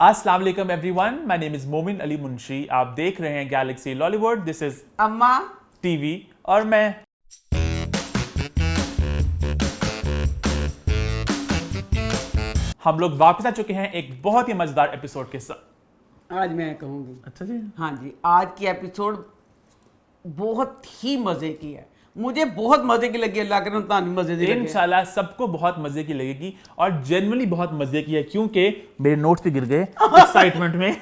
अस्सलाम वालेकुम everyone, my name is मोमिन अली मुंशी। आप देख रहे हैं गैलेक्सी लॉलीवुड। दिस इज अम्मा टीवी और मैं। हम लोग वापस आ चुके हैं एक बहुत ही मजेदार एपिसोड के साथ। आज मैं कहूँगी, अच्छा जी, हाँ जी, आज की एपिसोड बहुत ही मज़े की है। मुझे बहुत मज़े की लगी, अल्लाह करे तानी मज़े की लगी। इंशाल्लाह सबको बहुत मजे की लगेगी और जेन्युइनली बहुत मजे की है क्योंकि मेरे नोट्स भी गिर गए एक्साइटमेंट में।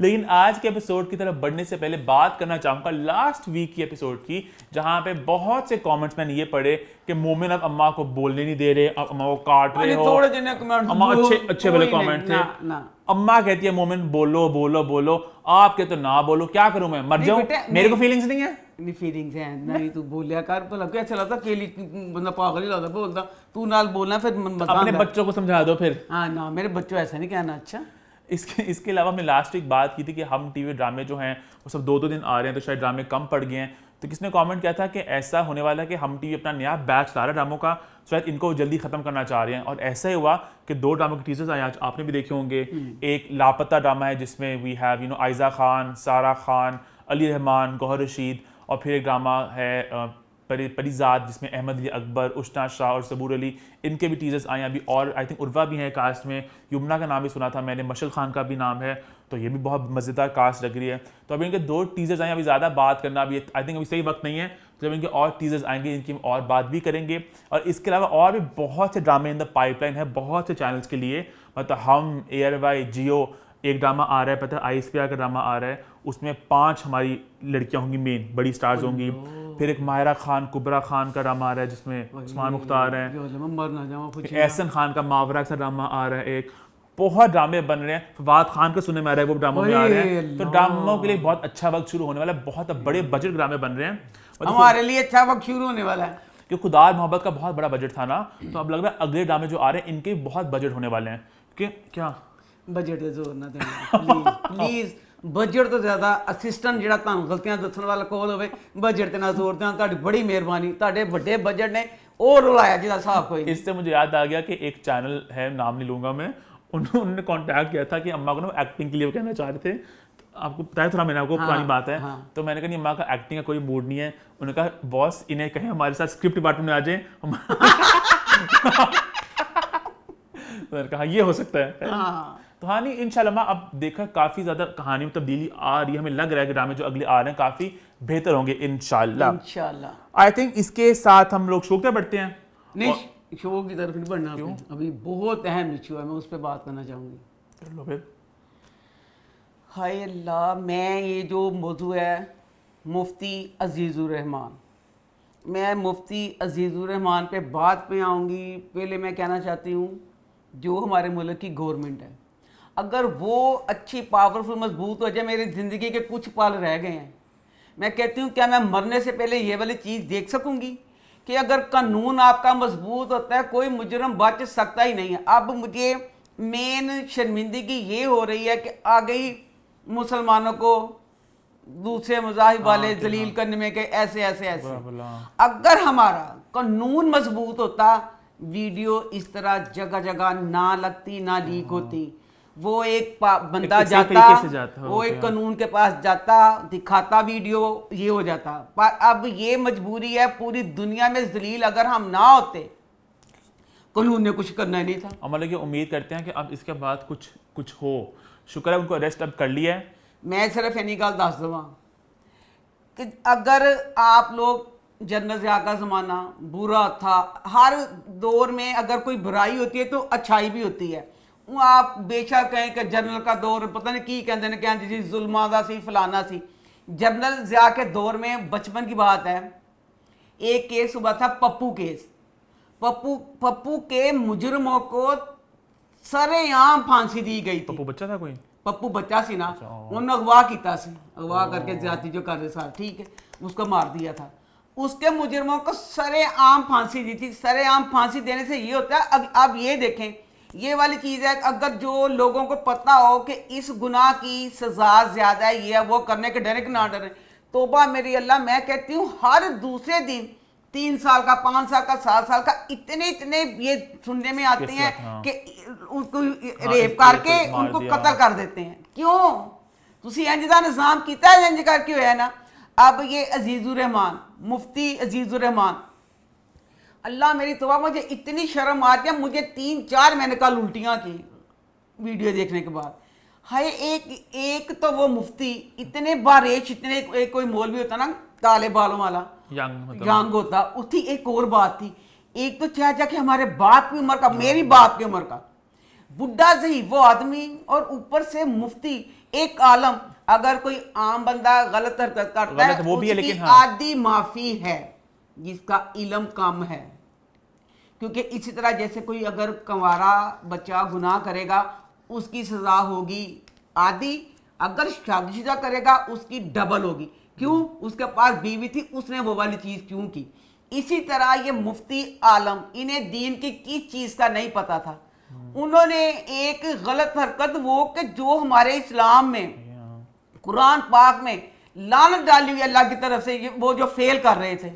लेकिन आज के एपिसोड की तरफ बढ़ने से पहले बात करना चाहूंगा लास्ट वीक की एपिसोड की, जहां पे बहुत से कमेंट्स मैंने ये पढ़े कि मोमिन अब अम्मा को बोलने नहीं दे रहे, अब अम्मा को काट रहे हो। थोड़े जिन्हें कमेंट्स अम्मा अच्छे वाले कमेंट थे। ना अम्मा कहती है मोमिन बोलो बोलो बोलो, आप कहते तो ना बोलो, क्या करूं मैं, मर जाऊं? मेरे को फीलिंग्स नहीं है। नहीं फीलिंग्स हैं, नहीं तू बोलिया कर तो लगे अच्छा लगता, केली बंदा पागल ही लगता बोलता, तू नाल बोलना फिर अपने बच्चों को समझा दो फिर। हाँ ना, मेरे बच्चों ऐसा नहीं कहना। अच्छा, इसके अलावा मैं लास्ट वीक बात की थी कि हम टीवी ड्रामे जो हैं वो सब दो दिन आ रहे हैं, तो शायद ड्रामे कम पड़ गए हैं। तो किसने कमेंट किया था कि ऐसा होने वाला है कि हम टीवी अपना नया बैच ला रहा है ड्रामों का, शायद इनको जल्दी खत्म करना चाह रहे हैं। और ऐसा ही हुआ कि 2 ड्रामों के टीजर्स आए, आज आपने भी देखे होंगे। एक लापता ड्रामा है जिसमें वी हैव आयजा खान, सारा खान, अली रहमान, गौहर रशीद, और फिर एक ड्रामा है परिजात जिसमें अहमद अली अकबर, उष्ना शाह और सबूर अली, इनके भी टीजर्स आए अभी। और आई थिंक उर्वा भी है कास्ट में, यमुना का नाम भी सुना था मैंने, मशल खान का भी नाम है, तो ये भी बहुत मज़ेदार कास्ट लग रही है। तो अभी इनके 2 टीजर्स आए, अभी ज़्यादा बात करना अभी आई थिंक अभी सही वक्त नहीं है। तो जब इनके और टीजर्स आएंगे इनकी हम और बात भी करेंगे। और इसके अलावा और भी बहुत से ड्रामे इन द पाइपलाइन है, बहुत से चैनल्स के लिए। मतलब हम, ARY, जियो, एक ड्रामा आ रहा है, पता है ISPR का ड्रामा आ रहा है, उसमें 5 हमारी लड़कियां होंगी, मेन बड़ी स्टार्स होंगी। फिर एक मायरा खान, कुबरा खान का ड्रामा आ रहा है जिसमें उस्मान मुख्तार है। एहसन खान का मावरा का ड्रामा आ रहा है। एक बहुत ड्रामे बन रहे हैं। फवाद खान का सुनने में आ रहा है वो ड्रामों में आ रहे हैं। तो ड्रामों के लिए बहुत अच्छा वक्त शुरू होने वाला है, बहुत बड़े बजट ड्रामे बन रहे हैं हमारे लिए। अच्छा वक्त शुरू होने वाला है क्योंकि खुदार मोहब्बत का बहुत बड़ा बजट था ना, तो अब लग रहा है अगले ड्रामे जो आ रहे हैं इनके बहुत बजट होने वाले हैं। कि क्या बजट दे जोर ना देना प्लीज बजट तो ज्यादा असिस्टेंट ਜਿਹੜਾ ਤੁਹਾਨੂੰ ਗਲਤੀਆਂ ਦੱਸਣ ਵਾਲਾ ਕੋਲ ਹੋਵੇ, ਬਜਟ ਤੇ ਨਾ ਜ਼ੋਰ ਦੇਣਾ। ਤੁਹਾਡੀ ਬੜੀ ਮਿਹਰਬਾਨੀ, ਤੁਹਾਡੇ ਵੱਡੇ ਬਜਟ ਨੇ ਉਹ ਰੁਲਾਇਆ ਜਿਹਦਾ ਹਿਸਾਬ ਕੋਈ नहीं। इससे मुझे याद आ गया कि एक चैनल है, नाम नहीं लूंगा मैं, उन्होंने कांटेक्ट किया था कि अम्मा को ना एक्टिंग के लिए वो कहना चाह रहे थे। तो आपको बताया थोड़ा मैंने, आपको पुरानी बात है। तो मैंने कहा नहीं, अम्मा का एक्टिंग का कोई मूड नहीं है। उन्होंने कहा बॉस इन्हें कहें हमारे साथ स्क्रिप्ट डिपार्टमेंट में आ जाए। मैंने कहा ये हो सकता है। तो हाँ नहीं, इंशाल्लाह अब देखा काफी ज्यादा कहानी में तब्दीली आ रही है। हमें लग रहा है कि ड्रामे जो अगले आ रहे हैं काफी बेहतर होंगे इंशाल्लाह। आई थिंक इसके साथ हम लोग शो पे बढ़ते हैं। नहीं शो की तरफ नहीं बढ़ना, अभी बहुत अहम इशू है, मैं उस पर बात करना चाहूँगी। कर लो फिर। हाय अल्लाह, मैं ये जो मौजू है मुफ्ती अजीज़ुर रहमान, मैं मुफ्ती अजीज़ुर रहमान पे बात पे आऊँगी। पहले मैं कहना चाहती हूँ जो हमारे मुल्क की गवर्नमेंट है, अगर वो अच्छी पावरफुल मजबूत हो जाए, मेरी ज़िंदगी के कुछ पल रह गए हैं, मैं कहती हूँ क्या मैं मरने से पहले ये वाली चीज़ देख सकूँगी कि अगर कानून आपका मजबूत होता है कोई मुजरम बच सकता ही नहीं है। अब मुझे मेन शर्मिंदगी ये हो रही है कि आ गई मुसलमानों को दूसरे मज़ाहिब वाले जलील करने में कि ऐसे ऐसे ऐसे। अगर हमारा कानून मजबूत होता, वीडियो इस तरह जगह जगह ना लगती, ना लीक होती। वो एक बंदा जाता, वो एक कानून के पास जाता, दिखाता वीडियो, ये हो जाता। पर अब ये मजबूरी है पूरी दुनिया में जलील अगर हम ना होते, कानून ने कुछ करना ही नहीं था। हम लोग ये उम्मीद करते हैं कि अब इसके बाद कुछ हो। शुक्र है उनको अरेस्ट अब कर लिया है। मैं सिर्फ इन्हीं गल दस देवां कि अगर आप लोग जनरल ज़िया का ज़माना बुरा था, हर दौर में अगर कोई बुराई होती है तो अच्छाई भी होती है। वो आप बेशक कहें कि जनरल का दौर पता नहीं की कहते हैं, क्या जी जुल्मा दा सी फलाना सी। जनरल ज़िया के दौर में बचपन की बात है, एक केस हुआ था पप्पू केस। पप्पू के मुजरमों को सरेआम फांसी दी गई थी। पप्पू बच्चा था कोई? पप्पू बच्चा सी ना, उन्होंने अगवा किया सी, अगवा करके ज्यादती जो कर रहे सार, ठीक है, उसको मार दिया था। उसके मुजरमों को सरेआम फांसी दी थी। सरेआम फांसी देने से ये होता है, अब ये देखें, ये वाली चीज़ है, अगर जो लोगों को पता हो कि इस गुनाह की सजा ज़्यादा है, ये है वो करने के डरे कि ना डरे, तोबा मेरी अल्लाह। मैं कहती हूँ हर दूसरे दिन 3 साल का, 5 साल का, 7 साल का, इतने इतने ये सुनने में आते हैं हाँ। कि उसको रेप करके मार उनको दिया। कत्ल कर देते हैं। क्यों? तुसी इंज दा निज़ाम कीता है, इंज करके होया ना। अब ये अजीजुर रहमान, मुफ्ती अजीजुर रहमान, अल्लाह मेरी तौबा, मुझे इतनी शर्म आ रही है, मुझे 3-4 मैंने कल उल्टियाँ की वीडियो देखने के बाद। हाय, एक तो वो मुफ्ती इतने बारेश, इतने एक कोई मौलवी होता ना काले बालों वाला, यंग होता, उसकी एक और बात थी, एक तो चाह जाके हमारे बाप की उम्र का, मेरी बाप की उम्र का बुढ़ा सही वो आदमी, और ऊपर से मुफ्ती, एक आलम। अगर कोई आम बंदा गलत हरकत करता है, वो भी है, उसकी लेकिन हाँ। आधी माफी है जिसका इल्म कम है। क्योंकि इसी तरह जैसे कोई अगर कंवारा बच्चा गुनाह करेगा उसकी सजा होगी आधी, अगर शादीशुदा करेगा उसकी डबल होगी। क्यों? उसके पास बीवी थी, उसने वो वाली चीज क्यों की। इसी तरह ये मुफ्ती आलम, इन्हें दीन की किस चीज का नहीं पता था, उन्होंने एक गलत हरकत वो कि जो हमारे इस्लाम में, कुरान पाक में लानत डाली हुई अल्लाह की तरफ से, वो जो फेल कर रहे थे,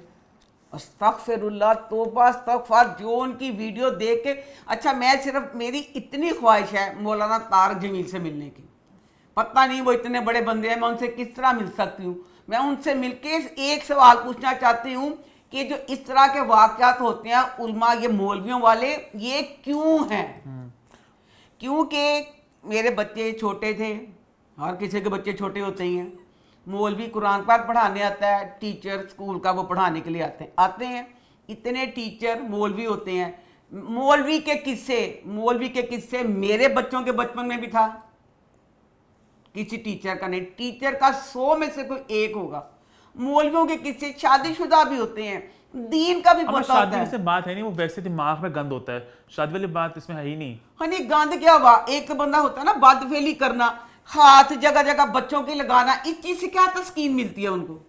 अस्तगफिरुल्लाह, तौबा अस्तगफार, जो उनकी वीडियो देख के, अच्छा मैं सिर्फ, मेरी इतनी ख्वाहिश है मौलाना तारक जमील से मिलने की। पता नहीं वो इतने बड़े बंदे हैं, मैं उनसे किस तरह मिल सकती हूँ। मैं उनसे मिलके एक सवाल पूछना चाहती हूँ कि जो इस तरह के वाक़यात होते हैं उलमा, ये मौलवियों वाले, ये क्यों हैं? क्योंकि मेरे बच्चे छोटे थे, हर किसी के बच्चे छोटे होते ही हैं। मौलवी कुरान पाक पढ़ाने आता है, टीचर स्कूल का वो पढ़ाने के लिए आते हैं। इतने टीचर मौलवी होते हैं। मौलवी के किस्से मेरे बच्चों के बचपन में भी था, किसी टीचर का नहीं, टीचर का 100 में से कोई एक होगा। मौलवियों के किस्से शादीशुदा भी होते हैं, दीन का भी पता होता है। शादी से बात है नहीं, वो वैसे दिमाग में गंद होता है, शादी वाली बात इसमें है ही नहीं। हाँ नहीं, गंद क्या हुआ? एक तो बंदा होता है ना बदफेली करना, हाथ जगह जगह बच्चों के लगाना, इस चीज से क्या तस्कीन मिलती है उनको?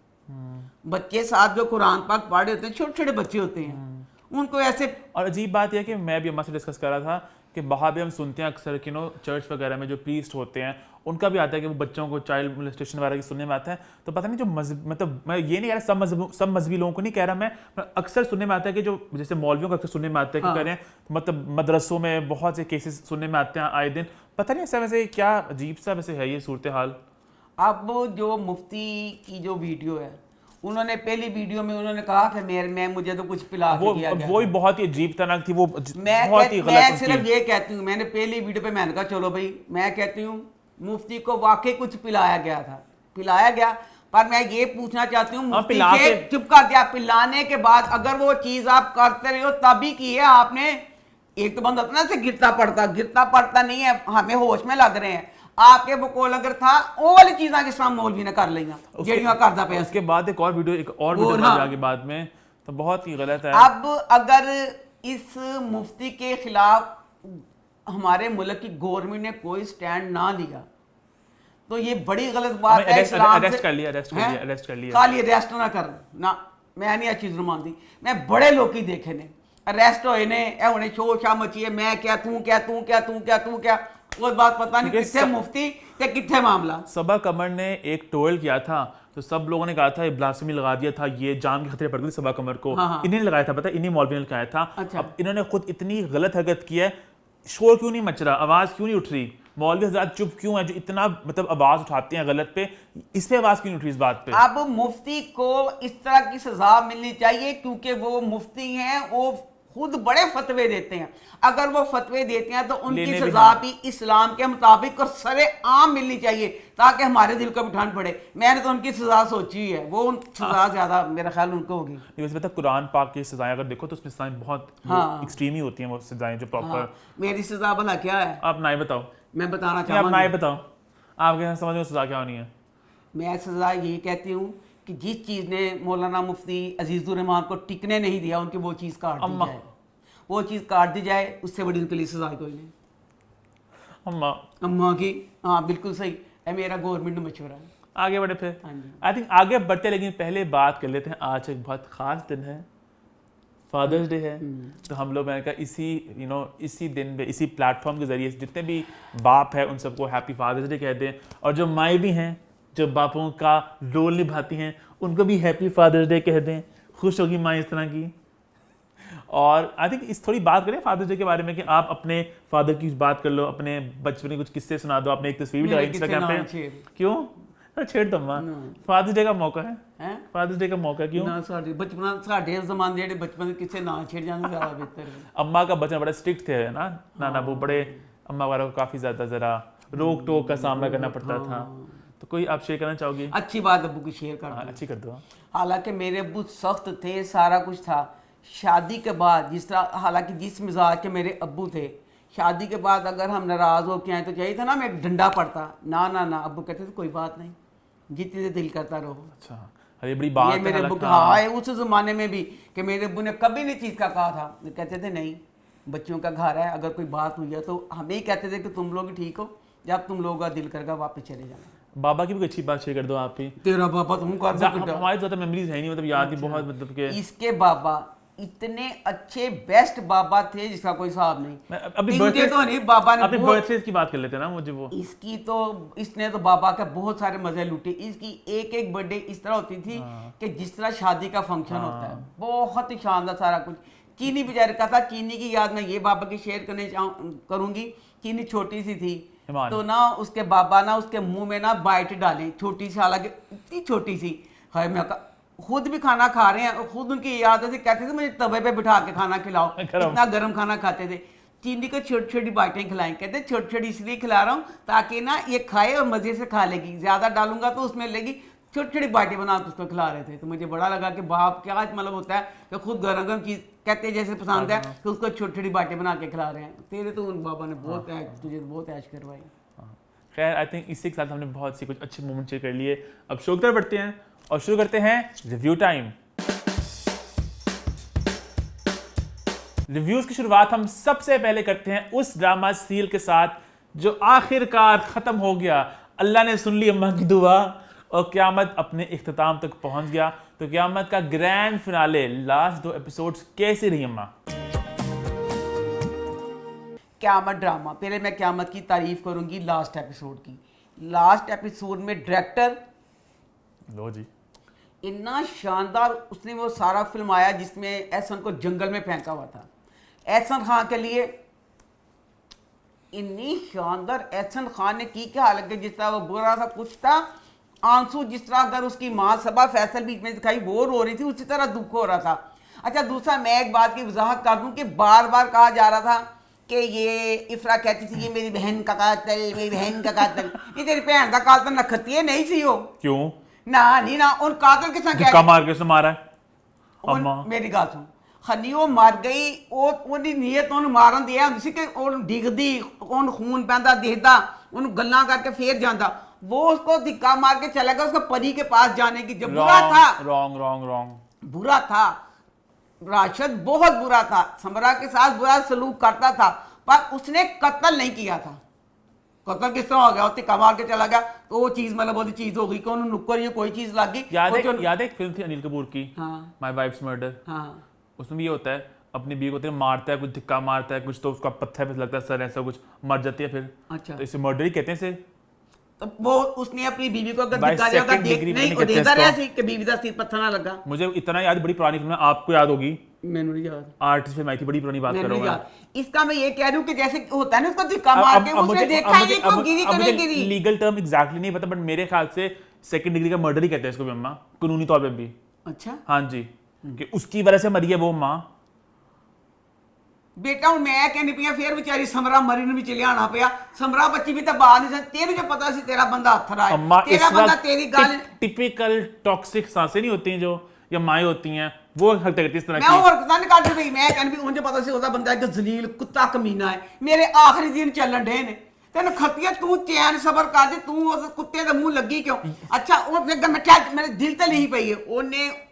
बच्चे साथ जो कुरान पाक पढ़े होते हैं, छोटे छोटे बच्चे होते हैं, उनको ऐसे। और अजीब बात यह है कि मैं भी अम्मा से डिस्कस कर रहा था कि बाहर भी हम सुनते हैं अक्सर कि चर्च वगैरह में जो प्रीस्ट होते हैं उनका भी आता है कि वो बच्चों को चाइल्ड मोलेस्टेशन वगैरह की सुनने में आता है। तो पता नहीं जो मतलब मैं ये नहीं कह रहा सब मजहबी लोगों को नहीं कह रहा मैं, अक्सर सुनने में आता है कि जो जैसे मौलवियों का अक्सर सुनने में आता है कि कह रहे हैं, मतलब मदरसों में बहुत से केसेस सुनने में आते हैं आए दिन। पता नहीं ऐसा वैसे क्या अजीब सा वैसे है ये सूरत हाल। अब जो मुफ्ती की जो वीडियो है, उन्होंने पहली वीडियो में उन्होंने कहा कि मैं मुझे तो कुछ पिला के दिया गया, वो ही बहुत ही अजीब तरह थी, वो मैं सिर्फ ये कहती हूँ, मैंने पहली वीडियो पे मैंने कहा चलो भाई, मैं कहती हूँ मुफ्ती को वाकई कुछ पिलाया गया था, पिलाया गया, पर मैं ये पूछना चाहती हूँ मुफ्ती से, चुप कर दिया, पिलाने के बाद अगर वो चीज आप करते रहे हो तभी की है आपने। एक तो बंदा ना से गिरता पड़ता नहीं है, हमें होश में लग रहे हैं, आपके बकोल अगर था वो वाली चीज़ के सामने मौलवी ने कर लिया, जेड़ियां करदा पे। उसके बाद एक और वीडियो आगे बाद में, तो बहुत ही गलत है। अब अगर इस मुफ्ती के खिलाफ हमारे मुल्क की गवर्नमेंट ने कोई स्टैंड ना लिया तो ये बड़ी गलत बात है। अरेस्ट कर लिया खाली अरेस्ट ना कर ना, मैं नहीं चीज मानती। मैं बड़े लोग ही देखे ने अरेस्ट होए ने, हुणे शो शा मची है, मैं क्या तू क्या वो बात पता नहीं कितने मुफ्ती ते कितने मामला। सबा कमर ने एक ट्रोल किया था तो सब लोगों ने कहा था ये ब्लास्फेमी लगा दिया था, ये जान के खतरे पड़ गए सबा कमर को। इन्हीं ने लगाया था, पता है, इन्हीं मौलवी ने लगाया था। अच्छा। अब इन्होंने खुद इतनी गलत हरकत की है, शोर क्यों नहीं मच रहा, आवाज क्यों नहीं उठ रही, मौलवी हज़रात चुप क्यों है जो इतना मतलब आवाज उठाते हैं गलत पे, इस पे आवाज क्यों नहीं उठ रही इस बात पे? अब मुफ्ती को इस तरह की सजा मिलनी चाहिए क्योंकि वो मुफ्ती हैं, वो खुद बड़े फतवे देते हैं। अगर वो फतवे देते हैं तो उनकी सजा भी इस्लाम के मुताबिक और सरे आम मिलनी चाहिए ताकि हमारे दिल को भी ठंड पड़े। मैंने तो उनकी सजा सोची है, वो सजा ज्यादा मेरा ख्याल उनको होगी। वैसे पता कुरान पाक की सजाएं अगर देखो तो उसमें सजाएं बहुत एक्सट्रीम ही होती हैं, वो सजाएं जो प्रॉपर। मेरी सजा भला क्या है? आप ना ही बताओ। मैं बताना चाहूँगा, आप ना ही बताओ, आपके समझ में सजा क्या होनी है? मैं सजा यही कहती हूँ कि जिस चीज़ ने मौलाना मुफ्ती अजीजुर रहमान को टिकने नहीं दिया, उनकी वो चीज़ काट दी जाए, वो चीज़ काट दी जाए, उससे बड़ी उनके लिए सजा कोई नहीं। अम्मा की, हाँ बिल्कुल सही है, मेरा गवर्नमेंट में मशवरा है। आगे बढ़े फिर, आई थिंक आगे बढ़ते, लेकिन पहले बात कर लेते हैं, आज एक बहुत ख़ास दिन है, फादर्स डे है। तो हम लोग, मैंने कहा इसी दिन पे, इसी प्लेटफॉर्म के ज़रिए जितने भी बाप हैं उन सबको हैप्पी फादर्स डे कह दें, और जो माएँ भी हैं जो बापों का रोल निभाती हैं उनको भी हैप्पी फादर्स डे कह दें। खुश होगी माँ इस तरह की। और आई थिंक इस थोड़ी बात करें फादर्स डे के बारे में कि आप अपने फादर की बात कर लो, अपने बचपन के कुछ किस्से सुना दो। आपने एक तस्वीर भी लगाई इंस्टाग्राम पे, क्यों? अरे छेड़ दो माँ, फादर्स डे का मौका है, फादर्स डे का मौका क्यों? ना साडे बचपन साडे जमाने जेडे बचपन के किसे ना छेड़ जाने ज्यादा बेहतर है। अम्मा का बचपन बड़ा स्ट्रिक्ट थे ना, नाना वो बड़े अम्मा वालों को काफी ज्यादा जरा रोक टोक का सामना करना पड़ता था। तो कोई आप शेयर करना चाहोगी? अच्छी बात अब्बू की शेयर कर दो। अच्छी कर दो। हालांकि मेरे अब्बू सख्त थे, सारा कुछ था। शादी के बाद जिस तरह, हालांकि जिस मिजाज के मेरे अब्बू थे, शादी के बाद अगर हम नाराज हो के आए तो चाहिए था ना मैं एक डंडा पड़ता। ना ना ना, अब्बू कहते थे कोई बात नहीं, जितने दिल करता रहो। अच्छा, अरे बड़ी बात ये मेरे है। अब्बू हाँ, उस जमाने में भी कि मेरे अब्बू ने कभी नहीं चीज़ का कहा था। कहते थे नहीं, बच्चियों का घर है, अगर कोई बात हुई है तो हमें ही कहते थे कि तुम लोग ठीक हो, जब तुम लोगों का दिल करगा वापस चले जाना। बाबा की भी अच्छी बात शेयर कर दो आप भी। तेरा बाबा तुम कर दो। हमारी ज्यादा मेमोरीज है नहीं, मतलब याद ही बहुत, मतलब के इसके बाबा इतने अच्छे बेस्ट बाबा थे जिसका कोई हिसाब नहीं। अभी मुझे तो नहीं, बाबा ने अपने बर्थडे की बात कर लेते हैं ना मुझे वो। इसकी तो इसने तो बाबा का बहुत सारे मजे लूटे। इसकी एक एक बर्थडे इस तरह होती थी कि जिस तरह शादी का फंक्शन होता है, बहुत ही शानदार सारा कुछ। चीनी बेचारे का था, चीनी की याद में ये बाबा की शेयर करने करूंगी। चीनी छोटी सी थी तो ना उसके बाबा ना उसके मुंह में ना बाइट डाले, छोटी सी, हालांकि इतनी छोटी सी। है मैं खुद भी खाना खा रहे हैं और खुद उनकी याद से कहते थे मुझे तवे पे बिठा के खाना खिलाओ, इतना गर्म खाना खाते थे। चीनी को छोटी छोटी बाइटें खिलाएं, कहते छोटी छोटी इसलिए खिला रहा हूँ ताकि ना ये खाए और मजे से खा लेगी, ज्यादा डालूंगा तो उसमें लेगी। छोटी छोटी बाइटें बना के उसको खिला रहे थे। तो मुझे बड़ा लगा कि बाप क्या मतलब होता है कि खुद गर्म गर्म चीज कहते हैं जैसे पसंद है तो उसको छोटी छोटी बाइटें बना के खिला रहे हैं। तेरे तो उन बाबा ने बहुत तुझे बहुत ऐश करवाई। खैर आई थिंक इसी के साथ हमने बहुत सी कुछ अच्छे मोमेंट शेयर कर लिए। अब शो की तरफ बढ़ते हैं और शुरू करते हैं रिव्यू टाइम। रिव्यूज की शुरुआत हम सबसे पहले करते हैं उस ड्रामा सीरियल के साथ जो आखिरकार खत्म हो गया। अल्लाह ने सुन ली अम्मा की दुआ और क़यामत अपने इख्तिताम तक पहुंच गया। तो क़यामत का ग्रैंड फिनाले, लास्ट 2 एपिसोड्स कैसे रही अम्मा? क़यामत ड्रामा, पहले मैं क़यामत की तारीफ करूंगी लास्ट एपिसोड की। लास्ट एपिसोड में डायरेक्टर लो जी इतना शानदार उसने वो सारा फिल्म आया जिसमें एहसन को जंगल में फेंका हुआ था। एहसन खान के लिए इतनी शानदार एहसन खान ने की क्या, हालांकि जिस तरह वो बुरा सा कुछ था, आंसू जिस तरह अगर उसकी माँ सबा फैसल बीच में दिखाई वो रो रही थी, उसी तरह दुख हो रहा था। अच्छा, दूसरा मैं एक बात की वजाहत कर दूं कि बार बार कहा जा रहा था कि ये इफ्रा कहती थी ये मेरी बहन का कातिल, मेरी बहन का कातिल। ये तेरी बहन का कातिल नखती है नहीं सी हो? क्यों ना नहीं ना, उन कातिल के साथ क्या मार के मारा है अम्मा? मेरी गल सुन, खनी वो मर गई, ओदी नीयत ओन मारन दी है कि ओन डिगदी, ओन खून पैंदा दिखदा, ओन गल्लां करके फेर जांदा, वो उसको धिक्का मार के चला गया उसको परी के पास जाने की। जब बुरा था, रॉन्ग रॉन्ग रॉन्ग बुरा था, राशिद बहुत बुरा था, समरा के साथ बुरा सलूक करता था, पर उसने कत्ल नहीं किया था। कत्ल किस तरह हो गया? धिक्का मार के चला गया तो वो चीज मतलब वो चीज हो गई कि उन्होंने नुक्कर ये कोई चीज लग गई। याद है एक फिल्म थी अनिल कपूर की, माय वाइफ्स मर्डर। हाँ, उसमें भी ये होता है अपनी बीवी को मारता है, कुछ धिक्का मारता है, कुछ तो उसका पत्थर पे लगता है सर, ऐसा कुछ मर जाती है फिर। अच्छा, तो इसे मर्डर ही कहते हैं इसे। तो वो उसने अपनी बीवी को अगर धिक्का दिया अगर नहीं वो देखता रहा सी कि बीवी का सिर पत्थर ना लगा। मुझे इतना याद, बड़ी पुरानी फिल्म है, आपको याद होगी? मैंने नहीं याद, आर्टिस्ट फिल्म आई थी, बड़ी पुरानी बात कर रहा हूं। इसका मैं ये कह रही हूं कि जैसे होता है ना उसको धिक्का मार के उसने देखा ही नहीं को गिरी कि नहीं गिरी। लीगल टर्म एग्जैक्टली नहीं पता, बट मेरे ख्याल से सेकंड डिग्री का मर्डर ही कहते हैं इसको भी अम्मा, कानूनी तौर पे भी। अच्छा, हाँ जी, कि उसकी वजह से मरी है वो माँ। बेटा हूं मैं कहनी पिया फिर बेचारी समरा मरी ने भी चले आना पिया। समरा बच्ची भी तो बाहर नहीं सन, तेरे जो पता सी तेरा बंदा हथ रहा है, तेरा बंदा तेरी गाल टिपिकल टॉक्सिक सांसें नहीं होती हैं जो या माएँ होती हैं, वो हरकत करती है इस तरह की। मैं और हरकतां नहीं करती पई, मैं कहनी भी मुझे पता सी ओदा बंदा एक जलील कुत्ता कमीना है। मेरे आखिरी दिन चलन डे ने तेन खतिया, तू चैन सबर कर दे, तू उस कुत्ते दे मुंह लगी क्यों? अच्छा, वो मेरे दिल ते लिखी पई है।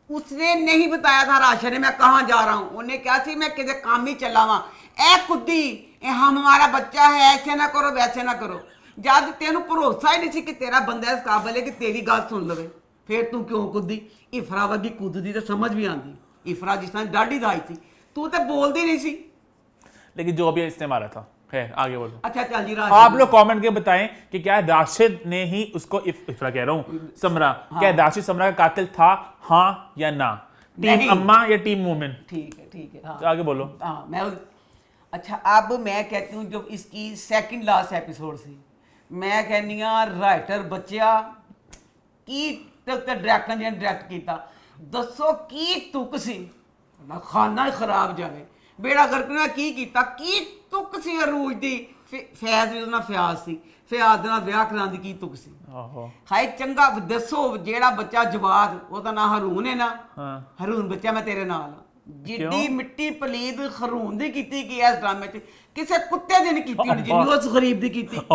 उसने नहीं बताया था राशन ने मैं कहाँ जा रहा हूँ, उन्हें क्या सी मैं किसी काम ही चला वहां। ए कुद्दी, हम हमारा बच्चा है, ऐसे ना करो वैसे ना करो। जब तेन भरोसा ही नहीं सी कि तेरा बंदा इस काबिल है कि तेरी गल सुन लवे, फिर तू क्यों कुद्दी? इफरा वर्गी कुददी तो समझ भी आती। इफरा जिस तरह डाढ़ी दाई थी, तू तो बोलती नहीं सी। लेकिन जो अभी इसने मारा था, खैर आगे बोलो। अच्छा चल जी, आप लोग कमेंट के बताएं कि क्या राशिद ने ही उसको इफ्रा कह रहा हूं समरा, क्या राशिद समरा का कातिल था, हाँ या ना? टीम अम्मा या टीम मोमिन? ठीक है हाँ तो आगे बोलो। हाँ अच्छा अब मैं कहती हूँ जो इसकी सेकंड लास्ट एपिसोड सी मैं कहनी हाँ राइटर बच्चा की डायरेक्टर ने डायरेक्ट किया दसो की तुक सी खाना ही खराब जाए बेड़ा गर्क ने की तुक सी अरूज दी फैज भी फयाज सी फयाज दे नाल विआह कराने की तुक सी हाय चंगा दसो जेड़ा बच्चा जवाद ओदा नाम हरून है ना हरून बच्चा मैं तेरे नाल जिड्डी मिट्टी पलीद खरून दी कीती कि इस ड्रामे च किसे कुत्ते दी नहीं कीती होनी जिन्नी उस गरीब दी कीती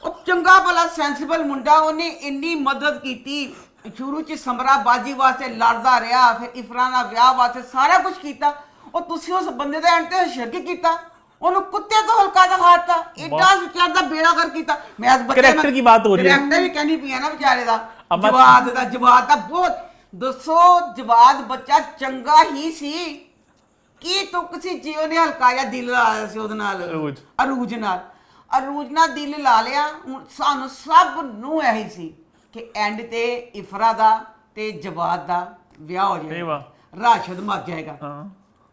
ਉਹ ਚੰਗਾ ਭਲਾ ਸੈਂਸਿਬਲ ਮੁੰਡਾ ਉਹਨੇ ਇੰਨੀ ਮਦਦ ਕੀਤੀ ਸ਼ੁਰੂ ਚ ਸਮਰਾਬਾਜੀ ਵਾਸਤੇ ਲੜਦਾ ਰਿਹਾ ਫਿਰ ਇਫਰਾ ਨਾਲ ਵਿਆਹ ਵਾਸਤੇ ਸਾਰਾ ਕੁਝ ਕੀਤਾ ਉਹ ਤੁਸੀਂ ਉਸ ਬੰਦੇ ਦਾ ਐਂਡ ਤੇ ਸ਼ਿਰਕ ਕੀਤਾ ਉਹਨੂੰ ਕੁੱਤੇ ਤੋਂ ਹਲਕਾ ਦਿਖਾਤਾ ਐਡਾ ਵਿਚਾਰ ਦਾ ਬੇੜਾ ਕਰ ਕੀਤਾ ਮੈਂ ਅੱਜ ਬੱਚੇ ਕਰੈਕਟਰ ਦੀ ਬਾਤ ਹੋ ਰਹੀ ਹੈ ਕਰੈਕਟਰ ਵੀ ਕਹਿਣੀ ਪਈ ਨਾ ਵਿਚਾਰੇ ਦਾ ਜਵਾਦ ਦਾ ਬਹੁਤ ਦੱਸੋ ਜਵਾਦ ਬੱਚਾ ਚੰਗਾ ਹੀ ਸੀ ਕੀ ਤੁਕ ਸੀ ਜੀ ਉਹਨੇ ਹਲਕਾ ਜਿਹਾ ਦਿਲ ਲਾਇਆ ਸੀ ਉਹਦੇ ਨਾਲ ਅਰੂਜ ਨਾਲ ਅਰੂਜ ਨਾਲ ਦਿਲ ਲਾ ਲਿਆ ਸਾਨੂੰ ਸਭ ਨੂੰ ਇਹੀ ਸੀ ਕਿ ਐਂਡ ਤੇ ਇਫਰਾ ਦਾ ਤੇ ਜਵਾਦ ਦਾ ਵਿਆਹ ਹੋ ਜਾਏਗਾ ਰਾਸ਼ਦ ਮਰ ਜਾਏਗਾ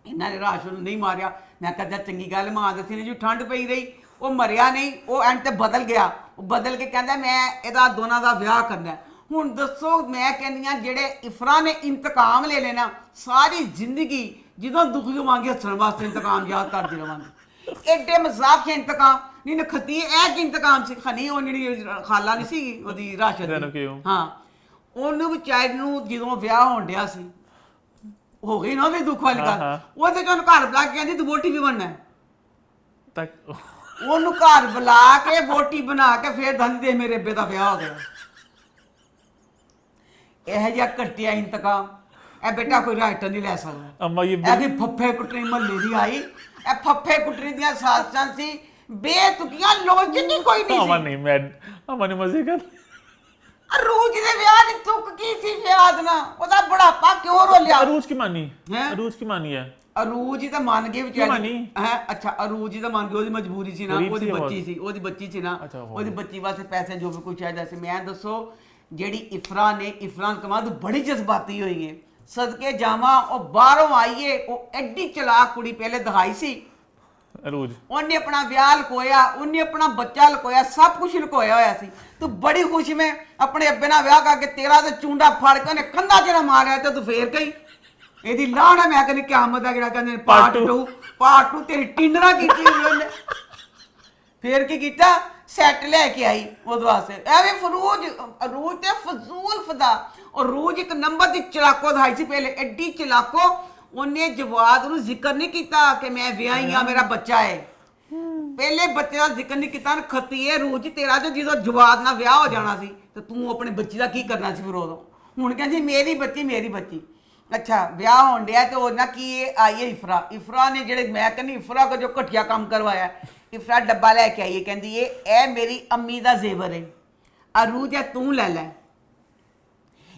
ਇਹਨਾਂ ਨੇ ਰਾਸ਼ਦ ਨੂੰ ਨਹੀਂ ਮਾਰਿਆ ਮੈਂ ਕਹਿੰਦਾ ਚੰਗੀ ਗੱਲ ਮਾਂ ਦੱਸੀ ਨੇ ਜੀ ਠੰਡ ਪਈ ਰਹੀ ਉਹ ਮਰਿਆ ਨਹੀਂ ਉਹ ਐਂਡ ਤੇ ਬਦਲ ਗਿਆ ਉਹ ਬਦਲ ਕੇ ਕਹਿੰਦਾ ਮੈਂ ਇਹਦਾ ਦੋਨਾਂ ਦਾ ਵਿਆਹ ਕਰਨਾ ਹੁਣ ਦੱਸੋ ਮੈਂ ਕਹਿੰਦੀ ਆ ਜਿਹੜੇ ਇਫਰਾ ਨੇ ਇੰਤਕਾਮ ਲੈ ਲੈਣਾ ਸਾਰੀ ਜ਼ਿੰਦਗੀ ਜਦੋਂ ਦੁੱਖ ਗਵਾਂਗੇ ਹੱਸਣ ਵਾਸਤੇ ਇੰਤਕਾਮ ਯਾਦ ਕਰਦੀ ਰਵਾਂਗੇ ਐਡੇ ਮਜ਼ਾਕ ਕੇ ਇੰਤਕਾਮ ਨਹੀਂ ਨਖਤੀ ਇਹ ਕਿ ਇੰਤਕਾਮ ਸੀ ਖਣੀ ਉਹ ਜਿਹੜੀ ਖਾਲਾ ਨਹੀਂ ਸੀ ਉਹਦੀ ਰਾਸ਼ਦ ਦੀ ਹਾਂ ਉਹਨੂੰ ਵਿਚਾਰੇ ਨੂੰ ਜਦੋਂ ਵਿਆਹ ਹੋਣ ਡਿਆ ਸੀ ਹੋ ਗਈ ਨਾ ਉਹਦੀ ਦੁੱਖ ਵਾਲੀ ਗੱਲ ਉਹਦੇ ਕੋਲ ਘਰ ਬੁਲਾ ਕੇ ਕਹਿੰਦੀ ਤੂੰ ਵੋਟੀ ਵੀ ਬਣਨਾ ਤੱਕ ਉਹਨੂੰ ਘਰ ਬੁਲਾ ਕੇ ਵੋਟੀ ਬਣਾ ਕੇ ਫੇਰ ਦੰਦ ਦੇ ਮੇਰੇ ਅੱਬੇ ਦਾ ਵਿਆਹ ਹੋ ਗਿਆ ਇਹ ਜਿਹਾ ਘਟਿਆ ਇੰਤਕਾਮ ਇਹ ਬੇਟਾ ਕੋਈ ਰਾਈਟਰ ਨਹੀਂ ਲੈ ਸਕਦਾ ਅੰਮਾ ਇਹ ਫੱਫੇ ਕੁੱਟਣੀ ਮਹੱਲੇ ਦੀ ਆਈ ਇਹ ਫੱਫੇ ਕੁੱਟਣੀ ਦੀਆਂ ਸਾਜ਼ਾਂ ਸੀ ਬੇਤੁਕੀਆਂ ਲੋਜਿਕ ਹੀ ਕੋਈ ਨਹੀਂ ਸੀ ਅਮਨ ਨੇ ਮਜ਼ੇ ਕਰ ਅਰੂਜ ਦੇ ਵਿਆਹ ਦੀ ਤੁਕ ਕੀ ਸੀ ਫਿਆਦ ਨਾ ਉਹਦਾ ਬੁਢਾਪਾ ਕਿਉਂ ਰੋਲਿਆ ਅਰੂਜ ਕੀ ਮਾਨੀ ਹੈ ਅਰੂਜ ਹੀ ਤਾਂ ਮੰਨ ਗਏ ਵਿਚਾਰੀ ਹੈ ਅੱਛਾ ਅਰੂਜ ਹੀ ਤਾਂ ਮੰਨ ਗਏ ਉਹਦੀ ਮਜਬੂਰੀ ਸੀ ਨਾ ਉਹਦੀ ਬੱਚੀ ਸੀ ਨਾ ਉਹਦੀ ਬੱਚੀ ਵਾਸਤੇ ਪੈਸੇ ਜੋ ਵੀ ਕੁਝ ਚਾਹੀਦਾ ਸੀ ਮੈਂ ਦੱਸੋ ਜਿਹੜੀ ਇਫਰਾਨ ਕਮਾਦ ਬੜੀ ਜਜ਼ਬਾਤੀ ਹੋਈ ਹੈ ਸਦਕੇ ਜਾਵਾਂ ਉਹ ਬਾਹਰੋਂ ਆਈਏ ਉਹ ਐਡੀ ਚਲਾਕ ਕੁੜੀ ਪਹਿਲੇ ਦਿਖਾਈ ਸੀ ਅਰੂਜ ਉਹਨੇ ਆਪਣਾ ਵਿਆਹ ਲਕੋਇਆ ਉਹਨੇ ਆਪਣਾ ਬੱਚਾ ਲਕੋਇਆ ਸਭ ਕੁਝ ਲਕੋਇਆ ਹੋਇਆ ਸੀ ਤੂੰ ਬੜੀ ਖੁਸ਼ੀ ਮੈਂ ਆਪਣੇ ਅੱਬੇ ਨਾਲ ਵਿਆਹ ਕਰਕੇ ਤੇਰਾ ਤੇ ਚੁੰਡਾ ਫੜ ਕੇ ਉਹਨੇ ਕੰਧਾ ਜਿਹੜਾ ਮਾਰਿਆ ਤੇ ਤੂੰ ਫੇਰ ਗਈ ਇਹਦੀ ਲਾਹਣਾ ਮੈਂ ਕਹਿੰਦੀ ਕਿਆਮਤ ਦਾ ਜਿਹੜਾ ਕਹਿੰਦੇ ਪਾਰਟ 2 ਤੇਰੀ ਟਿੰਡਰਾ ਕੀਤੀ ਉਹਨੇ ਫੇਰ ਕੀ ਕੀਤਾ ਸੈੱਟ ਲੈ ਕੇ ਆਈ ਉਹਦੇ ਵਾਸਤੇ ਐਵੇਂ ਅਰੂਜ ਤੇ ਫਜ਼ੂਲ ਫਦਾ ਔਰ ਰੂਜ ਇੱਕ ਨੰਬਰ ਦੀ ਚਲਾਕੋ ਦਿਖਾਈ ਸੀ ਪਹਿਲੇ ਐਡੀ ਚਲਾਕੋ ਉਹਨੇ ਜਵਾਦ ਨੂੰ ਜ਼ਿਕਰ ਨਹੀਂ ਕੀਤਾ ਕਿ ਮੈਂ ਵਿਆਹੀ ਆ ਮੇਰਾ ਬੱਚਾ ਹੈ ਪਹਿਲੇ ਬੱਚੇ ਦਾ ਜ਼ਿਕਰ ਨਹੀਂ ਕੀਤਾ ਖਤੀਏ ਰੂਜ ਤੇਰਾ ਜਦੋਂ ਜਵਾਦ ਨਾਲ ਵਿਆਹ ਹੋ ਜਾਣਾ ਸੀ ਤੇ ਤੂੰ ਆਪਣੇ ਬੱਚੀ ਦਾ ਕੀ ਕਰਨਾ ਸੀ ਫਿਰ ਉਦੋਂ ਹੁਣ ਕਹਿੰਦੀ ਮੇਰੀ ਬੱਚੀ ਅੱਛਾ ਵਿਆਹ ਹੋਣ ਡਿਆ ਤੇ ਉਹਨਾਂ ਕੀ ਆਈ ਹੈ ਇਫਰਾ ਨੇ ਜਿਹੜੇ ਮੈਂ ਕਹਿੰਦੀ ਇਫਰਾ ਕੋ ਜੋ ਘਟਿਆ ਕੰਮ ਕਰਵਾਇਆ ਇਫਰਾ ਡੱਬਾ ਲੈ ਕੇ ਆਈ ਕਹਿੰਦੀ ਇਹ ਮੇਰੀ ਅੰਮੀ ਦਾ ਜ਼ੇਵਰ ਹੈ ਅਰੂਜ ਤੂੰ ਲੈ ਲੈ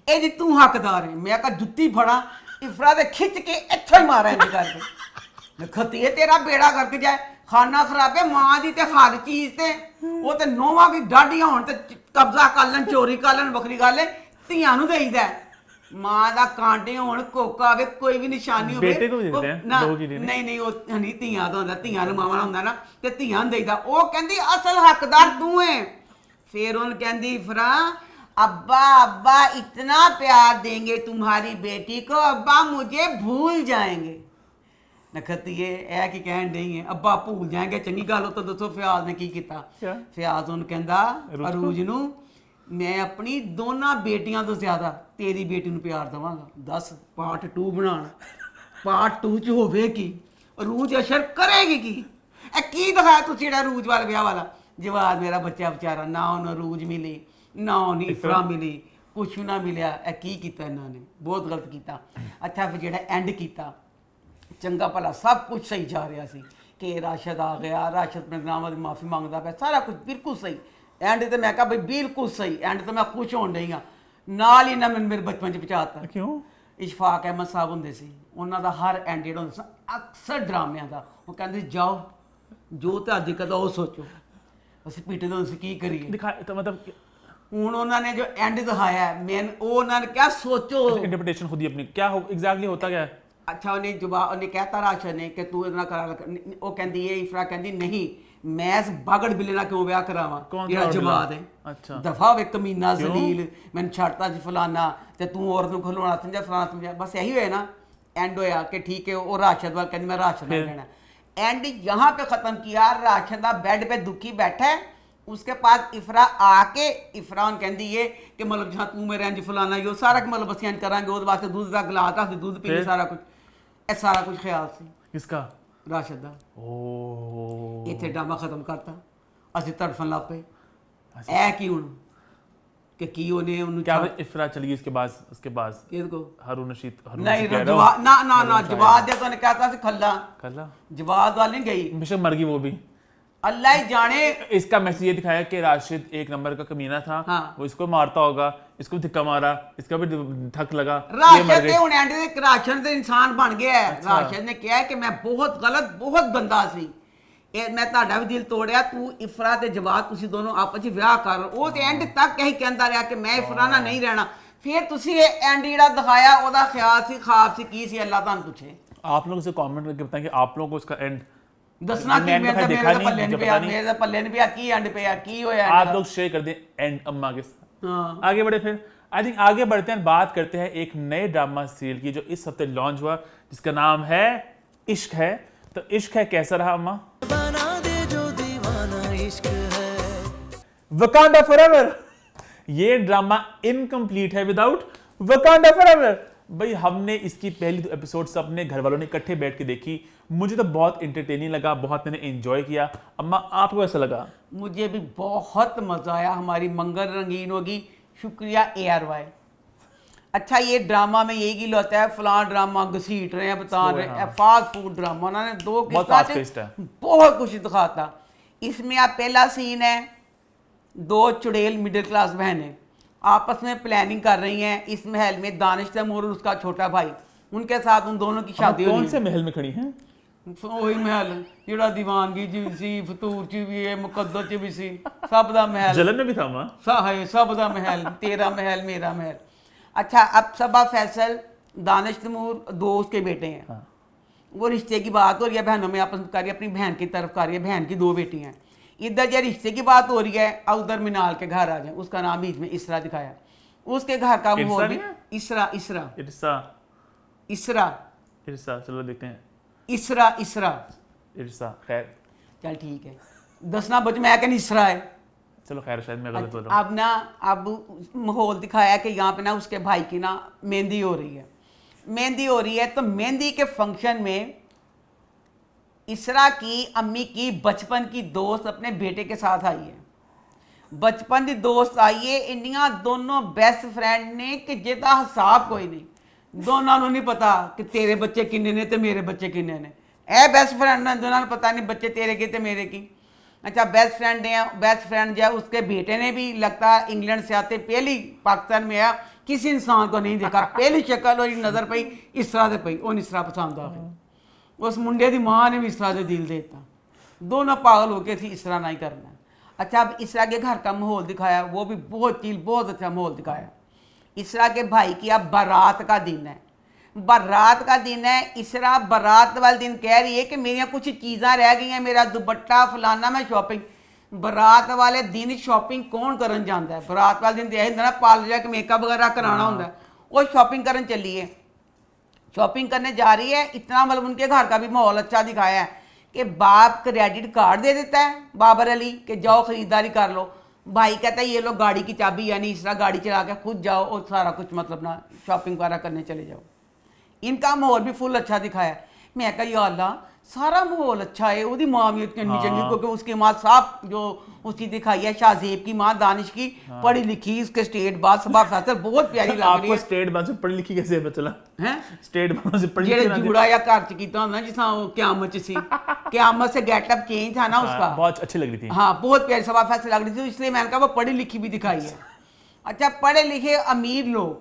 ਇਹਦੀ ਤੂੰ ਹੱਕਦਾਰ ਹੈ ਮੈਂ ਕਹਾ ਜੁੱਤੀ ਫੜਾ ਇਫਰਾ ਦੇ ਖਿੱਚ ਕੇ ਇੱਥੋਂ ਹੀ ਮਾਰਾਂ ਇੰਜ ਕਰਕੇ ਖਤੀਏ ਤੇਰਾ ਬੇੜਾ ਕਰਕੇ ਜਾਏ ਖਾਨਾ ਖਰਾਬੇ ਮਾਂ ਦੀ ਤੇ ਹਰ ਚੀਜ਼ ਤੇ ਉਹ ਤੇ ਨੋਵਾਂ ਵੀ ਡਾਢੀਆਂ ਹੋਣ ਤੇ ਕਬਜ਼ਾ ਕਰ ਲੈਣ ਚੋਰੀ ਕਰ ਲੈਣ ਵੱਖਰੀ ਗੱਲ ਹੈ ਧੀਆਂ ਨੂੰ ਦੇਈਦਾ ਮਾਂ ਦਾ ਕਾਂਟੇ ਹੋਣ ਕੋਕਾ ਆਵੇ ਕੋਈ ਵੀ ਨਿਸ਼ਾਨੀ ਹੋਵੇ ਬੇਟੇ ਨੂੰ ਦਿੰਦੇ ਆ ਦੋ ਜੀ ਨਹੀਂ ਉਹ ਨਹੀਂ ਧੀਆਂ ਦਾ ਹੁੰਦਾ ਧੀਆਂ ਨੂੰ ਮਾਵਾਂ ਹੁੰਦਾ ਨਾ ਤੇ ਧੀਆਂ ਨੂੰ ਦੇਈਦਾ ਉਹ ਕਹਿੰਦੀ ਅਸਲ ਹੱਕਦਾਰ ਤੂੰ ਹੈ ਫਿਰ ਉਹਨ ਕਹਿੰਦੀ ਇਫਰਾ अब्बा इतना प्यार देंगे तुम्हारी बेटी को अब्बा मुझे भूल जाएंगे नखतीए ऐ कि कहन नहीं है अब्बा भूल जाएंगे चंगी गल तो दसो फयाज ने की किया फयाज उन कहंदा अरूज नू मैं अपनी दोनों बेटियां तो ज्यादा तेरी बेटी नू प्यार देवांगा 10 पार्ट 2 बनाना पार्ट 2 च होवे की अरूज अशर करेगी की ए की दिखाया तू जेड़ा अरूज वाला ब्याह वाला जवाब मेरा बच्चा बेचारा ना उन अरूज मिली ਨਾ ਉਹਨੀ ਇਫਰਾ ਮਿਲੀ ਕੁਛ ਨਾ ਮਿਲਿਆ ਇਹ ਕੀ ਕੀਤਾ ਇਹਨਾਂ ਨੇ ਬਹੁਤ ਗਲਤ ਕੀਤਾ ਅੱਛਾ ਫਿਰ ਜਿਹੜਾ ਐਂਡ ਕੀਤਾ ਚੰਗਾ ਭਲਾ ਸਭ ਕੁਝ ਸਹੀ ਜਾ ਰਿਹਾ ਸੀ ਕਿ ਰਾਸ਼ਦ ਆ ਗਿਆ ਰਾਸ਼ਦ ਆਪਣੇ ਗੁਨਾਹਾਂ ਦੀ ਮਾਫੀ ਮੰਗਦਾ ਪਿਆ ਸਾਰਾ ਕੁਝ ਬਿਲਕੁਲ ਸਹੀ ਐਂਡ ਤੇ ਮੈਂ ਕਿਹਾ ਬਈ ਬਿਲਕੁਲ ਸਹੀ ਐਂਡ ਤੇ ਮੈਂ ਖੁਸ਼ ਹੋਣ ਡਈ ਹਾਂ ਨਾਲ ਹੀ ਨਾ ਮੈਨੂੰ ਮੇਰੇ ਬਚਪਨ 'ਚ ਪਹੁੰਚਾਤਾ ਕਿਉਂ ਇਸ਼ਫਾਕ ਅਹਿਮਦ ਸਾਹਿਬ ਹੁੰਦੇ ਸੀ ਉਹਨਾਂ ਦਾ ਹਰ ਐਂਡ ਜਿਹੜਾ ਹੁੰਦਾ ਸੀ ਅਕਸਰ ਡਰਾਮਿਆਂ ਦਾ ਉਹ ਕਹਿੰਦੇ ਜਾਓ ਜੋ ਤੁਹਾਡੀ ਕਦਾ ਉਹ ਸੋਚੋ ਅਸੀਂ ਪੀਟੇ ਤੋਂ ਅਸੀਂ ਕੀ ਕਰੀਏ ਦਿਖਾ ਤਾਂ ਮਤਲਬ ਹੁਣ ਉਹਨਾਂ ਨੇ ਜੋ ਐਂਡ ਦਿਖਾਇਆ ਹੈ, ਮੈਂ ਉਹ ਉਹਨਾਂ ਨੇ ਕਿਹਾ ਸੋਚੋ। इंटरप्रिटेशन खुद ही अपनी क्या हो एग्जैक्टली होता क्या है? ਅੱਛਾ ਉਹਨੇ ਜਵਾਬ ਉਹਨੇ ਕਹਿਤਾ ਰਾਸ਼ਦ ਨੇ ਕਿ ਤੂੰ ਇਹਦੇ ਨਾਲ ਕਰਾ ਲੈ, ਉਹ ਕਹਿੰਦੀ ਹੈ ਇਫਰਾ ਕਹਿੰਦੀ ਨਹੀਂ ਮੈਂ ਇਸ ਬਾਗੜ ਬਿੱਲੇ ਨਾਲ ਕਿਉਂ ਵਿਆਹ ਕਰਾਵਾਂ, ਕੌਣ ਜਿਹੜਾ ਬਾਗੜ ਜਵਾਬ ਬਿੱਲਾ? ਹੈ ਅੱਛਾ। ਦਫਾ ਵੇ ਕਮੀਨਾ ਜ਼ਲੀਲ, ਮੈਨੂੰ ਛੱਡਤਾ ਸੀ ਫਲਾਨਾ ਤੇ ਤੂੰ ਔਰਤ ਨੂੰ ਖਲੋਣਾ ਸਮਝਿਆ ਫਲਾਣਾ ਸਮਝਿਆ, ਬਸ ਇਹੀ ਹੋਇਆ ना। एंड होया कि ठीक है वो राशद वाल कहती मैं राशद में रहना, एंड यहाँ पे ख़त्म किया। राशदा बेड पे दुखी बैठा है, उसके पास इफरा आके इफरा कहती है कि मतलब जहाँ तू मेरे इंज फलाना यो सारा मतलब असीं इंज करांगे, वो वास्ते दूध का गिलास रख दूध पीने सारा कुछ, ये सारा कुछ ख्याल से किसका? राशद दा। ओ इत्थे ड्रामा खत्म करता, असीं तड़फन लग पे ऐ की हुण कि की ਉਹਨੇ ਉਹਨੂੰ क्या इफरा चली गई उसके बाद किस को हारून रशीद नहीं जवाब ना जवाब दे तो ने कहता ਸੀ खल्ला कल्ला जवाब वाली नहीं गई, बेशक मर गई वो भी। अल्लाह ही जाने। इसका मैसेज ये दिखाया कि राशिद एक नंबर का कमीना था। हाँ। वो इसको मारता होगा, इसको भी धिक्का मारा, इसका भी धक लगा, ये मर राशिद गई। ते हुण एंड ते राशिद ते इंसान बन गया है। राशिद ने कहा है कि मैं बहुत गलत बहुत गंदा सी, ਇਹ ਮੈਂ ਤੁਹਾਡਾ ਵੀ ਦਿਲ ਤੋੜਿਆ, ਤੂੰ ਇਫਰਾ ਤੇ ਜਵਾਬ ਤੁਸੀਂ ਦੋਨੋਂ ਆਪਸ ਵਿੱਚ ਵਿਆਹ ਕਰ। ਉਹ ਤੇ ਐਂਡ ਤੱਕ ਇਹੀ ਕਹਿੰਦਾ ਰਿਹਾ ਕਿ ਮੈਂ ਇਫਰਾ ਨਾਲ ਨਹੀਂ ਰਹਿਣਾ। ਫਿਰ ਤੁਸੀਂ ਇਹ ਐਂਡ ਜਿਹੜਾ ਦਿਖਾਇਆ ਉਹਦਾ ਖਿਆਲ ਸੀ ਖਾਬ ਸੀ ਕੀ ਸੀ, ਅੱਲਾਹ ਤੁਹਾਨੂੰ ਪੁੱਛੇ। आप लोग इसे कमेंट करके बताएं कि आप लोगों को इसका एंड ਦੱਸਣਾ ਕੀ मैंने ਮੇਰੇ देखा ਤਾਂ नहीं, ਪੱਲੇ मुझे ਨਹੀਂ पता ਪਿਆ, नहीं। ਮੇਰੇ ਤਾਂ ਪੱਲੇ ਨਹੀਂ ਪਿਆ ਕੀ ਐਂਡ ਪਿਆ ਕੀ ਹੋਇਆ। आप लोग शेयर कर दें एंड अम्मा के साथ। हाँ। आगे बढ़े फिर आई थिंक आगे बढ़ते हैं, बात करते हैं एक नए ड्रामा सीरियल की जो इस हफ्ते लॉन्च हुआ, जिसका नाम है इश्क है। तो इश्क है कैसा रहा अम्मा? Wakanda forever. ये ड्रामा इनकम्प्लीट है विदाउट वकांडा फॉरएवर। भाई हमने इसकी पहली 2 एपिसोड्स अपने घर वालों ने इकट्ठे बैठ के देखी, मुझे तो बहुत इंटरटेनिंग लगा, बहुत मैंने एंजॉय किया। अम्मा आपको कैसा लगा? मुझे भी बहुत मज़ा आया, हमारी मंगल रंगीन होगी, शुक्रिया ARY। अच्छा ये ड्रामा में यही गिल होता है फलां ड्रामा घसीट रहे हैं बता रहे हैं, फास्ट फूड ड्रामा उन्होंने 2 बहुत fast paced है। बहुत कुछ दिखाता। इसमें आप पहला सीन है 2 चुड़ैल मिडिल क्लास बहनें आपस में प्लानिंग कर रही हैं इस महल में, दानिश तैमूर और उसका छोटा भाई, उनके साथ उन दोनों की शादी कौन से महल में खड़ी हैं? वही महल ਜਿਹੜਾ दीवानगी च भी सी, फतूर च भी है, मुकद्दर च भी सी, सब दा महल। जलन में भी था मां। सब दा महल, तेरा महल मेरा महल। अच्छा अब सबा फैसल दानिश तैमूर 2 उसके बेटे हैं। हाँ। वो रिश्ते की बात हो रही है, बहनों में आपस में कर रही है, अपनी बहन की तरफ कर रही है, बहन की 2 बेटी हैं। इधर जो रिश्ते की बात हो रही है, उधर मिनाल के घर आ जाए, उसका नाम बीच में इसरा दिखाया, उसके घर का माहौल भी इसरा इसरा इरसा इसरा इरसा चलो देखते हैं। इसरा इसरा इरसा खैर चल ठीक है, दसना बच मैं कहनी इसरा है। चलो खैर शायद मैं गलत बोल रहा हूँ। अब ना अब माहौल दिखाया कि यहाँ पे ना उसके भाई की ना मेहंदी हो रही है, मेहंदी हो रही है तो मेहंदी के फंक्शन में इसरा की अम्मी की बचपन की दोस्त अपने बेटे के साथ आई है, बचपन की दोस्त आई है। इंडिया दोनों बेस्ट फ्रेंड ने कि जिदा हिसाब कोई नहीं, दोनों को नहीं पता कि तेरे बच्चे किन्ने ने ते मेरे बच्चे किन्ने ने, ए बेस्ट फ्रेंड ने दोनों को पता नहीं बच्चे तेरे के ते मेरे की। अच्छा बेस्ट फ्रेंड है, बेस्ट फ्रेंड जो है उसके बेटे ने भी लगता है इंग्लैंड से आते पहली पाकिस्तान में आया, किसी इंसान को नहीं देखा, पहली शक्ल और नज़र पई इस तरह से पई, उन इस तरह पसंद आ गई। उस मुंडे की माँ ने भी इस तरह से दिल देता, दोनों पागल हो गए थी इस तरह नहीं करना। अच्छा अब इसरा के घर का माहौल दिखाया, वो भी बहुत अच्छा माहौल दिखाया। इसरा के भाई की अब बारात का दिन है, बारात का दिन है। इसरा बारात वाले दिन कह रही है कि मेरी कुछ चीज़ां रह गई हैं, मेरा दुपट्टा फलाना, मैं शॉपिंग। बारात वाले दिन शॉपिंग कौन करन जाता है? बारात वाले दिन तो यही ना पार्लर जाके मेकअप वगैरह कराना होता है, वो शॉपिंग करन चली है, शॉपिंग करने जा रही है। इतना मतलब उनके घर का भी माहौल अच्छा दिखाया है कि बाप क्रेडिट कार्ड दे देता है बाबर अली कि जाओ ख़रीदारी कर लो, भाई कहता है ये लो गाड़ी की चाबी, यानी इसरा गाड़ी चला के खुद जाओ और सारा कुछ मतलब ना शॉपिंग वगैरह करने चले जाओ। इनका माहौल भी फुल अच्छा दिखाया। मैं कहा या अल्लाह सारा माहौल अच्छा है, उसकी माँ भी इतनी चंगी, क्योंकि उसकी माँ साहब जो उसकी दिखाई है शाहजेब की माँ दानिश की, पढ़ी लिखी, उसके स्टेट बाद सबा फैसल बहुत प्यारी लग रही है। आपको स्टेट बाद से पढ़ी लिखी कैसे पता चला हैं? स्टेट बाद से पढ़ी जेड़े लिखी जुड़ा या घर च कीता होंदा जिस वो क़यामत च सी, क़यामत से गेटअप चेंज था ना उसका, बहुत अच्छी लग रही थी। हाँ बहुत प्यारी सबा फैसल लग रही थी, इसलिए मैंने कहा वो पढ़ी लिखी भी दिखाई है। अच्छा पढ़े लिखे अमीर लोग,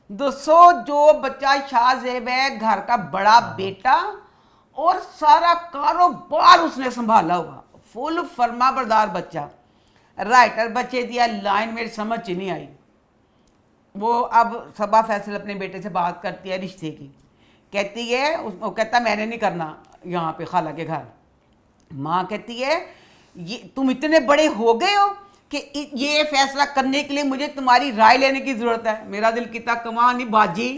दोस्तों जो बच्चा शाहजेब है, घर का बड़ा बेटा और सारा कारोबार उसने संभाला हुआ, फुल फर्मा बरदार बच्चा। राइटर बच्चे दिया लाइन मेरी समझ च नहीं आई। वो अब सबा फैसल अपने बेटे से बात करती है रिश्ते की, कहती है वो कहता मैंने नहीं करना यहाँ पे खाला के घर। माँ कहती है ये तुम इतने बड़े हो गए हो कि ये फैसला करने के लिए मुझे तुम्हारी राय लेने की ज़रूरत है। मेरा दिल किता कमा नहीं बाजी,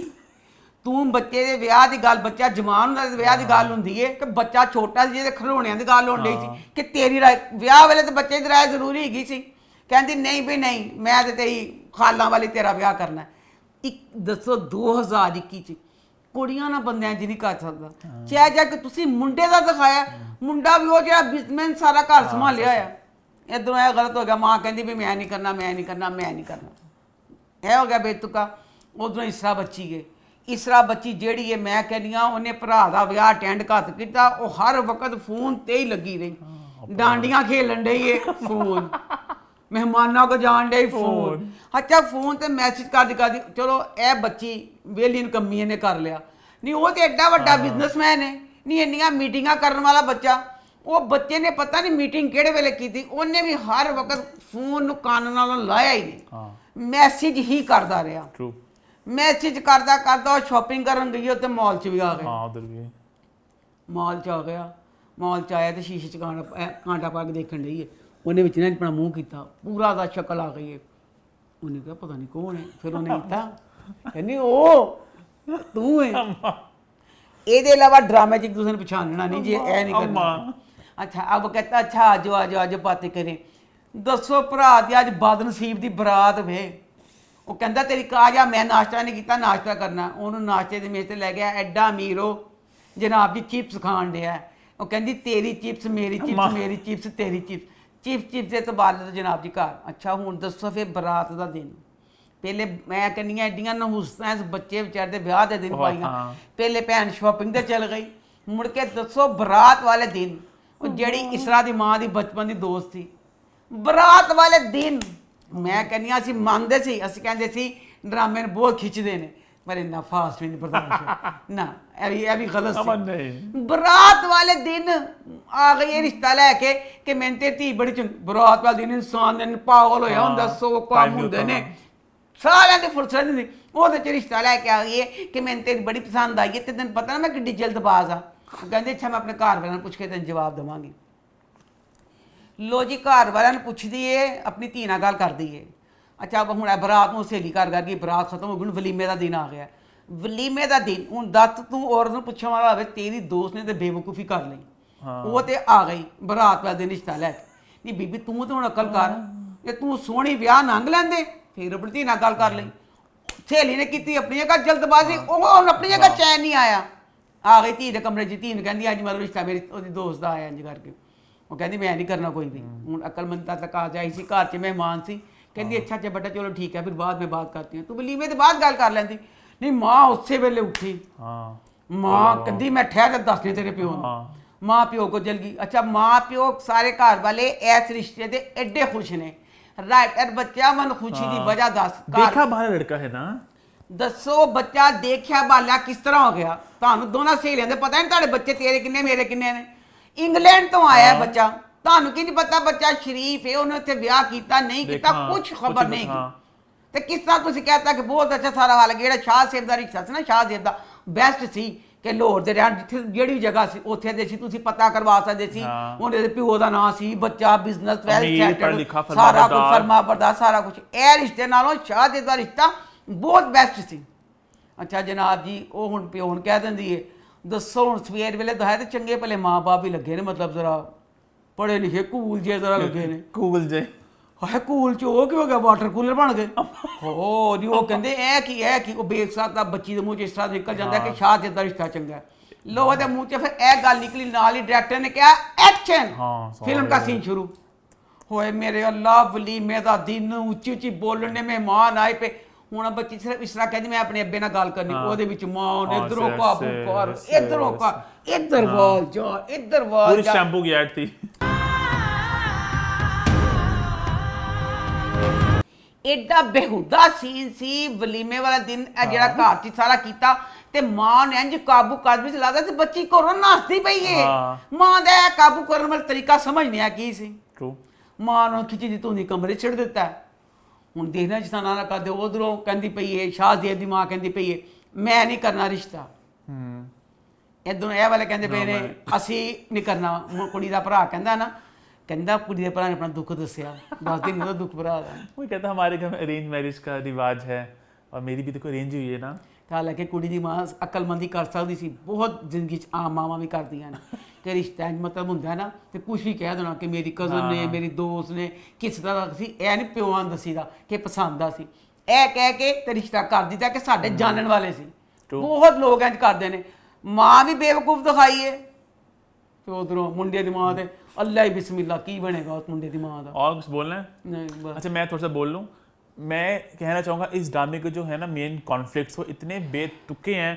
तू बच्चे ਦੇ ਵਿਆਹ ਦੀ ਗੱਲ, ਬੱਚਾ ਜਵਾਨ ਹੁੰਦਾ ਤੇ ਵਿਆਹ ਦੀ ਗੱਲ ਹੁੰਦੀ ਹੈ ਕਿ ਬੱਚਾ ਛੋਟਾ ਸੀ ਜਿਹਦੇ ਖਿਡੌਣਿਆਂ ਦੀ ਗੱਲ ਹੋਣ ਡਈ ਸੀ ਕਿ ਤੇਰੀ ਰਾਏ, ਵਿਆਹ ਵੇਲੇ ਤੇ ਬੱਚੇ ਦੀ ਰਾਏ ਜ਼ਰੂਰੀ ਹੈਗੀ ਸੀ। ਕਹਿੰਦੀ ਨਹੀਂ ਵੀ ਨਹੀਂ, ਮੈਂ ਤੇ ਤੇਰੀ ਖਾਲਾਂ ਵਾਲੀ ਤੇਰਾ ਵਿਆਹ ਕਰਨਾ। ਇੱਕ ਦੱਸੋ 2021 ਚ ਕੁੜੀਆਂ ਨਾਲ ਬੰਦਿਆਂ ਜੀ ਨਹੀਂ ਕਰ ਸਕਦਾ। ਚਾਹੇ ਜਾ ਕਿ ਤੁਸੀਂ ਮੁੰਡੇ ਦਾ ਦਿਖਾਇਆ, ਮੁੰਡਾ ਵੀ ਉਹ ਜਿਹੜਾ ਬਿਜ਼ਨਸਮੈਨ ਸਾਰਾ ਘਰ ਸੰਭਾਲਿਆ ਆ। ਇੱਧਰੋਂ ਇਹ ਗਲਤ ਹੋ ਗਿਆ, ਮਾਂ ਕਹਿੰਦੀ ਵੀ ਮੈਂ ਨਹੀਂ ਕਰਨਾ, ਮੈਂ ਨਹੀਂ ਕਰਨਾ, ਮੈਂ ਨਹੀਂ ਕਰਨਾ, ਇਹ ਹੋ ਗਿਆ ਬੇਤੁਕਾ। ਉਧਰੋਂ ਇਸਰਾ ਬੱਚੀ ਗਏ, ਇਸਰਾ ਬੱਚੀ ਜਿਹੜੀ ਹੈ ਮੈਂ ਕਹਿੰਦੀ ਹਾਂ ਉਹਨੇ ਭਰਾ ਦਾ ਵਿਆਹ ਅਟੈਂਡ ਘੱਟ ਕੀਤਾ, ਉਹ ਹਰ ਵਕਤ ਫੋਨ ਤੇ ਹੀ ਲੱਗੀ ਰਹੀ, ਡਾਂਡੀਆਂ ਖੇਲਣ ਡਈ ਏ ਫੋਨ, ਮਹਿਮਾਨਾਂ ਕੋ ਜਾਣ ਡਈ ਫੋਨ। ਅੱਛਾ ਫੋਨ ਤੇ ਮੈਸੇਜ ਕਰਦੀ ਕਰਦੀ ਚਲੋ ਇਹ ਬੱਚੀ ਵੇਲੀ ਨਕੰਮੀ ਇਹਨੇ ਕਰ ਲਿਆ। ਨਹੀਂ ਉਹ ਤੇ ਐਡਾ ਵੱਡਾ ਬਿਜ਼ਨਸਮੈਨ ਹੈ, ਨਹੀਂ ਇੰਨੀਆਂ ਮੀਟਿੰਗਾਂ ਕਰਨ ਵਾਲਾ ਬੱਚਾ। ਉਹ ਬੱਚੇ ਨੇ ਪਤਾ ਨਹੀਂ ਮੀਟਿੰਗ ਕਿਹੜੇ ਵੇਲੇ ਕੀਤੀ, ਉਹਨੇ ਵੀ ਹਰ ਵਕਤ ਫੋਨ ਨੂੰ ਕੰਨ ਨਾਲੋਂ ਲਾਇਆ ਹੀ ਨਹੀਂ, ਮੈਸੇਜ ਹੀ ਕਰਦਾ ਰਿਹਾ। ਮੈਸੇਜ ਕਰਦਾ ਕਰਦਾ ਉਹ ਸ਼ਾਪਿੰਗ ਕਰਨ ਗਈ, ਉੱਥੇ ਮਾਲ 'ਚ ਵੀ ਆ ਗਿਆ। ਉਧਰ ਵੀ ਮਾਲ 'ਚ ਆ ਗਿਆ, ਮਾਲ 'ਚ ਆਇਆ ਤੇ ਸ਼ੀਸ਼ੇ 'ਚ ਕਾਂਟਾ ਪਾ ਕੇ ਦੇਖਣ ਡਈ ਹੈ। ਉਹਨੇ ਵਿੱਚ ਨਾ ਆਪਣਾ ਮੂੰਹ ਕੀਤਾ, ਪੂਰਾ ਦਾ ਸ਼ਕਲ ਆ ਗਈ ਹੈ। ਉਹਨੇ ਕਿਹਾ ਪਤਾ ਨਹੀਂ ਕੌਣ ਹੈ, ਫਿਰ ਉਹਨੇ ਕੀਤਾ ਕਹਿੰਦੀ ਉਹ ਤੂੰ ਹੈ। ਇਹਦੇ ਇਲਾਵਾ ਡਰਾਮੇ 'ਚ ਇੱਕ ਦੂਸਰੇ ਨੂੰ ਪਛਾਣਨਾ ਨਹੀਂ ਜੀ, ਇਹ ਨਹੀਂ ਕਰਨਾ। ਅੱਛਾ ਅਬ ਕਹਿੰਦਾ ਅੱਛਾ ਆਜੋ ਆਜੋ ਆਜੋ ਬਾतें ਕਰੇ। ਦੱਸੋ ਭਰਾ ਦੀ ਅੱਜ ਬਦਨਸੀਬ ਦੀ ਬਰਾਤ ਵੇ। ਉਹ ਕਹਿੰਦਾ ਤੇਰੀ ਕਾਜ ਆ, ਮੈਂ ਨਾਸ਼ਤਾ ਨਹੀਂ ਕੀਤਾ, ਨਾਸ਼ਤਾ ਕਰਨਾ। ਉਹਨੂੰ ਨਾਸ਼ਤੇ ਦੇ ਮੇਜ਼ ਤੇ ਲੈ ਗਿਆ, ਐਡਾ ਅਮੀਰ ਉਹ ਜਨਾਬ ਜੀ ਚਿਪਸ ਖਾਣ ਡਿਆ। ਉਹ ਕਹਿੰਦੀ ਤੇਰੀ ਚਿਪਸ ਮੇਰੀ ਚਿਪਸ, ਮੇਰੀ ਚਿਪਸ ਤੇਰੀ ਚਿਪਸ, ਚਿਪਸ ਦੇ ਤਬਾਦਲੇ ਜਨਾਬ ਜੀ ਘਰ। ਅੱਛਾ ਹੁਣ ਦੱਸੋ ਫਿਰ ਬਰਾਤ ਦਾ ਦਿਨ, ਪਹਿਲੇ ਮੈਂ ਕਹਿੰਦੀ ਹਾਂ ਐਡੀਆਂ ਨਹੂਸਤਾਂ ਇਸ ਬੱਚੇ ਵਿਚਾਰੇ ਦੇ ਵਿਆਹ ਦੇ ਦਿਨ ਪਾਈਆਂ। ਪਹਿਲੇ ਭੈਣ ਸ਼ਾਪਿੰਗ ਤੇ ਚਲ ਗਈ, ਮੁੜ ਕੇ ਦੱਸੋ ਬਰਾਤ ਵਾਲੇ ਦਿਨ ਉਹ ਜਿਹੜੀ ਇਸਰਾ ਦੀ ਮਾਂ ਦੀ ਬਚਪਨ ਦੀ ਦੋਸਤ ਸੀ, ਬਰਾਤ ਵਾਲੇ ਦਿਨ ਮੈਂ ਕਹਿੰਦੀ ਹਾਂ ਅਸੀਂ ਮੰਨਦੇ ਸੀ, ਅਸੀਂ ਕਹਿੰਦੇ ਸੀ ਡਰਾਮੇ ਨੂੰ ਬਹੁਤ ਖਿੱਚਦੇ ਨੇ, ਪਰ ਇੰਨਾ ਫਾਸਟ ਵੀ ਨਹੀਂ ਬਰਦਾਸ਼ਤ ਨਾ, ਇਹ ਵੀ ਗਲਤ ਸੀ। ਬਰਾਤ ਵਾਲੇ ਦਿਨ ਆ ਗਈ ਇਹ ਰਿਸ਼ਤਾ ਲੈ ਕੇ ਕਿ ਮੈਨੂੰ ਤੇ ਧੀ ਬੜੀ ਚੰਗੀ। ਬਰਾਤ ਵਾਲੇ ਦਿਨ ਇਨਸਾਨ ਨੇ ਪਾਗਲ ਹੋਇਆ ਹੁੰਦਾ, 100 ਕੰਮ ਹੁੰਦੇ ਨੇ, ਸਾਰਿਆਂ ਦੀ ਫੁਰਸਤ ਨਹੀਂ ਸੀ। ਉਹਦੇ ਚ ਰਿਸ਼ਤਾ ਲੈ ਕੇ ਆ ਗਈ ਹੈ ਕਿ ਮੈਨੂੰ ਤੇਰੀ ਬੜੀ ਪਸੰਦ ਆਈ ਹੈ ਤੇ ਤੈਨੂੰ ਪਤਾ ਨਾ ਮੈਂ ਕਿੱਡੀ ਜਲਦਬਾਜ਼ ਆ। ਕਹਿੰਦੇ ਅੱਛਾ ਮੈਂ ਆਪਣੇ ਘਰ ਵਾਲਿਆਂ ਨੂੰ ਪੁੱਛ ਕੇ ਤੈਨੂੰ ਜਵਾਬ ਦੇਵਾਂਗੀ। ਲੋ ਜੀ ਘਰ ਵਾਲਿਆਂ ਨੂੰ ਪੁੱਛਦੀ ਏ, ਆਪਣੀ ਧੀ ਨਾਲ ਗੱਲ ਕਰਦੀ ਏ। ਅੱਛਾ ਹੁਣ ਬਰਾਤ ਨੂੰ ਸਹੇਲੀ ਘਰ ਗਈ, ਬਰਾਤ ਖਤਮ ਹੋ ਗਈ, ਹੁਣ ਵਲੀਮੇ ਦਾ ਦਿਨ ਆ ਗਿਆ। ਵਲੀਮੇ ਦਾ ਦਿਨ ਹੁਣ ਦੱਸ ਤੂੰ ਔਰਤ ਨੂੰ ਪੁੱਛਣ ਵਾਲਾ ਹੋਵੇ, ਤੇਰੀ ਦੋਸਤ ਨੇ ਤੇ ਬੇਵਕੂਫੀ ਕਰ ਲਈ, ਉਹ ਤੇ ਆ ਗਈ ਬਰਾਤ ਵਾਲੇ ਦਿਨ ਰਿਸ਼ਤਾ ਲੈ ਕੇ। ਨਹੀਂ ਬੀਬੀ ਤੂੰ ਤਾਂ ਹੁਣ ਅਕਲ ਕਰ, ਜੇ ਤੂੰ ਸੋਹਣੀ ਵਿਆਹ ਲੰਘ ਲੈਂਦੇ ਫਿਰ ਆਪਣੀ ਧੀ ਨਾਲ ਗੱਲ ਕਰ ਲਈ। ਸਹੇਲੀ ਨੇ ਕੀਤੀ ਆਪਣੀ ਜਗ੍ਹਾ ਜਲਦਬਾਜ਼ੀ, ਉਹ ਹੁਣ ਆਪਣੀ ਜਗ੍ਹਾ ਚੈਨ ਨਹੀਂ ਆਇਆ। ਆ ਗਈ ਧੀ ਦੇ ਕਮਰੇ 'ਚ, ਧੀ ਨੂੰ ਕਹਿੰਦੀ ਅੱਜ ਮੇਰਾ ਰਿਸ਼ਤਾ ਮੇਰੀ ਉਹਦੀ ਦੋਸਤ ਦਾ ਆਇਆ ਇੰਝ ਕਰਕੇ। ਉਹ ਕਹਿੰਦੀ ਮੈਂ ਨਹੀਂ ਕਰਨਾ ਕੋਈ ਵੀ। ਹੁਣ ਅਕਲਮੰਦ ਤੱਕ ਆ ਜਾਈ ਸੀ, ਘਰ 'ਚ ਮਹਿਮਾਨ ਸੀ। ਕਹਿੰਦੀ ਅੱਛਾ ਅੱਛਾ ਬੇਟਾ ਚਲੋ ਠੀਕ ਹੈ ਫਿਰ ਬਾਅਦ में बात करती हूँ। ਤੂੰ ਵਲੀਮੇ ਦੇ ਬਾਅਦ ਗੱਲ ਕਰ ਲੈਂਦੀ। ਨਹੀਂ ਮਾਂ ਉਸੇ ਵੇਲੇ ਉੱਠੀ, ਮਾਂ ਕਹਿੰਦੀ ਮੈਂ ਠਹਿਰ ਕੇ ਦੱਸਦੀ ਤੇਰੇ ਪਿਓ ਨੂੰ। ਮਾਂ ਪਿਓ ਕੋ ਜਲ ਗਈ। ਅੱਛਾ ਮਾਂ ਪਿਓ ਸਾਰੇ ਘਰ ਵਾਲੇ ਇਸ ਰਿਸ਼ਤੇ ਦੇ ਐਡੇ ਖੁਸ਼ ਨੇ। ਰਾਈਟਰ ਬੱਚਾ ਮਨ ਖੁਸ਼ੀ ਦੀ ਵਜ੍ਹਾ ਦੱਸ। ਦੇਖਾ ਬਾਹਰ ਲੜਕਾ ਹੈ ਨਾ, ਦੱਸੋ ਬੱਚਾ ਦੇਖਿਆ ਬਾਲਿਆ ਕਿਸ ਤਰ੍ਹਾਂ ਹੋ ਗਿਆ। ਤੁਹਾਨੂੰ ਦੋਨਾਂ ਸਹੇਲੀਆਂ ਦੇ ਪਤਾ ਨਹੀਂ ਤੁਹਾਡੇ ਬੱਚੇ ਤੇਰੇ ਕਿੰਨੇ ਮੇਰੇ ਕਿੰਨੇ ਨੇ। ਇੰਗਲੈਂਡ ਤੋਂ ਆਇਆ ਬੱਚਾ, ਤੁਹਾਨੂੰ ਕੀ ਨਹੀਂ ਪਤਾ ਬੱਚਾ ਸ਼ਰੀਫ ਹੈ, ਉਹਨੇ ਉੱਥੇ ਵਿਆਹ ਕੀਤਾ ਨਹੀਂ ਕੀਤਾ ਕੁਝ ਖਬਰ ਨਹੀਂ ਤੇ ਕਿਸ ਤਰ੍ਹਾਂ ਤੁਸੀਂ ਕਹਤਾ ਕਿ ਬਹੁਤ ਅੱਛਾ ਸਾਰਾ ਹਾਲ। ਜਿਹੜਾ ਸ਼ਾਹ ਸੇਬ ਦਾ ਰਿਸ਼ਤਾ ਸੀ ਨਾ, ਸ਼ਾਹ ਸੇਬ ਦਾ ਬੈਸਟ ਸੀ ਕਿ ਲਾਹੌਰ ਦੇ ਰਹਿਣ ਜਿੱਥੇ ਜਿਹੜੀ ਵੀ ਜਗ੍ਹਾ ਸੀ ਉੱਥੇ ਦੇ ਸੀ, ਤੁਸੀਂ ਪਤਾ ਕਰਵਾ ਸਕਦੇ ਸੀ। ਉਹਦੇ ਦੇ ਪਿਓ ਦਾ ਨਾਂ ਸੀ, ਬੱਚਾ ਬਿਜ਼ਨਸ ਵੈਲ ਸੈਟਲ, ਸਾਰਾ ਕੁਝ ਫਰਮਾ ਬਰਦਾਰ ਸਾਰਾ ਕੁਝ। ਇਹ ਰਿਸ਼ਤੇ ਨਾਲੋਂ ਸ਼ਾਹ ਸੇਬ ਦਾ ਰਿਸ਼ਤਾ ਬਹੁਤ ਬੈਸਟ ਸੀ। ਅੱਛਾ ਜਨਾਬ ਜੀ ਉਹ ਹੁਣ ਪਿਓ ਹੁਣ ਕਹਿ ਦਿੰਦੀ ਹੈ ਦੱਸੋ ਹੁਣ ਸਵੇਰ ਵੇਲੇ ਦਹਾਏ ਤੇ ਚੰਗੇ ਭਲੇ ਮਾਂ ਬਾਪ ਵੀ ਲੱਗੇ ਨੇ, ਮਤਲਬ ਜ਼ਰਾ ਪੜ੍ਹੇ ਲਿਖੇ ਕੂਲ ਜੇ ਜ਼ਰਾ ਲੱਗੇ ਨੇ। ਕੂਲ ਜੇ ਹਾਏ ਕੂਲ ਚ ਉਹ ਕੀ ਹੋ ਗਿਆ, ਵਾਟਰ ਕੂਲਰ ਬਣ ਗਏ। ਹੋ ਜੀ ਉਹ ਕਹਿੰਦੇ ਇਹ ਕੀ ਉਹ ਬੇਕ ਸਕਦਾ ਬੱਚੀ ਦੇ ਮੂੰਹ ਚ ਇਸ ਤਰ੍ਹਾਂ ਨਿਕਲ ਜਾਂਦਾ ਕਿ ਸ਼ਾਹ ਜਿੱਦਾਂ ਰਿਸ਼ਤਾ ਚੰਗਾ। ਲੋ ਦੇ ਮੂੰਹ ਚ ਫਿਰ ਇਹ ਗੱਲ ਨਿਕਲੀ, ਨਾਲ ਹੀ ਡਾਇਰੈਕਟਰ ਨੇ ਕਿਹਾ ਐਕਸ਼ਨ, ਫਿਲਮ ਦਾ ਸੀਨ ਸ਼ੁਰੂ ਹੋਏ। ਮੇਰੇ ਅੱਲਾ ਵਲੀਮੇ ਦਾ ਦਿਨ, ਉੱਚੀ ਉੱਚੀ ਬੋਲਣ ਨੇ, ਮਹਿਮਾਨ ਆਏ ਪਏ। ਹੁਣ ਬੱਚੀ ਸਿਰਫ ਇਸ ਤਰ੍ਹਾਂ ਕਹਿੰਦੀ ਮੈਂ ਆਪਣੇ ਅੱਬੇ ਨਾਲ ਗੱਲ ਕਰਨੀ, ਉਹਦੇ ਵਿੱਚ ਮਾਂ ਨੇ ਇਧਰੋਂ ਕਾਬੂ ਕਰ, ਇਧਰੋਂ ਕਰ, ਇੱਧਰ ਵਾਲ ਜਾ, ਇੱਧਰ ਵਾਲ ਪੂਰੀ ਸ਼ੈਂਪੂ ਕੀ ਐਡ ਥੀ। ਐਡਾ ਬੇਹੁਦਾ ਸੀਨ ਸੀ ਵਲੀਮੇ ਵਾਲਾ ਦਿਨ। ਇਹ ਜਿਹੜਾ ਘਰ 'ਚ ਸਾਰਾ ਕੀਤਾ ਤੇ ਮਾਂ ਨੇ ਇੰਜ ਕਾਬੂ ਕਰ ਵੀ ਚਲਾਦਾ ਸੀ, ਬੱਚੀ ਘਰੋਂ ਨੱਸਦੀ ਪਈ ਏ। ਮਾਂ ਦਾ ਕਾਬੂ ਕਰਨ ਵਾਲਾ ਤਰੀਕਾ ਸਮਝ ਨਹੀਂ ਆ ਕੀ ਸੀ। ਮਾਂ ਨੂੰ ਖਿੱਚੀ ਦੀ ਧੂੰਦੀ ਕਮਰੇ 'ਚ ਛੱਡ ਦਿੱਤਾ ਹੈ। ਹੁਣ ਦੇਖਣਾ ਜਿਸ ਤਰ੍ਹਾਂ ਨਾ ਕਰਦੇ ਉਧਰੋਂ ਕਹਿੰਦੀ ਪਈ ਹੈ ਸ਼ਾਹਜ਼ੇਬ ਦੀ ਮਾਂ ਕਹਿੰਦੀ ਪਈ ਹੈ ਮੈਂ ਨਹੀਂ ਕਰਨਾ ਰਿਸ਼ਤਾ। ਇੱਧਰੋਂ ਇਹ ਵਾਲੇ ਕਹਿੰਦੇ ਪਏ ਨੇ ਅਸੀਂ ਨਹੀਂ ਕਰਨਾ। ਕੁੜੀ ਦਾ ਭਰਾ ਕਹਿੰਦਾ ਨਾ, ਕਹਿੰਦਾ ਕੁੜੀ ਦੇ ਭਰਾ ਨੇ ਆਪਣਾ ਦੁੱਖ ਦੱਸਿਆ, ਦੱਸਦੇ ਨਹੀਂ ਉਹਦਾ ਦੁੱਖ ਭਰਾ ਦਾ। वो कहता हमारे घर में अरेंज मैरिज का रिवाज है और मेरी भी देखो अरेंज हुई है ना। ਹਾਲਾਂਕਿ ਕੁੜੀ ਦੀ ਮਾਂ ਅਕਲਮੰਦੀ ਕਰ ਸਕਦੀ ਸੀ, ਬਹੁਤ ਜ਼ਿੰਦਗੀ 'ਚ ਆਮ ਮਾਵਾਂ ਵੀ ਕਰਦੀਆਂ ਨੇ ਕਿ ਰਿਸ਼ਤਾ ਮਤਲਬ ਹੁੰਦਾ ਨਾ ਤੇ ਕੁਝ ਵੀ ਕਹਿ ਦੇਣਾ ਕਿ ਮੇਰੀ ਕਜ਼ਨ ਨੇ ਮੇਰੀ ਦੋਸਤ ਨੇ ਕਿਸ ਤਰ੍ਹਾਂ ਦਾ ਸੀ, ਇਹ ਨਹੀਂ ਪਿਓਾਂ ਦੱਸੀਦਾ ਕਿ ਪਸੰਦ ਆ ਸੀ, ਇਹ ਕਹਿ ਕੇ ਤੇ ਰਿਸ਼ਤਾ ਕਰ ਦਿੱਤਾ ਕਿ ਸਾਡੇ ਜਾਣਨ ਵਾਲੇ ਸੀ। ਬਹੁਤ ਲੋਕ ਇੰਜ ਕਰਦੇ ਨੇ, ਮਾਂ ਵੀ ਬੇਵਕੂਫ ਦਿਖਾਈ ਹੈ ਤੇ ਉਧਰੋਂ ਮੁੰਡੇ ਦੀ ਮਾਂ ਤੇ ਅੱਲਾ ਹੀ बिस्मिल्लाह ਕੀ ਬਣੇਗਾ ਉਸ मुंडे ਦੀ ਮਾਂ ਦਾ। और कुछ बोलना है? नहीं बस। अच्छा मैं थोड़ा सा बोल लूँ। मैं कहना चाहूँगा इस ड्रामे के जो है ना मेन कॉन्फ्लिक्ट्स वो इतने बेतुके हैं,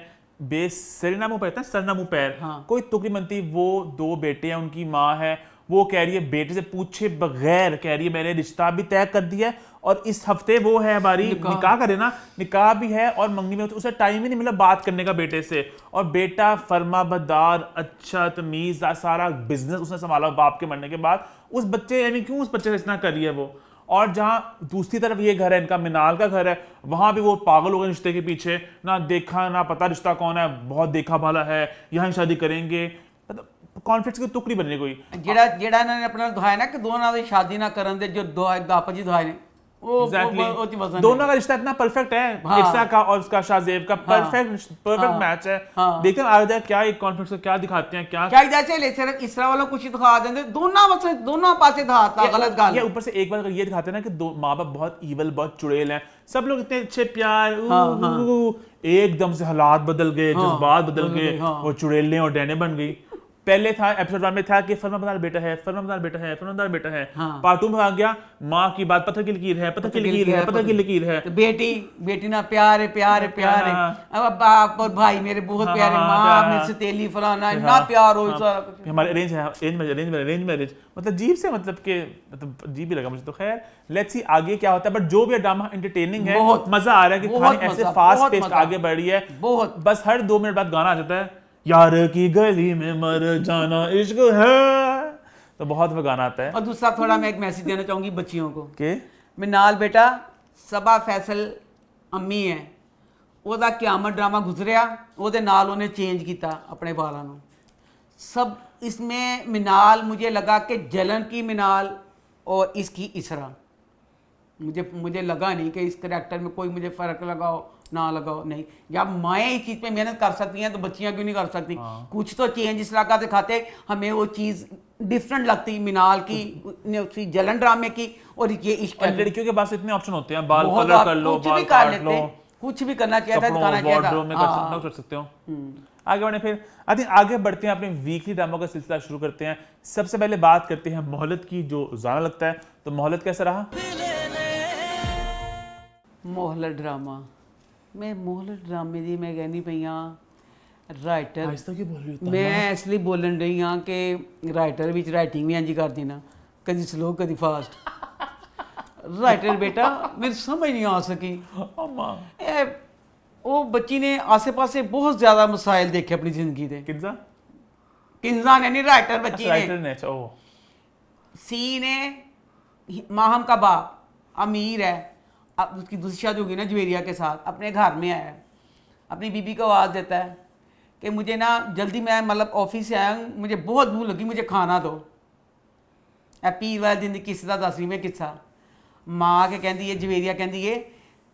बेसरना मुँह पैर सरना मुँह पैर, कोई तुक नहीं बनती। वो दो बेटे हैं, उनकी माँ है, वो कह रही है बेटे से पूछे बगैर कह रही है मैंने रिश्ता भी तय कर दिया है और इस हफ्ते वो है हमारी निकाह करे ना, निकाह भी है और मंगनी में उसे टाइम ही नहीं मिला बात करने का बेटे से। और बेटा फर्मा बदार अच्छा तमीज सारा बिजनेस उसने संभाला बाप के मरने के बाद। उस बच्चे यानी क्यों उस बच्चे से इतना करी है वो। और जहाँ दूसरी तरफ ये घर है इनका मिनाल का घर है, वहाँ भी वो पागल हो गए रिश्ते के पीछे, ना देखा ना पता रिश्ता कौन है, बहुत देखा भाला है, यहाँ शादी करेंगे। मतलब कॉन्फ्लिक्ट की तुक नहीं बननी कोई। ਜਿਹੜਾ ਇਹਨਾਂ ਨੇ ਆਪਣਾ ਦਿਖਾਇਆ ਨਾ ਕਿ ਦੋਨਾਂ ਦੀ ਸ਼ਾਦੀ ਨਾ ਕਰਨ ਦੇ ਜੋ ਦੋ ਆਪਸ ਜੀ ਦਿਖਾਏ ਨੇ ਉਹ ਚ ਵਜ਼ਨ दोनों का रिश्ता इतना परफेक्ट है, इरसा का और उसका शाहजेब का परफेक्ट मैच है। देखते हैं आगे जाके क्या एक कॉन्फ्लिक्ट क्या दिखाते हैं क्या क्या जैसे ले सिर्फ इसरा वालों कुछ दिखा देंगे दोनों पासे दिखाता गलत गाल। या ऊपर से एक बार ये दिखाते हैं ना कि दो माँ बाप बहुत ईवल बहुत चुड़ैल हैं, सब लोग इतने अच्छे प्यार एकदम से हालात बदल गए, जज्बात बदल गए, वो चुड़ैलें और डैने बन गई। पहले था एपिसोड 1 में था कि फर्माबदार बेटा है, फर्माबदार बेटा है, फर्माबदार बेटा है। पार्ट 2 में आ गया माँ की बात पत्थर की लकीर है, पत्थर की लकीर है, पत्थर की लकीर है। तो बेटी ना प्यार है प्यार है प्यार है, अब बाप और भाई मेरे बहुत प्यारे, माँ मेरे से तेली फलाना इतना प्यार हो सारा कुछ। हमारे अरेंज है अरेंज मैरिज मतलब जीव से मतलब के मतलब अजीब ही लगा मुझे तो। खैर लेट्स सी आगे क्या होता है, बट जो भी ड्रामा एंटरटेनिंग है, मजा आ रहा है कि कहानी ऐसे फास्ट पेस्ड आगे बढ़ रही है बहुत। बस हर 2 मिनट बाद गाना आ जाता है यार की गली में मर जाना इश्क है, तो बहुत वो गाना आता है। और दूसरा थोड़ा मैं एक मैसेज देना चाहूंगी बच्चियों को कि मिनाल बेटा सबा फैसल अम्मी है ਉਹਦਾ ਕਿਆਮਤ ड्रामा गुजरिया ਉਹਦੇ ਨਾਲ ਉਹਨੇ चेंज किया अपने बालों ਨੂੰ सब। इसमें मिनाल मुझे लगा कि जलन की मिनाल और इसकी इसरा, मुझे लगा नहीं कि इस करैक्टर में कोई मुझे फ़र्क लगाओ ना लगाओ नहीं। जब माएँ इस चीज़ पे मेहनत कर सकती हैं तो बच्चियां क्यों नहीं कर सकती। कुछ तो चेंज इस तरह का दिखाते, हमें वो चीज़ डिफरेंट लगती मिनाल की उसकी जलन ड्रामे की और ये इश्क। लड़कियों के पास इतने ऑप्शन होते हैं, बाल कलर कर लो, बाल काट लो, कुछ भी करना चाहिए था, दिखाना चाहिए था, कर सकते हो। आगे बढ़े फिर आई थिंक आगे बढ़ते हैं, अपने वीकली ड्रामा का सिलसिला शुरू करते हैं। सबसे पहले बात करते हैं मोहलत की, जो ज़्यादा लगता है। तो मोहलत कैसा रहा? मोहलत ड्रामा मैं मोहलत ड्रामे दी मैं कहनी पई हाँ राइटर मैं इसलिए बोलन रही हाँ कि राइटर विच राइटिंग भी इंज कर देना, कभी स्लो कभी फास्ट। राइटर बेटा मेरी समझ नहीं आ सकी। वो बच्ची ने आसे पासे बहुत ज़्यादा मसाइल देखे अपनी ज़िंदगी के। किन्जा ने नहीं राइटर बच्ची ने। सी ने माहम का बाप अमीर है, अब उसकी दूसरी शादी होगी ना जवेरिया के साथ, अपने घर में आया अपनी बीबी को आवाज़ देता है कि मुझे ना जल्दी मैं मतलब ऑफिस से आया हूँ, मुझे बहुत भूख लगी, मुझे खाना दो। पीर वाले दिन किस्से का दस रही मैं किस्सा। माँ के कहती है जवेरिया कहती है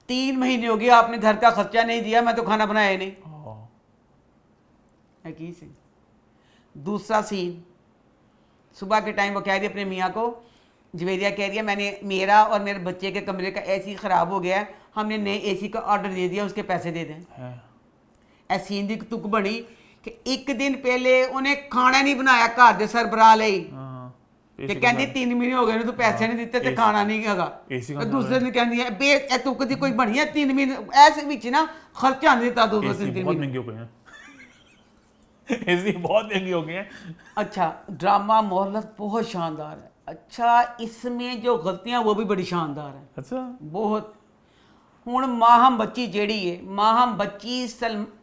3 महीने हो गए आपने घर का खर्चा नहीं दिया, मैं तो खाना बनाया नहीं। की सीन। दूसरा सीन सुबह के टाइम वो कह रही है अपने मियाँ को, जवेरिया कह रही है मैंने मेरा और मेरे बच्चे के कमरे का एसी ख़राब हो गया है, हमने नए एसी का ऑर्डर दे दिया, उसके पैसे दे दें। ऐसी दी तुक बनी कि एक दिन पहले उन्हें खाना नहीं बनाया घर के सरबराह ਲਈ ਤੇ ਕਹਿੰਦੀ 3 ਮਹੀਨੇ ਹੋ ਗਏ ਨੇ ਤੂੰ ਪੈਸੇ ਨਹੀਂ ਦਿੱਤੇ ਤੇ ਖਾਣਾ ਨਹੀਂ ਹੈਗਾ। ਦੂਸਰੇ ਦਿਨ ਕਹਿੰਦੀ ਹੈ ਬੇ ਇਹ ਤੁਕ ਦੀ ਕੋਈ ਬਣੀ ਹੈ 3 ਮਹੀਨੇ ਐਸੇ ਵਿੱਚ ਨਾ ਖਰਚਾ ਨਹੀਂ ਦਿੱਤਾ 2-3 ਮਹੀਨੇ बहुत महंगी हो गई हैं ऐसी बहुत महंगी हो गई हैं। अच्छा ड्रामा मोहलत बहुत शानदार है। अच्छा इसमें जो गलतियां वो भी बड़ी शानदार है। अच्छा बहुत। हुण माहम बच्ची जेड़ी है, माहम बच्ची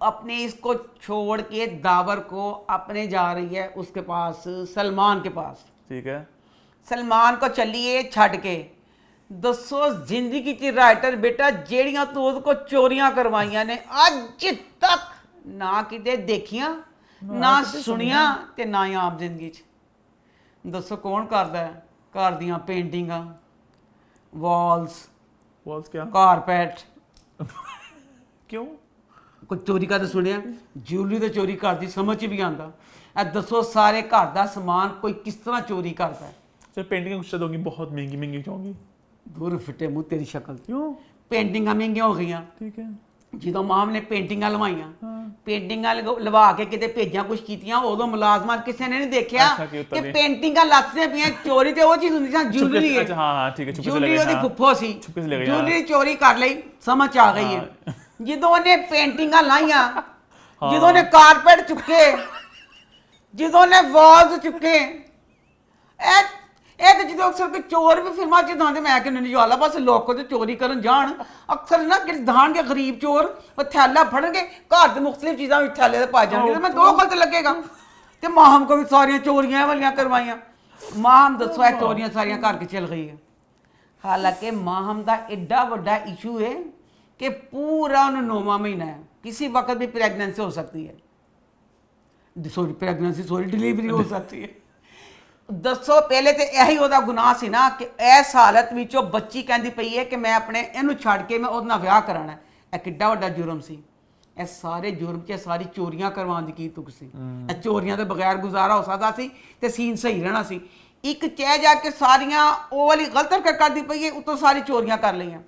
अपने इसको छोड़ के दावर को अपने जा रही है उसके पास, सलमान के पास। ठीक है। ਸਲਮਾਨ ਕੋ ਚੱਲੀਏ ਛੱਡ ਕੇ। ਦੱਸੋ ਜ਼ਿੰਦਗੀ 'ਚ ਰਾਈਟਰ ਬੇਟਾ ਜਿਹੜੀਆਂ ਤੂੰ ਉਹਦੇ ਕੋ ਚੋਰੀਆਂ ਕਰਵਾਈਆਂ ਨੇ ਅੱਜ ਤੱਕ ਨਾ ਕਿਤੇ ਦੇਖੀਆਂ ਨਾ ਸੁਣੀਆਂ ਤੇ ਨਾ ਹੀ ਆਮ ਜ਼ਿੰਦਗੀ 'ਚ। ਦੱਸੋ ਕੌਣ ਕਰਦਾ ਹੈ? ਘਰ ਦੀਆਂ ਪੇਂਟਿੰਗਾਂ, ਵਾਲਸ, क्या ਕਾਰਪੈਟ। क्यों? ਕੋਈ ਚੋਰੀ ਕਰਦੇ ਸੁਣਿਆ? ਜਿਊਲਰੀ ਤਾਂ ਚੋਰੀ ਕਰਦੀ ਸਮਝ 'ਚ ਵੀ ਆਉਂਦਾ। ਇਹ ਦੱਸੋ ਸਾਰੇ ਘਰ ਦਾ ਸਮਾਨ ਕੋਈ ਕਿਸ ਤਰ੍ਹਾਂ ਚੋਰੀ ਕਰਦਾ ਹੈ? चल पेंटिंग कुछ होंगी बहुत महंगी महंगी होंगी। ਦੂਰ ਫਿੱਟੇ ਮੂੰਹ ਤੇਰੀ ਸ਼ਕਲ। क्यों? ਪੇਂਟਿੰਗਾਂ ਮਹਿੰਗੀਆਂ ਹੋ ਗਈਆਂ। ठीक है। ਜਦੋਂ ਮਾਮ ਨੇ ਪੇਂਟਿੰਗਾਂ ਲਵਾਈਆਂ, हाँ। ਪੇਂਟਿੰਗਾਂ ਲਵਾ ਕੇ ਕਿਤੇ ਭੇਜਾਂ ਕੁਝ ਕੀਤੀਆਂ, ਉਦੋਂ ਮੁਲਾਜ਼ਮਾਂ ਕਿਸੇ ਨੇ ਨਹੀਂ ਦੇਖਿਆ ਅੱਛਾ, ਕਿ ਉੱਤਰ ਕਿ ਦੇ। ਪੇਂਟਿੰਗਾਂ ਲੱਥਦੀਆਂ ਪਈਆਂ। ਚੋਰੀ ਤੇ ਉਹ ਚੀਜ਼ ਹੁੰਦੀ ਸੀ ਜੂਲਰੀ ਹੈ। अच्छा हाँ हाँ ठीक है, छुपके से ਜੂਲਰੀ ले गए, ਉਹਦੀ हाँ। ਫੁੱਫੋ ਸੀ, छुपके से ले गए, ਜੂਲਰੀ ਚੋਰੀ ਕਰ ਲਈ, ਸਮਝ 'ਚ ਆ ਗਈ ਹੈ। ਜਦੋਂ ਉਹਨੇ ਪੇਂਟਿੰਗਾਂ ਲਾਈਆਂ, ਜਦੋਂ ਉਹਨੇ ਕਾਰਪੈਟ ਚੁੱਕੇ, ਜਦੋਂ ਉਹਨੇ ਵਾਲਸ ਚੁੱਕੇ, ਇਹ ਤੇ ਜਦੋਂ ਅਕਸਰ ਕੋਈ ਚੋਰ ਵੀ ਫਿਲਮਾਂ 'ਚ ਦਿਖਾਉਂਦੇ, ਮੈਂ ਕਿ ਨਹੀਂ ਵਾਲਾ ਬਸ ਲੋਕ ਤੇ ਚੋਰੀ ਕਰਨ ਜਾਣ। ਅਕਸਰ ਨਾ ਜਿਹੜੇ ਦਿਖਾਉਣਗੇ ਗਰੀਬ ਚੋਰ, ਉਹ ਥੈਲਾ ਫੜਨਗੇ, ਘਰ ਦੇ ਮੁxtਲਿਫ ਚੀਜ਼ਾਂ ਵੀ ਥੈਲੇ ਤੇ ਪਾ ਜਾਣਗੇ, ਤੇ ਮੈਂ ਦੋ ਗਲਤ ਲੱਗੇਗਾ। ਤੇ ਮਾਹਮ ਕੋ ਵੀ ਸਾਰੀਆਂ ਚੋਰੀਆਂ ਇਹ ਵਾਲੀਆਂ ਕਰਵਾਈਆਂ। ਮਾਹਮ ਦੱਸੋ ਇਹ ਚੋਰੀਆਂ ਸਾਰੀਆਂ ਘਰ ਕੇ ਚਲ ਗਈ ਹੈ। ਹਾਲਾਂਕਿ ਮਾਹਮ ਦਾ ਐਡਾ ਵੱਡਾ ਇਸ਼ੂ ਹੈ ਕਿ पूरा उन्हें 9वां महीना है, किसी वक्त भी प्रेगनेंसी हो सकती है। सॉरी प्रेगनेंसी, सॉरी डिलीवरी हो सकती है। दसो पहले तो यही ਉਹਦਾ ਗੁਨਾਹ ਸੀ ਨਾ ਕਿ ਇਸ ਹਾਲਤ ਵਿੱਚ ਉਹ ਬੱਚੀ ਕਹਿੰਦੀ ਪਈ ਹੈ ਕਿ ਮੈਂ ਆਪਣੇ ਇਹਨੂੰ ਛੱਡ ਕੇ ਮੈਂ ਉਹਦੇ ਨਾਲ ਵਿਆਹ ਕਰਾਣਾ। ਇਹ ਕਿੱਡਾ ਵੱਡਾ ਜੁਰਮ ਸੀ। ਇਹ ਸਾਰੇ ਜੁਰਮ 'ਚ ਸਾਰੀ ਚੋਰੀਆਂ ਕਰਵਾਉਣ ਦੀ ਕੀ ਤੁਕ ਸੀ। ਇਹ ਚੋਰੀਆਂ ਦੇ ਬਗੈਰ ਗੁਜ਼ਾਰਾ ਹੋ ਸਕਦਾ ਸੀ ਤੇ ਸੀਨ ਸਹੀ ਰਹਿਣਾ ਸੀ। ਇੱਕ ਚਾਹ ਜਾ ਕੇ ਸਾਰੀਆਂ ਉਹ ਵਾਲੀ ਗਲਤ ਹਰਕਤ ਕਰਦੀ ਪਈ ਹੈ, ਉਤੋਂ ਸਾਰੀ ਚੋਰੀਆਂ ਕਰ ਲਈਆਂ।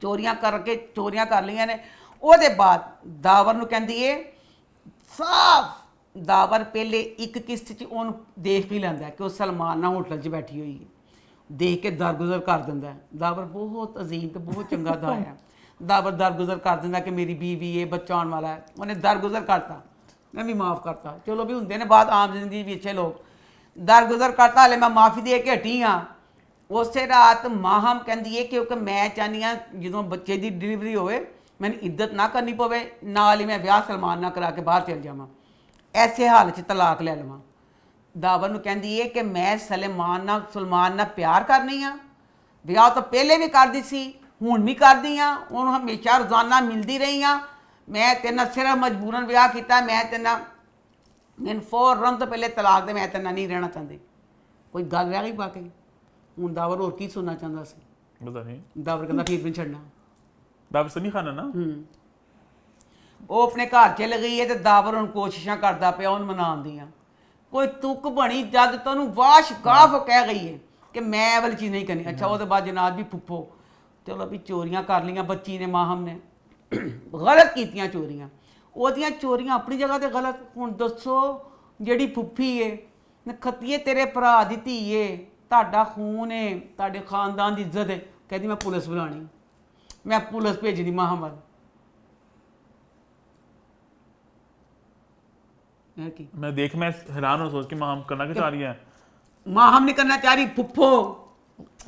ਚੋਰੀਆਂ ਕਰਕੇ ਚੋਰੀਆਂ ਕਰ ਲਈਆਂ ਨੇ। ਉਹਦੇ ਬਾਅਦ ਦਾਵਰ ਨੂੰ ਕਹਿੰਦੀ ਏ ਸਾਫ। ਦਾਵਰ ਪਹਿਲੇ ਇੱਕ ਕਿਸ਼ਤ 'ਚ ਉਹਨੂੰ ਦੇਖ ਵੀ ਲੈਂਦਾ ਕਿ ਉਹ ਸਲਮਾਨ ਨਾਲ ਹੋਟਲ 'ਚ ਬੈਠੀ ਹੋਈ ਹੈ, ਦੇਖ ਕੇ ਦਰਗੁਜ਼ਰ ਕਰ ਦਿੰਦਾ ਹੈ। ਦਾਵਰ ਬਹੁਤ ਅਜ਼ੀਮ ਤੇ ਬਹੁਤ ਚੰਗਾ ਦਾ ਹੈ। ਦਾਵਰ ਦਰਗੁਜ਼ਰ ਕਰ ਦਿੰਦਾ ਕਿ ਮੇਰੀ ਬੀਵੀ ਹੈ, ਬੱਚਾ ਆਉਣ ਵਾਲਾ ਹੈ। ਉਹਨੇ ਦਰਗੁਜ਼ਰ ਕਰਤਾ, ਮੈਂ ਵੀ ਮਾफ़ ਕਰਤਾ। ਚਲੋ ਵੀ ਹੁੰਦੇ ਨੇ ਬਾਅਦ ਆਮ ਜ਼ਿੰਦਗੀ ਵੀ ਅੱਛੇ ਲੋਕ। ਦਰਗੁਜ਼ਰ ਕਰਤਾ, ਹਾਲੇ ਮੈਂ ਮਾफ़ੀ ਦੇ ਕੇ ਹਟੀ ਹਾਂ। ਉਸੇ ਰਾਤ ਮਾਹਮ ਕਹਿੰਦੀ ਹੈ ਕਿਉਂਕਿ ਮੈਂ ਚਾਹੁੰਦੀ ਹਾਂ ਜਦੋਂ ਬੱਚੇ ਦੀ ਡਿਲੀਵਰੀ ਹੋਵੇ ਮੈਨੂੰ ਇੱਜ਼ਤ ਨਾ ਕਰਨੀ ਪਵੇ, ਨਾਲ ਹੀ ਮੈਂ ਵਿਆਹ ਸਲਮਾਨ ਨਾਲ ਕਰਾ ਕੇ ਬਾਹਰ ਚਲ ਜਾਵਾਂ, ਐਸੇ ਹਾਲਤ 'ਚ ਤਲਾਕ ਲੈ ਲਵਾਂ। ਦਾਵਰ ਨੂੰ ਕਹਿੰਦੀ ਹੈ ਕਿ ਮੈਂ ਸਲਮਾਨ ਨਾਲ ਪਿਆਰ ਕਰਨੀ ਆ, ਵਿਆਹ ਤਾਂ ਪਹਿਲੇ ਵੀ ਕਰਦੀ ਸੀ, ਹੁਣ ਵੀ ਕਰਦੀ ਆ, ਉਹਨੂੰ ਹਮੇਸ਼ਾ ਰੋਜ਼ਾਨਾ ਮਿਲਦੀ ਰਹੀ ਆ। ਮੈਂ ਤੇਰੇ ਨਾਲ ਸਿਰਫ ਮਜਬੂਰਨ ਵਿਆਹ ਕੀਤਾ, ਮੈਂ ਤੇਰੇ ਨਾਲ ਮੈਨੂੰ ਫੌਰਨ ਤੋਂ ਪਹਿਲੇ ਤਲਾਕ ਦੇ, ਮੈਂ ਤੇਰੇ ਨਾਲ ਨਹੀਂ ਰਹਿਣਾ ਚਾਹੁੰਦੀ। ਕੋਈ ਗੱਲ ਰਹਿ ਗਈ ਬਾਕੀ। ਹੁਣ ਦਾਵਰ ਹੋਰ ਕੀ ਸੁਣਨਾ ਚਾਹੁੰਦਾ ਸੀ? पता नहीं। ਦਾਵਰ ਕਹਿੰਦਾ ਫਿਰ ਵੀ ਛੱਡਣਾ। वापस तो नहीं खाना ना। ਉਹ ਆਪਣੇ ਘਰ ਚਲ ਗਈ ਹੈ ਤੇ ਦਾਵਰ ਹੁਣ ਕੋਸ਼ਿਸ਼ਾਂ ਕਰਦਾ ਪਿਆ ਉਹਨੂੰ ਮਨਾਉਣ ਦੀਆਂ। ਕੋਈ ਤੁਕ ਬਣੀ ਜਦ ਤੈਨੂੰ ਵਾਸ਼ ਗਾਫ ਕਹਿ ਗਈ ਹੈ ਕਿ ਮੈਂ ਇਹ ਵਾਲੀ ਚੀਜ਼ ਨਹੀਂ ਕਰਨੀ। ਅੱਛਾ ਉਹਦੇ ਬਾਅਦ ਜਨਾਬ ਵੀ ਫੁੱਫੋ, ਚਲੋ ਵੀ ਚੋਰੀਆਂ ਕਰ ਲਈਆਂ ਬੱਚੀ ਨੇ, ਮਾਹਮ ਨੇ ਗਲਤ ਕੀਤੀਆਂ ਚੋਰੀਆਂ। ਉਹਦੀਆਂ ਚੋਰੀਆਂ ਆਪਣੀ ਜਗ੍ਹਾ ਤੇ ਗਲਤ। ਹੁਣ ਦੱਸੋ ਜਿਹੜੀ ਫੁੱਫੀ ਏ ਨਖਤੀਏ ਤੇਰੇ ਭਰਾ ਦੀ ਧੀ ਏ, ਤੁਹਾਡਾ ਖੂਨ ਏ, ਤੁਹਾਡੇ ਖਾਨਦਾਨ ਦੀ ਇੱਜ਼ਤ ਹੈ, ਕਹਿੰਦੀ ਮੈਂ ਪੁਲਿਸ ਬੁਲਾਣੀ, ਮੈਂ ਪੁਲਿਸ ਭੇਜਣੀ ਮਾਹਮ ਵੱਲ। मैं हैरान हूँ सोच के माहम करना क्या चाह रही है। माहम नहीं करना चाह रही, फुप्फो।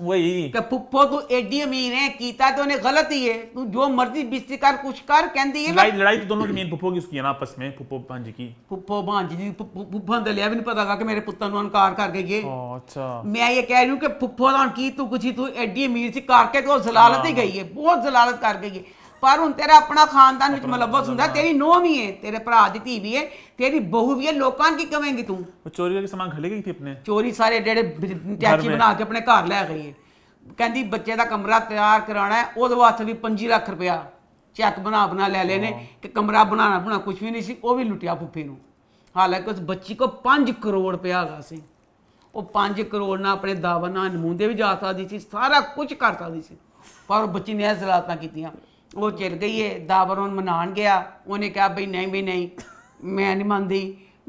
वही कि फुप्फो तू एडी अमीर है, कीता तो उन्हें गलत ही है, तू जो मर्जी बिस्ती कर कुछ कर, कहती है लड़ाई तो दोनों की मेन फुप्पो की उसकी है ना आपस में, फुप्पो भांजी की। फुप्फो भांजी जी फुप्फो ने लिया भी नहीं पता कि मेरे पुत्र को इनकार कर गई है। अच्छा मैं ये कह रही हूँ कि फुप्फो का की तू कुछ ही, तू एडी अमीर सी करके तो जलालत ही गई है, बहुत जलालत कर गई है। पर हूँ तेरा अपना खानदान विच मुलव्वस हुंदा, तेरी नूंह भी है, तेरे भरा दी धी भी है, तेरी बहू भी है, लोकां की कवेंगी तू? चोरी करके सामान घर ले गई थी अपने, चोरी सारे डेढ़े टैची बना के अपने घर लै गई है। कहती बच्चे का कमरा तैयार कराना है, वो वास्ते भी 25 लाख रुपया चैक बना ले लेने कि कमरा बनाना कुछ भी नहीं सी, वो भी लुटिया फुफी नूं। हालांकि उस बच्ची को 5 करोड़ रुपया हैगा सी, वो 5 करोड़ ना अपने दावा ना नमूंदे भी जा सकती सी, सारा कुछ कर सकती सी, पर बच्ची ने जलालतां कीतियां। वो चल गई है, दावर उन्हें मनान गया, उन्हें कहा बई नहीं भी नहीं, मैं नहीं मानती,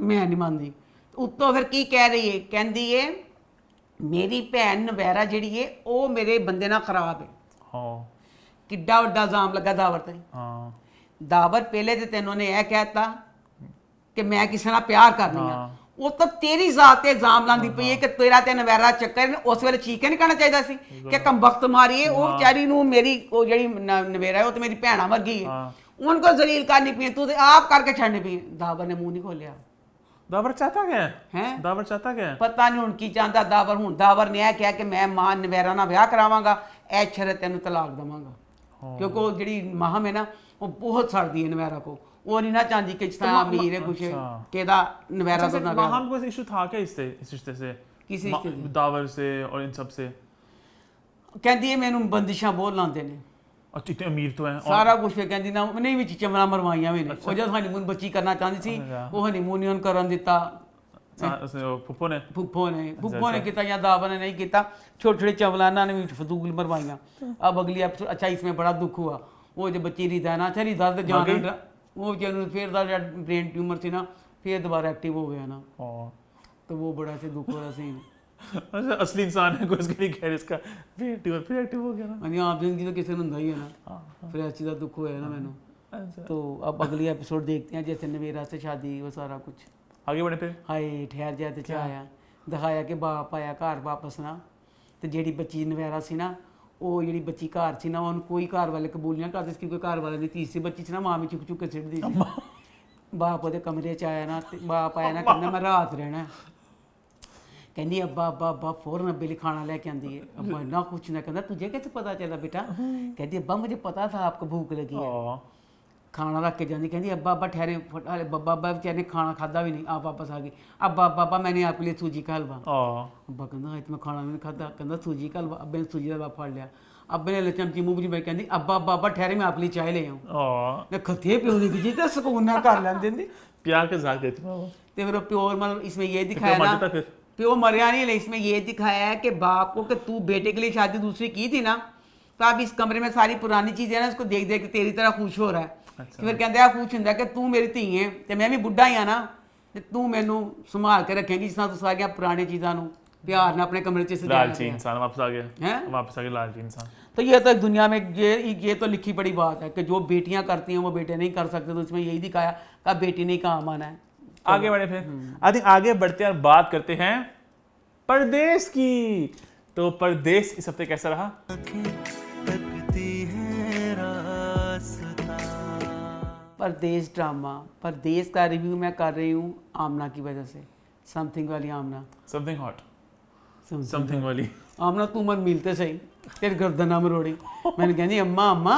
मैं नहीं मानती। उत्तों फिर की कह रही है, कहती है मेरी भैन नवैरा जिहड़ी है वो मेरे बंदे नाल खराब है। हाँ किड्डा वड्डा इल्जाम लगा दावर ते। हाँ दावर पहले तो तेनों ने यह कहता कि मैं किसी नाल प्यार करनी है, वो तो तेरी जात ते इल्जाम लांदी पई है कि तेरा ते नवैरा चक्कर ने। उस वेले चीक नहीं करना चाहिए सी कि कमबख्त मारी है, वो बेचारी नूं मेरी वो जिहड़ी नवेरा है वो तो मेरी भैणा वर्गी है, उनको जलील करनी पई, तू ते आप करके छड़नी पई। दावर ने मुंह नहीं खोलिया, दावर चाहता क्या है? हैं दावर चाहता क्या है? ਪਤਾ ਨਹੀਂ ਹੁਣ ਕੀ ਚਾਹੁੰਦਾ ਦਾਵਰ। ਹੁਣ ਦਾਵਰ ਨੇ ਇਹ ਕਿਹਾ ਕਿ ਮੈਂ ਮਾਂ ਨਵੈਰਾ ਨਾਲ ਵਿਆਹ ਕਰਾਵਾਂਗਾ, ਐ ਸ਼ਰਤ ਤੈਨੂੰ ਤਲਾਕ ਦੇਵਾਂਗਾ। ਕਿਉਂਕਿ ਉਹ ਜਿਹੜੀ ਮਾਹਮ ਹੈ ਨਾ ਉਹ ਬਹੁਤ ਸੜਦੀ ਹੈ ਨਵੈਰਾ ਕੋ। ਉਹ ਨਹੀਂ ਨਾ ਚਾਹੁੰਦੀ ਕਿ ਜਿਸ ਤਰ੍ਹਾਂ ਅਮੀਰ ਹੈ ਕੁਛ ਕਿ ਇਹਦਾ ਨਵੈਰਾ ਤੋਂ ਨਾ ਵਿਆਹ। माहम को इशू था क्या इससे, इस रिश्ते से? किस रिश्ते से? दावर से और इन सब से? ਕਹਿੰਦੀ ਹੈ ਮੈਨੂੰ ਬੰਦਿਸ਼ਾਂ ਬਹੁਤ ਲਾਉਂਦੇ ਨੇ, अच्छा इतने अमीर तो हैं। ਸਾਰਾ ਕੁਝ ਫਿਰ ਕਹਿੰਦੀ ਨਾ ਨਹੀਂ ਵਿੱਚ ਚਮੜਾ ਮਰਵਾਈਆਂ ਵੀ ਨੇ। ਉਹ ਜਦ ਹਨੀਮੂਨ ਬੱਚੀ ਕਰਨਾ ਚਾਹੁੰਦੀ ਸੀ ਉਹ ਹਨੀਮੂਨ ਹੀ ਉਹਨੂੰ ਕਰਨ ਦਿੱਤਾ उसने वो फुप्पो ने। ਫੁੱਫੋ ਨੇ ਕੀਤਾ ਜਾਂ ਦਾਵਰ ने नहीं किया। छोटे छोटे चवलाना ने भी फजूल मरवाइयाँ। अब अगली एपिसोड अच्छा इसमें बड़ा दुख हुआ। वो जो बच्ची रिदा है ना, अच्छा रिदा तो जान वो जो फिर ब्रेन ट्यूमर थी ना फिर दोबारा एक्टिव हो गया ना, तो वो बड़ा से दुख हो रहा सीन। अच्छा असली इंसान है कोई इसके लिए कह रहे इसका ब्रेन ट्यूमर फिर एक्टिव हो गया ना। हाँ आप जिंदगी तो किसी ने ਹੁੰਦਾ ਹੀ है ना, फिर ऐसी का दुख होया ना मैंने। तो अब अगली एपिसोड देखते हैं जैसे नवेरा से शादी वो सारा कुछ आगे बढ़े फिर। हाय ठहर जा ते आया दिखाया कि बाप आया घर वापस ना, ਤੇ ਜਿਹੜੀ ਬੱਚੀ ਨਵੈਰਾ ਸੀ ਨਾ ਉਹ ਜਿਹੜੀ ਬੱਚੀ ਘਰ ਸੀ ਨਾ ਉਹਨੂੰ ਕੋਈ ਘਰ ਵਾਲੇ ਕਬੂਲ ਨਹੀਂ ਕਰਦੇ ਸੀ ਕਿਉਂਕਿ ਘਰ ਵਾਲੇ ਦੀ ਤੀਸਰੀ ਬੱਚੀ ਸੀ ਨਾ ਮਾਂ ਵੀ ਚੁੱਕ ਚੁੱਕ ਕੇ ਸਿੱਟਦੀ ਸੀ। ਬਾਪ ਉਹਦੇ ਕਮਰੇ 'ਚ ਆਇਆ ਨਾ ਤੇ ਬਾਪ ਆਇਆ ਨਾ ਕਹਿੰਦਾ ਮੈਂ ਰਾਤ ਰਹਿਣਾ। ਕਹਿੰਦੀ ਅੱਬਾ ਅੱਬਾ ਅੱਬਾ ਫੌਰਨ ਅੱਬੇ ਲਈ ਖਾਣਾ ਲੈ ਕੇ ਆਂਦੀ ਹੈ। ਅੱਬਾ ਇੰਨਾ ਕੁਛ ਨਾ ਕਹਿੰਦਾ तुझे कैसे पता चला बेटा? कहती अब्बा मुझे पता था आपको भूख लगी है। खाना रख के जाती कहती अब्बा अब्बा ठहरे। बब्बा अब्बा बेचारे ने खाना खादा भी नहीं, आप वापस आ गए। अब्बा अब्बा अब्बा मैंने आपके लिए सूजी का हलवा। अब्बा कहता आज मैं खाना भी नहीं खाता, कहता सूजी का हलवा। अब्बे ने सूजी का हलवा फाड़ लिया। अब्बे ने चमची मुँह च कहती अब्बा अब्बा अब्बा ठहरे मैं आपके लिए चाय ले आऊँ। मैं खते प्यो दी जी तो सुकून ना कर लैन देंदी प्यार के साथ देती मैं वो। तो फिर प्योर मतलब इसमें ये दिखाया ना प्यो मरिया नहीं, इसमें ये दिखाया है कि बाप को कि तू बेटे के लिए शादी दूसरी की थी ना तो अब इस कमरे में सारी पुरानी चीज़ें ना उसको देख देख के तेरी तरह खुश हो रहा है। अच्छा। फिर कहते हैं खुश होंगे कि तू मेरी धी है तो मैं भी बुढ़ा ही हाँ ना, तो तू मैनू संभाल के रखेंगी जिस तरह तू सारिया पुरानी चीज़ों प्यार ने अपने कमरे च लालची इंसान वापस आ गया हैं वापस आ गया लालची इंसान। तो ये तो दुनिया में ये तो लिखी पड़ी बात है कि जो बेटियां करती हैं वो बेटे नहीं कर सकते। तो इसमें यही दिखाया कि बेटी नहीं काम आना है। आगे बढ़े फिर आई थिंक आगे बढ़ते हैं और बात करते हैं परदेश की। तो परदेश इस हफ्ते कैसा रहा? परदेश ड्रामा, परदेश का रिव्यू मैं कर रही हूँ आमना की वजह से। समथिंग वाली आमना, समथिंग हॉट, समथिंग वाली आमना तू मन मिलते सही तेरे गर्दन ना मरोड़ी। मैंने कहनी अम्मा अम्मा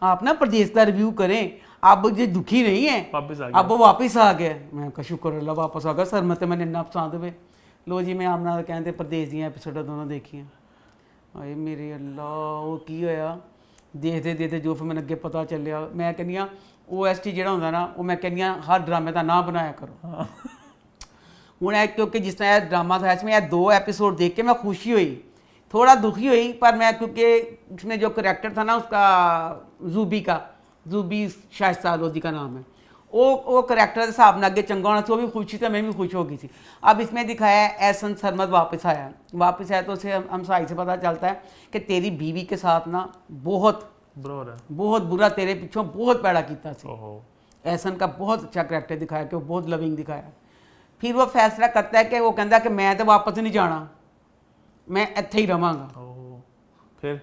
आप ना परदेश का रिव्यू करें, अब ये दुखी नहीं है, वापस आ गया। अब वो वापस आ गया। मैं कहा शुक्र अल्लाह वापस आ गया सर मत मैंने इन्ना पसंद हुए। लो जी मैं आमना कहते परदेश दी एपिसोड दोनों देखिए। अरे मेरे अल्लाह वो की होया देखते देखते जो फिर मैंने अगे पता चलिया। मैं कहनी OST ਜਿਹੜਾ ਹੁੰਦਾ ਨਾ ਉਹ मैं कहनी हर ड्रामे का ना बनाया करो। हूँ क्योंकि जिस तरह ड्रामा था इसमें 2 एपिसोड देख के मैं खुशी हुई, थोड़ा दुखी हुई, पर मैं क्योंकि उसमें जो करेक्टर था ना उसका जूबी शायद सालोजी का नाम है, वो करेक्टर के हिसाब में अगे चंगा होना था, वो भी खुशी था मैं भी खुश हो गई थी। अब इसमें दिखाया है एहसन सरमद वापस आया तो उसे हम साई से पता चलता है कि तेरी बीवी के साथ ना बहुत बुरा तेरे पिछों बहुत पैड़ा किया। एहसन का बहुत अच्छा करैक्टर दिखाया कि वो बहुत लविंग दिखाया। फिर वो फैसला करता है कि वो कहता कि मैं तो वापस नहीं जाना, मैं इत्थे ही रवांगा। फिर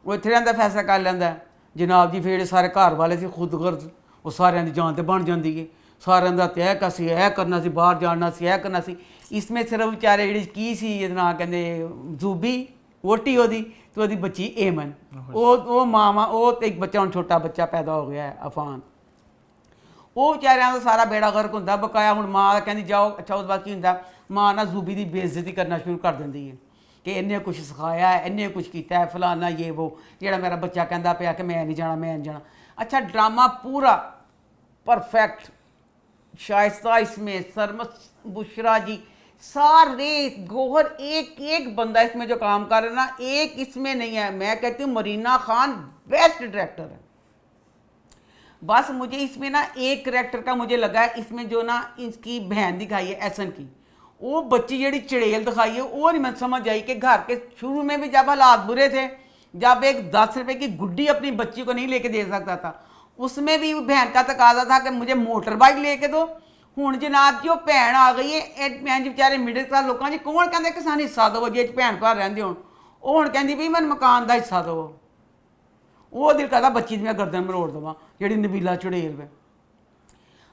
वो इत्थे रहने का फैसला कर लेंदा है। जनाब जी फिर सारे घर वाले से खुदगर्ज वो सारे की जान तो बन जाती है, सारे का तय कसी यह करना सी, बाहर जाना सी, यह करना सी। इसमें सिर्फ बेचारे जी की सी ना कहते जूबी वोटी ओदी तो ओदी बच्ची एमन वो मावा वो एक बच्चा हम छोटा बच्चा पैदा हो गया है अफान। वो बेचारियां का सारा बेड़ा गर्क होंदा बकाया। हुण माँ कहती जाओ अच्छा उस बाद की होंदा माँ ना जूबी की बेइज्जती करना शुरू कर देंदी है कि इन्हें कुछ सिखाया है, इन्हें कुछ किया है, फलाना ये वो जेड़ा मेरा बच्चा कहता पाया कि मैं नहीं जाना मैं नहीं जाना। अच्छा ड्रामा पूरा परफेक्ट, शाइस्ता इसमें सरमत बुशरा जी सारे गोहर एक एक बंदा इसमें जो काम कर रहा है ना एक इसमें नहीं है। मैं कहती हूँ मरीना खान बेस्ट डायरेक्टर है। बस मुझे इसमें ना एक करैक्टर का मुझे लगा है इसमें जो ना इसकी बहन दिखाई है एहसन की, वो बच्ची जी चिड़ेल दिखाई है वो नहीं मैं समझ आई कि घर के शुरू में भी जब हालात बुरे थे, जब एक 10 रुपए की गुड्डी अपनी बच्ची को नहीं लेके दे सकता था, उसमें भी बहन का तकाजा था कि मुझे मोटर बाइक लेके दो। हूँ जनाब जी वो भैन आ गई है भैन जी बेचारे मिडिल क्लास लोगों जी कौन कहते कि सानू हिस्सा दो जे भैन भरा रहिंदे होण, वो हुण कहंदी भी मैनूं मकान का हिस्सा दो। वो दिल करदा बच्ची दी मैं गर्दन मरोड़ देवां जिहड़ी नबीला चुड़ेल वे।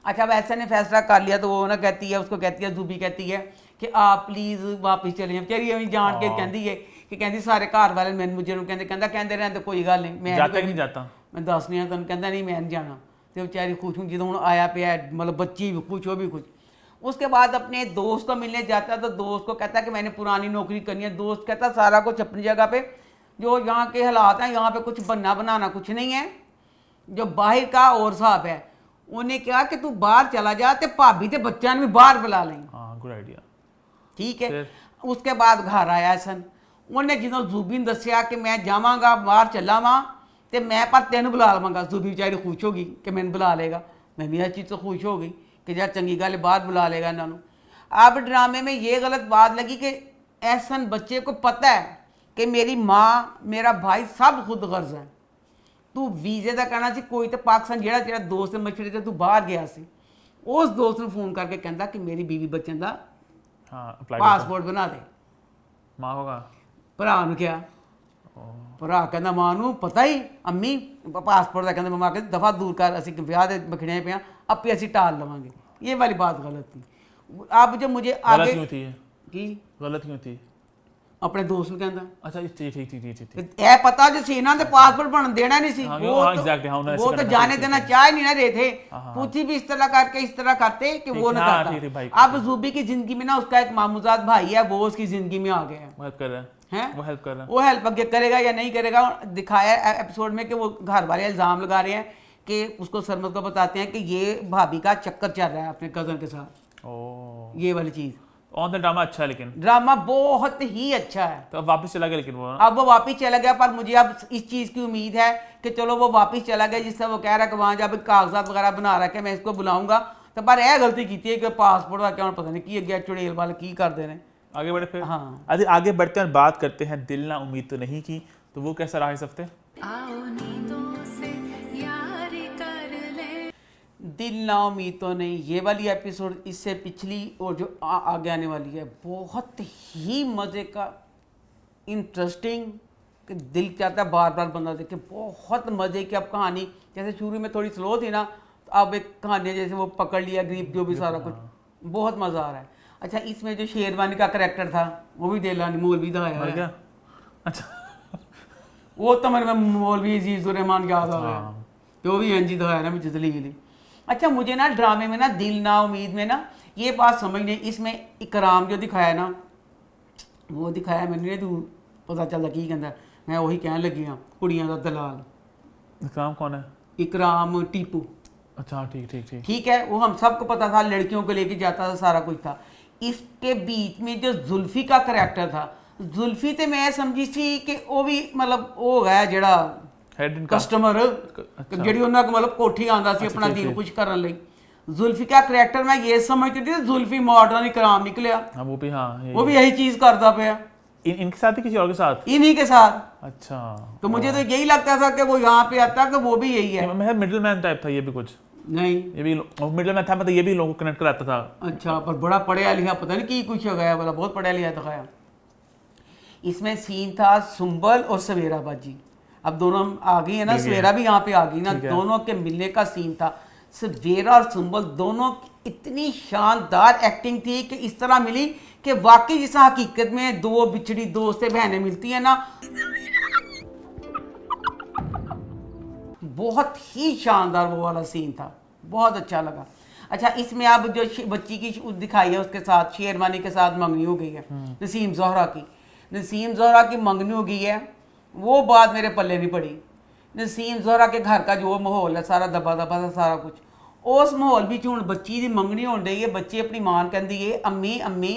अच्छा अब ऐसा ने फैसला कर लिया तो वो ना कहती है, उसको कहती है, जूबी कहती है कि आप प्लीज़ वापस चले जाओ। कह रही जान के कहती है कि कहती सारे घर वाले मैं मुझे कहते रहते कोई गल नहीं, मैं जाता कि नहीं जाता? मैं दस नहीं तुम कहता नहीं मैं नहीं जाना। तो बेचारी खुश हूँ जो हूँ आया पे मतलब बच्ची भी खुश, वो भी खुश। उसके बाद अपने दोस्त को मिलने जाता है तो दोस्त को कहता है कि मैंने पुरानी नौकरी करनी है। दोस्त कहता है सारा कुछ अपनी जगह पे, जो यहाँ के हालात हैं यहाँ पे कुछ बनना बनाना कुछ नहीं है, जो बाहर का और साहब है। उन्हें कहा कि तू बाहर चला जा तो भाभी ते बच्चों भी बाहर बुला लें। हाँ गुड आइडिया। ठीक है। उसके बाद घर आया सन, उन्हें जो जूबी ने दसिया कि मैं जावांगा बाहर चला वहाँ तो मैं पर तेन बुला लवांगा। जूबी बेचारी खुश होगी कि मैंने बुला लेगा, मैं भी इस चीज़ तो खुश हो गई कि यार चंगी गल बाहर बुला लेगा इन्होंने। अब ड्रामे में ये गलत बात लगी कि एहसन बच्चे को पता है कि मेरी माँ मेरा भाई सब खुद गर्ज है, तू वीजे का कहना सी कोई तो पाकिस्तान जेड़ा तेरा दोस्त मछली ते तू बाहर गया सी, उस दोस्त ने फोन करके कहता कि मेरी बीवी बच्चों का हाँ पासपोर्ट बना दे। माँ होगा भरा ਨੂੰ ਕਿਹਾ, ਭਰਾ ਕਹਿੰਦਾ ਮਾਂ ਨੂੰ ਪਤਾ ਹੀ ਅੰਮੀ ਪਾਸਪੋर्ट ਦਾ ਕਹਿੰਦਾ ਮਾਂ ਕਹਿੰਦੀ ਦਫਾ ਦੂਰ ਕਰ, ਅਸੀਂ ਵਿਆਹ ਦੇ ਬਖੜੇ ਪਿਆ ਆਪੇ ਅਸੀਂ टाल लवांगे। ये वाली बात गलत थी। अब जो मुझे आगे गलत क्यों थी की गलत क्यों थी? अपने दोस्त ਨੂੰ ਕਹਿੰਦਾ अच्छा ठीक ठीक ठीक ठीक ठीक ਇਹ ਪਤਾ जो सी ना तो पासपोर्ट बन देना नहीं सी, हाँ, वो हाँ, तो exactly, हाँ, उन्होंने ऐसे वो तो करना जाने था, देना ठीक, चाह ही नहीं ना रहे थे। हाँ, पूछी भी इस तरह करके इस तरह करते कि वो ठीक, ना हाँ, ठीक, ठीक, भाई, करता। अब जूबी की जिंदगी में ना उसका एक मामूजाद भाई है, वो उसकी जिंदगी में आ गया है। वो हेल्प कर रहा है, हैं? वो हेल्प कर रहा है। वो हेल्प आगे करेगा या नहीं करेगा, दिखाया एपिसोड में कि वो घर वाले इल्ज़ाम लगा रहे हैं कि उसको सरमद को बताते हैं कि ये भाभी का चक्कर चल रहा है अपने कज़न के साथ, ओह ये वाली चीज़। ऑन द ड्रामा अच्छा है लेकिन ड्रामा बहुत ही अच्छा है। तो अब वापस चला गया लेकिन वो अब वो वापस चला गया, पर मुझे अब इस चीज़ की उम्मीद है कि चलो वो वापस चला गया, जिससे वो कह रहा है कि वहाँ जब कागजात वगैरह बना रहा है कि मैं इसको बुलाऊंगा, तो पर यह गलती की थी कि पासपोर्ट का क्या पता नहीं की गया चुड़ैल वाले की कर दे रहे। आगे बढ़े फिर। हाँ आगे बढ़ते हैं और बात करते हैं दिल ना उम्मीद तो नहीं की, तो वो कैसा रहा इस हफ्ते? आओ नींदों से यारी कर ले। दिल ना उम्मीद तो नहीं, ये वाली एपिसोड इससे पिछली और जो आगे आने वाली है बहुत ही मज़े का, इंटरेस्टिंग, कि दिल चाहता है बार बार बंदा देखे। बहुत मज़े की अब कहानी, जैसे शुरू में थोड़ी स्लो थी ना, तो अब एक कहानी जैसे वो पकड़ लिया ग्रीप जो भी सारा कुछ, बहुत मज़ा आ रहा है। अच्छा इसमें जो शेरवानी का करैक्टर था वो भी दिलानी मौलवी दिखाया मर है। गया? अच्छा वो तो मेरे मौलवी अजीजुर रहमान याद आ गया, हाँ। जो भी एनजी दिखाया ना मुझे जलीली। अच्छा मुझे ना ड्रामे में ना दिल ना उम्मीद में ना ये बात समझ नहीं, इसमें इकराम जो दिखाया ना वो दिखाया मैंने तू पता चलता की कहता, मैं वही कहने लगी हाँ कुड़ियाँ का दलाल। इकराम कौन है? इकराम टीपू, अच्छा ठीक ठीक ठीक। ठीक है, वो हम सबको पता था, लड़कियों को लेके जाता था, सारा कुछ था। इसके बीच में जो जुल्फी का करैक्टर था, जुल्फी तो मैं समझी सी कि वो भी मतलब वो है जड़ा हेड इनका कस्टमर अच्छा। ਜਿਹੜੀ ਉਹਨਾਂ ਕੋ ਮਤਲਬ ਕੋਠੀ ਆਂਦਾ ਸੀ ਆਪਣਾ ठीक, ਦਿਲ ठीक। खुश ਕਰਨ ਲਈ। जुल्फी का करैक्टर मैं ये समझती थी जुल्फी मॉडर्न इकराम निकलिया, हाँ वो भी हाँ वो भी यही चीज करता पाया इनके साथ ही किसी और के साथ? इन्हीं के साथ। अच्छा तो मुझे तो यही लगता था कि वो यहाँ पे आता कि वो भी यही है। मैं मिडिल मैन टाइप था ये भी कुछ, नहीं ये भी मिडिल मैन था, मतलब ये भी लोगों को कनेक्ट कराता था। अच्छा, पर बड़ा पढ़िया लिखा, पता नहीं की कुछ हो गया बोला, बहुत पढ़िया लिखा दिखाया। इसमें सीन था सुंबल और सवेरा बाजी, अब दोनों आ गई है ना, सवेरा भी यहाँ पे आ गई ना, दोनों के मिलने का सीन था। सवेरा और सुंबल दोनों की इतनी शानदार एक्टिंग थी कि इस तरह मिली कि वाकई जिस हकीकत में दो बिछड़ी दोस्त बहनें मिलती हैं ना, बहुत ही शानदार वो वाला सीन था, बहुत अच्छा लगा। अच्छा इसमें अब जो बच्ची की दिखाई है उसके साथ शेरवानी के साथ मंगनी हो गई है नसीम ज़ोहरा की, नसीम ज़ोहरा की मंगनी हो गई है, वो बात मेरे पल्ले नहीं पड़ी। नसीम ज़ोहरा के घर का जो माहौल है सारा दबा दबा था सारा कुछ, उस माहौल भी हूँ बच्ची की मंगनी हो रही है, बच्ची अपनी मां कहती है अम्मी अम्मी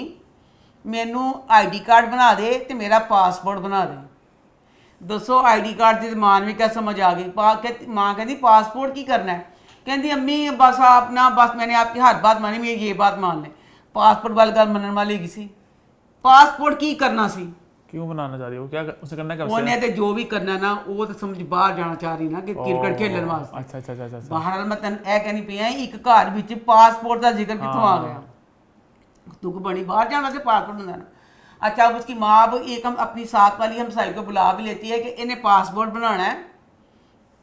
मैनू ID कार्ड बना दे तो मेरा पासपोर्ट बना दे। दसो ID कार्ड की मां में क्या समझ आ गई? माँ कहती पासपोर्ट की करना है, कहती अम्मी बस आप ना बस मैंने आपकी हर बात मानी, मेरी ये बात मान लें, पासपोर्ट वाली गल मनने वाली किसी पासपोर्ट की करना सी, क्यों बनाना चाह रही हो? क्या उसे करना क्या? उन्हें तो जो भी करना ना वो तो समझ बाहर जाना चाह रही ना कि क्रिकेट खेलने वास्ते। अच्छा अच्छा अच्छा अच्छा। बाहर मैं तेन ए कहनी पई एक घर विच पासपोर्ट का जिक्र कितों आ गया? तू को बड़ी बाहर जाना से पासपोर्ट होता ना। अच्छा अब उसकी माँ अब एक हम अपनी साथ वाली हमसाई को बुला भी लेती है कि इन्हें पासपोर्ट बनाना है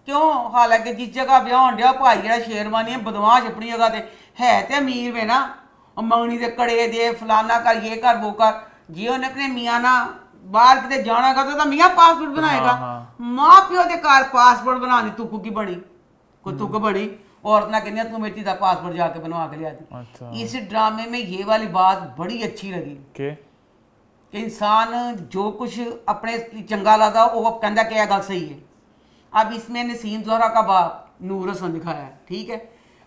क्यों हालांकि जिस जगह ब्याह होने डਿਆ भाई जरा शेरवानी है बदमाश अपनी जगह है ते अमीर में ना और मंगनी दे कड़े दे फलाना कर ये कर वो कर जी उन्हें अपने मियाँ ना बाहर किते जाना का तो मियाँ पासपोर्ट बनाएगा माँ प्यो के घर पासपोर्ट बनाने तुक की बनी कोई तुक बनी औरत ना कहनी तू मेरी दा पासपोर्ट जाके बनवा के लिया दी। अच्छा इस ड्रामे में ये वाली बात बड़ी अच्छी लगी के कि इंसान जो कुछ अपने लिए चंगा लाता वो अब कहता कि यह गल सही है। अब इसमें नसीम ज़ोहरा का बाप नूर हसन दिखाया है, ठीक है,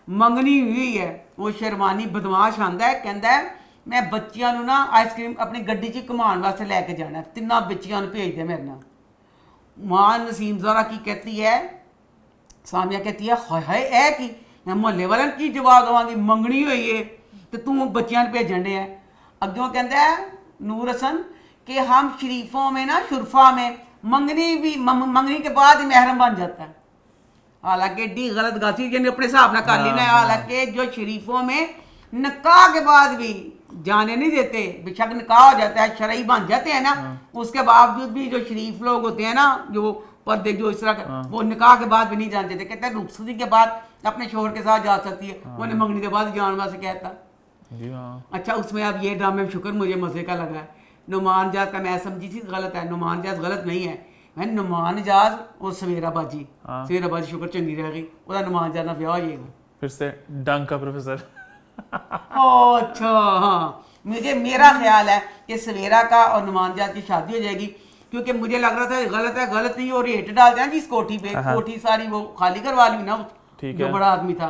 मंगनी हुई है, वो शेरवानी बदमाश आंदा है, कहता है मैं बच्चियां नू ना आइसक्रीम अपनी गड्डी च घुमाने वास्ते लैके जाना है, तिना बच्चियां नू भेज दे मेरे नाल। मां नसीम ज़ोहरा की कहती है, सामिया कहती है हाय हाय ऐ की मैं मोहल्ले वाले की जवाब देवांगी, मंगनी हुई है तो तू बच्चियां नू भेजन दे है। अग्गों कहता है नूर हसन कि हम शरीफों में ना शुरफा में मंगनी भी मंगनी के बाद ही महरम बन जाता है। हालांकि एडी गलत गाती जिन्हें अपने हिसाब ना कर लेना है। हालांकि जो शरीफों में निकाह के बाद भी जाने नहीं देते, बेशक निकाह हो जाता है शरई बन जाते हैं ना, उसके बावजूद भी जो शरीफ लोग होते हैं ना जो पर्दे जो इस तरह वो निकाह के बाद भी नहीं जान देते। कहते हैं रुखसती के बाद अपने शोहर के साथ जा सकती है, उन्हें मंगनी के बाद जान वास्ते कहता। जी हाँ। अच्छा उसमें अब ये ड्रामे में शुक्र मुझे मज़े का लगा है। नुमान जात का मैं समझी थी गलत है, नुमान जात गलत नहीं है, मैं नुमान जात और सवेरा बाजी सवेरा बाजी शुक्र चंगी रह गई, उसका नुमान जात ना ब्याह हो जाएगा फिर से डंक का प्रोफेसर। ओ अच्छा हाँ, मुझे मेरा ख्याल है कि सवेरा का और नुमान जात की शादी हो जाएगी, क्योंकि मुझे लग रहा था गलत है, गलत नहीं, और रेट डाल दें जिस कोठी पे, कोठी सारी वो खाली करवा ली ना जो बड़ा आदमी था,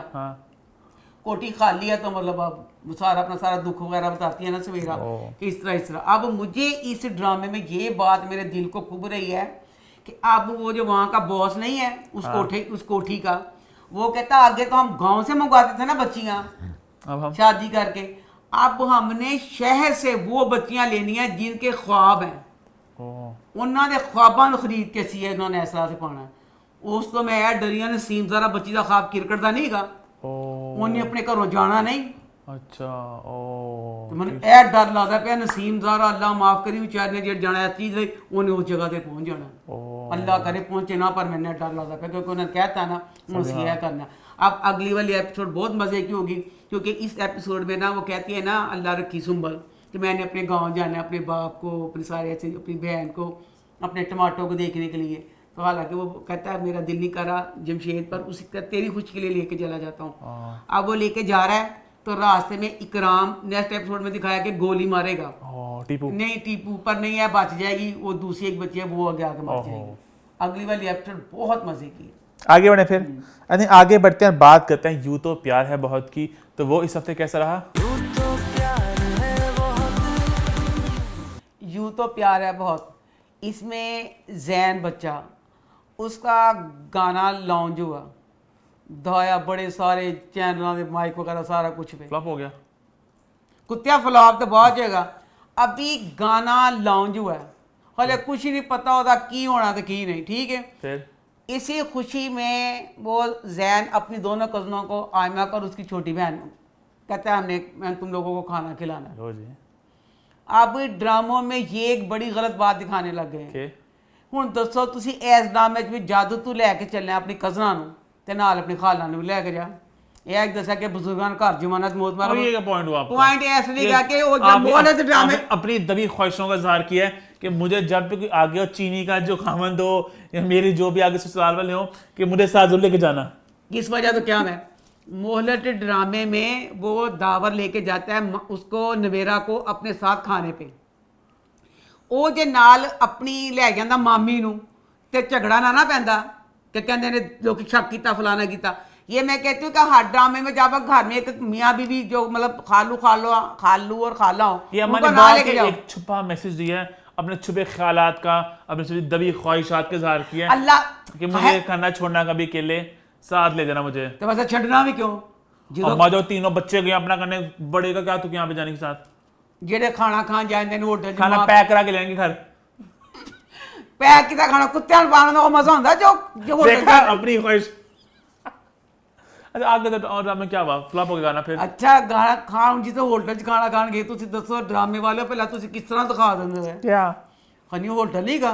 कोठी खाली है तो मतलब अब सारा अपना सारा दुख वगैरह बताती है ना सवेरा कि इस तरह। अब मुझे इस ड्रामे में ये बात मेरे दिल को खुब रही है कि अब वो जो वहाँ का बॉस नहीं है उस कोठी का, वो कहता आगे तो हम गांव से मंगवाते थे ना बच्चियाँ अब हम शादी करके, अब हमने शहर से वो बच्चियाँ लेनी है जिनके ख्वाब हैं, उन्होंने ख्वाबा खरीद के सी है, उन्होंने ऐसा से पाना उस तो मैं यार डरिया नसीम ज़रा बच्ची का ख्वाब क्रिकेट का नहीं गा, उन्हें अपने घरों जाना नहीं। अच्छा तो मैंने ए डर लगता पे नसीम ज़रा अल्लाह माफ करी बेचारे ने जो जाना चीज़ रही उन्हें उस जगह पे पहुंच जाना, अल्लाह करे पहुंचे ना, पर मैंने डर लगता पे क्योंकि उन्होंने कहता ना उनसे यह करना। अब अगली वाली एपिसोड बहुत मज़े की होगी, क्योंकि इस एपिसोड में ना वो कहती है ना अल्लाह रखी सुंबल कि मैंने अपने गाँव जाना है, अपने बाप को, अपने सारे ऐसे अपनी बहन को, अपने टमाटो को देखने के लिए। तो हालांकि वो कहता है मेरा दिल नहीं कर रहा जमशेद पर, उसी तेरी खुशी के लिए लेके चला जाता हूँ। अब वो लेके जा रहा है तो रास्ते में इकराम नेक्स्ट एपिसोड में दिखाया कि गोली मारेगा, टीपू नहीं टीपू पर नहीं है, बच जाएगी, वो दूसरी एक बच्ची है वो आगे आके मर जाएगी। अगली वाली एपिसोड बहुत मजे की। आगे बढ़े फिर आई थिंक आगे बढ़ते हैं, बात करते हैं यूं तो प्यार है बहुत की, तो वो इस हफ्ते कैसा रहा? यूं तो प्यार है बहुत, इसमें जैन बच्चा उसका गाना लॉन्च हुआ, धाया बड़े सारे चैनलों के माइक वगैरह सारा कुछ पे फ्लॉप हो गया, कुत्तिया फ्लॉप तो बहुत जाएगा। अभी गाना लॉन्च हुआ है, हाले कुछ ही नहीं पता होता की होना तो की नहीं, ठीक है। फिर इसी खुशी में वो जैन अपनी दोनों कज़नों को आयमा कर उसकी छोटी बहन कहता है मैं तुम लोगों को खाना खिलाना है। लो जी। अब ड्रामों में ये एक बड़ी गलत बात दिखाने लग गए हैं। ਹੁਣ ਦੱਸੋ ਤੁਸੀਂ ਇਸ ਡਰਾਮੇ 'ਚ ਵੀ ਜਦ ਤੂੰ ਲੈ ਕੇ ਚੱਲਿਆ ਆਪਣੀ ਕਜ਼ਨਾਂ ਨੂੰ ਤੇ ਨਾਲ ਆਪਣੀ ਖਾਲਾਂ ਨੂੰ ਵੀ ਲੈ ਕੇ ਜਾ, ਇਹ ਇੱਕ ਦੱਸਿਆ कि बुजुर्गों का घर जमानत मौत मारा, ये पॉइंट हुआ आपका, पॉइंट ऐसे नहीं कि वो जब बोले तो ड्रामे अपनी दबी ख्वाहिशों का इजहार किया है कि मुझे जब भी आगे हो चीनी का जो खामंद हो या मेरी जो भी आगे ससुराल वाले हो कि मुझे साथ जरूर लेके जाना। किस वजह तो क्या है मोहलत ड्रामे में वो दावर लेके जाता है उसको नवेरा को अपने साथ खाने पे, ਉਹ ਜੇ ਨਾਲ ਆਪਣੀ ਲੈ ਜਾਂਦਾ ਮਾਮੀ ਨੂੰ ਤੇ झगड़ा ना पैंदा कि कहते ने लोग शक किया फलाना किया। ये मैं कहती हूँ कि हर ड्रामे में जब घर में एक मियाँ बीवी जो मतलब खालू और खाला हो, ये हमारे बात के एक छुपा मैसेज दिया है, अपने छुपे ख्यालात का, अपने दबी ख्वाहिशात का इजहार किया है अल्लाह कि मुझे करना छोड़ना कभी अकेले साथ ले जाना मुझे, तो वैसे छड़ना भी क्यों, अम्मा जो तीनों बच्चे गए अपना करने बड़े का क्या तू यहाँ पे जाने के साथ, जेडे खाना खान जाते होटल खाना पैक करा के लेंगे घर, पैक किया खाना कुत्ते पाने का मजा होता जो देखा अपनी ख्वाहिश। अच्छा आगे तो और ड्रामे क्या हुआ, फ्लॉप हो गया गाना फिर? अच्छा गाना खान जी तो होटल च खाना खान गए, तुम दसो ड्रामे वाले पहले तुम किस तरह दिखा देंगे क्या खनी होटल नहीं गा,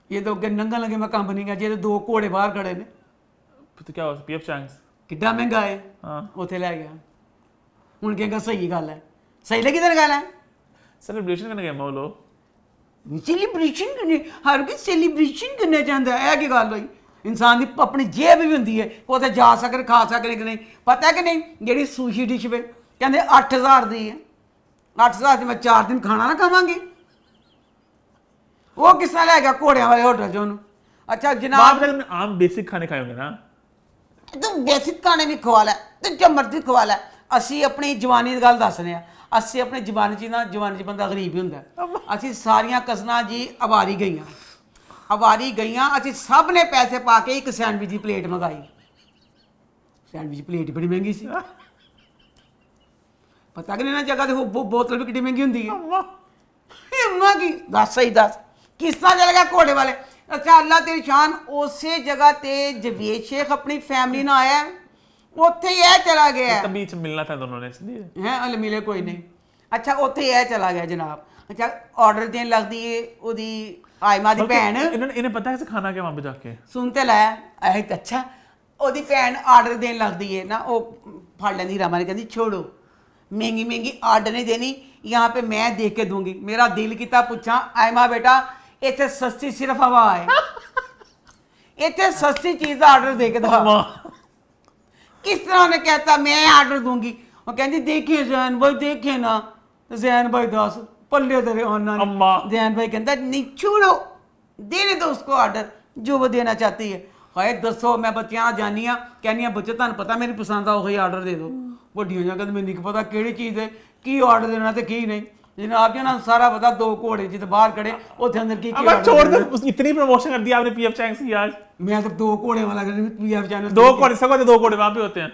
ये तो अगे नंगा लगे मैं कंपनी का जे दो घोड़े बाहर खड़े ने तो क्या हो पीएफ चैंक्स ਕਿੱਡਾ ਮਹਿੰਗਾ ਹੈ हाँ ਉੱਥੇ ਲੈ ਗਿਆ ਹੁਣ ਕਹੇਗਾ ਸਹੀ ਗੱਲ ਹੈ ਸਹੀ ਲੱਗੀ ਤੈਨੂੰ ਗੱਲ ਹੈ सेलिब्रेशन करने गए वो लोग ਸੈਲੀਬ੍ਰੇਸ਼ਨ ਕਰਨੀ ਹਰ ਕੋਈ ਸੈਲੀਬ੍ਰੇਸ਼ਨ ਕਰਨਾ ਚਾਹੁੰਦਾ ਹੈ ਇਹ ਕੀ ਗੱਲ ਹੋਈ ਇਨਸਾਨ ਦੀ ਆਪਣੀ ਜੇਬ ਵੀ ਹੁੰਦੀ ਹੈ ਉਹ ਤੇ ਜਾ ਸਕਦੇ ਖਾ ਸਕਦੇ ਕਿ ਨਹੀਂ ਪਤਾ ਹੈ ਕਿ ਨਹੀਂ ਜਿਹੜੀ ਸੂਸ਼ੀ ਡਿਸ਼ ਵੇ ਕਹਿੰਦੇ 8000 ਦੀ ਹੈ 8000 ਚ ਮੈਂ 4 ਦਿਨ ਖਾਣਾ ਨਾ ਖਾਵਾਂਗੀ ਉਹ ਕਿਸ ਤਰ੍ਹਾਂ ਲੈ ਗਿਆ ਘੋੜਿਆਂ ਵਾਲੇ ਹੋਟਲ ਚ ਉਹਨੂੰ ਅੱਛਾ वहाँ ਜਨਾਬ पे तुमने आम बेसिक खाने खाए होंगे ना ਤੂੰ ਬੇਸਿਕ ਖਾਣੇ ਵੀ ਖਵਾ ਲੈ ਤੇ ਜੋ ਮਰਜ਼ੀ ਖਵਾ ਲੈ ਅਸੀਂ ਆਪਣੀ ਜਵਾਨੀ ਦੀ ਗੱਲ ਦੱਸਦੇ ਆ ਅਸੀਂ ਆਪਣੀ ਜਵਾਨੀ 'ਚ ਬੰਦਾ ਗਰੀਬ ਹੀ ਹੁੰਦਾ ਹੈ। ਅਸੀਂ ਸਾਰੀਆਂ ਕਜ਼ਨਾਂ ਜੀ ਅਵਾਰੀ ਗਈਆਂ ਅਸੀਂ ਸਭ ਨੇ ਪੈਸੇ ਪਾ ਕੇ ਇੱਕ ਸੈਂਡਵਿਚ ਦੀ ਪਲੇਟ ਮੰਗਾਈ ਸੈਂਡਵਿਚ ਪਲੇਟ ਬੜੀ ਮਹਿੰਗੀ ਸੀ ਪਤਾ ਕਿ ਨਹੀਂ ਨਾ ਜਗ੍ਹਾ ਤੇ ਬੋਤਲ ਵੀ ਕਿੰਨੀ ਮਹਿੰਗੀ ਹੁੰਦੀ ਹੈ ਅੰਮਾ ਕੀ ਦੱਸ ਸਹੀ ਦੱਸ ਕਿਸ ਤਰ੍ਹਾਂ ਚਲ ਗਿਆ ਘੋੜੇ ਵਾਲੇ ਅੱਛਾ ਅੱਲਾ ਤੇਰੀ ਸ਼ਾਨ ਉਸੇ ਜਗ੍ਹਾ ਤੇ ਜਵੇਦ ਸ਼ੇਖ ਆਪਣੀ ਫੈਮਿਲੀ ਨਾਲ ਆਇਆ ਉੱਥੇ ਹੀ ਇਹ ਚਲਾ ਗਿਆ तभी मिलना था दोनों ने इसलिए ਹੈ ਹਲ ਮਿਲੇ ਕੋਈ ਨਹੀਂ ਅੱਛਾ ਉੱਥੇ ਇਹ ਚਲਾ ਗਿਆ ਜਨਾਬ ਅੱਛਾ ਆਰਡਰ ਦੇਣ ਲੱਗਦੀ ਏ ਉਹਦੀ ਆਇਮਾ ਦੀ ਭੈਣ इन्हें पता है कैसे खाना क्या वहाँ पे जाके ਸੁਣ ਤੇ ਲੈ ਇਹ ਤਾਂ ਅੱਛਾ ਉਹਦੀ ਭੈਣ ਆਰਡਰ ਦੇਣ ਲੱਗਦੀ ਏ ਨਾ ਉਹ ਫੜ ਲੈਂਦੀ ਰਾਮਾ ਨੇ ਕਹਿੰਦੀ ਛੋੜੋ ਮਹਿੰਗੀ ਆਰਡਰ ਨਹੀਂ ਦੇਣੀ यहाँ पे मैं देख के दूंगी मेरा दिल किता पूछा आयमा बेटा इतने सस्ती सिर्फ हवा है इतने सस्ती चीज़ आर्डर दे के दो किस तरह उन्हें कहता मैं आर्डर दूंगी वो कहती देखिए जैन भाई देखिए ना जैन भाई दस पल्ले तेरे आना अम्मा। जैन भाई कहता नहीं छोड़ो देने दो उसको आर्डर जो वो देना चाहती है हाय दसो मैं बच्चियां जानी कहनी बच्चे तुम पता मेरी पसंद आ वही आर्डर दे दो ਵੱਡੀਆਂ ਜਾਂ ਕਹਿੰਦੇ ਮੈਨੂੰ ਨਹੀਂ ਪਤਾ ਕਿਹੜੀ ਚੀਜ਼ ਹੈ ਕੀ ਆਰਡਰ ਦੇਣਾ ਤੇ ਕੀ ਨਹੀਂ जनाब जी ना सारा पता दो घोड़े जित बाहर खड़े उसे अंदर की अब छोड़ दो इतनी प्रमोशन कर दी आपने पीएफ चैंक्स की आज मैं तो दो घोड़े वाला पीएफ चैनल दो घोड़े सको दो घोड़े वहां पे होते हैं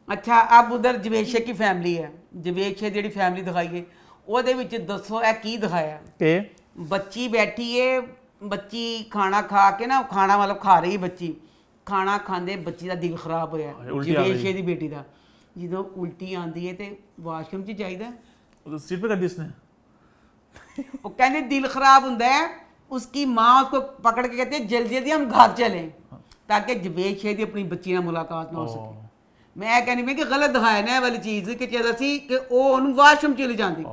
अच्छा अब उधर जवेद शेख की फैमिली है जवेद शेख ਜਿਹੜੀ फैमिली दिखाई है ਉਹਦੇ ਵਿੱਚ ਦੱਸੋ ਇਹ ਕੀ ਦਿਖਾਇਆ के ਬੱਚੀ ਬੈਠੀ ਏ ਬੱਚੀ ਖਾਣਾ ਖਾ ਕੇ ਨਾ ਖਾਣਾ ਮਤਲਬ ਖਾ ਰਹੀ ਬੱਚੀ ਖਾਣਾ ਖਾਂਦੇ ਬੱਚੀ ਦਾ ਦਿਲ ਖਰਾਬ ਹੋਇਆ ਉਲਟੀ ਆ ਜਵੇਦ ਗਈ। ਸ਼ੇਖ ਦੀ ਬੇਟੀ ਦਾ ਜਦੋਂ ਉਲਟੀ ਆਂਦੀ ਹੈ ਤੇ ਵਾਸ਼ਰੂਮ 'ਚ ਜਾਈਦਾ तो सीट पे कर दी उसने वो कहने दिल खराब होता है उसकी माँ उसको पकड़ के कहती है जल्दी जल्दी हम घर चलें ताकि जवेद शेख की अपनी बच्ची ਨਾਲ मुलाकात ना हो सके मैं कहनी मैं कि गलत दिखाया ना वाली चीज़ कि चाहता सी कि वो उन्होंने वाशरूम चली जाती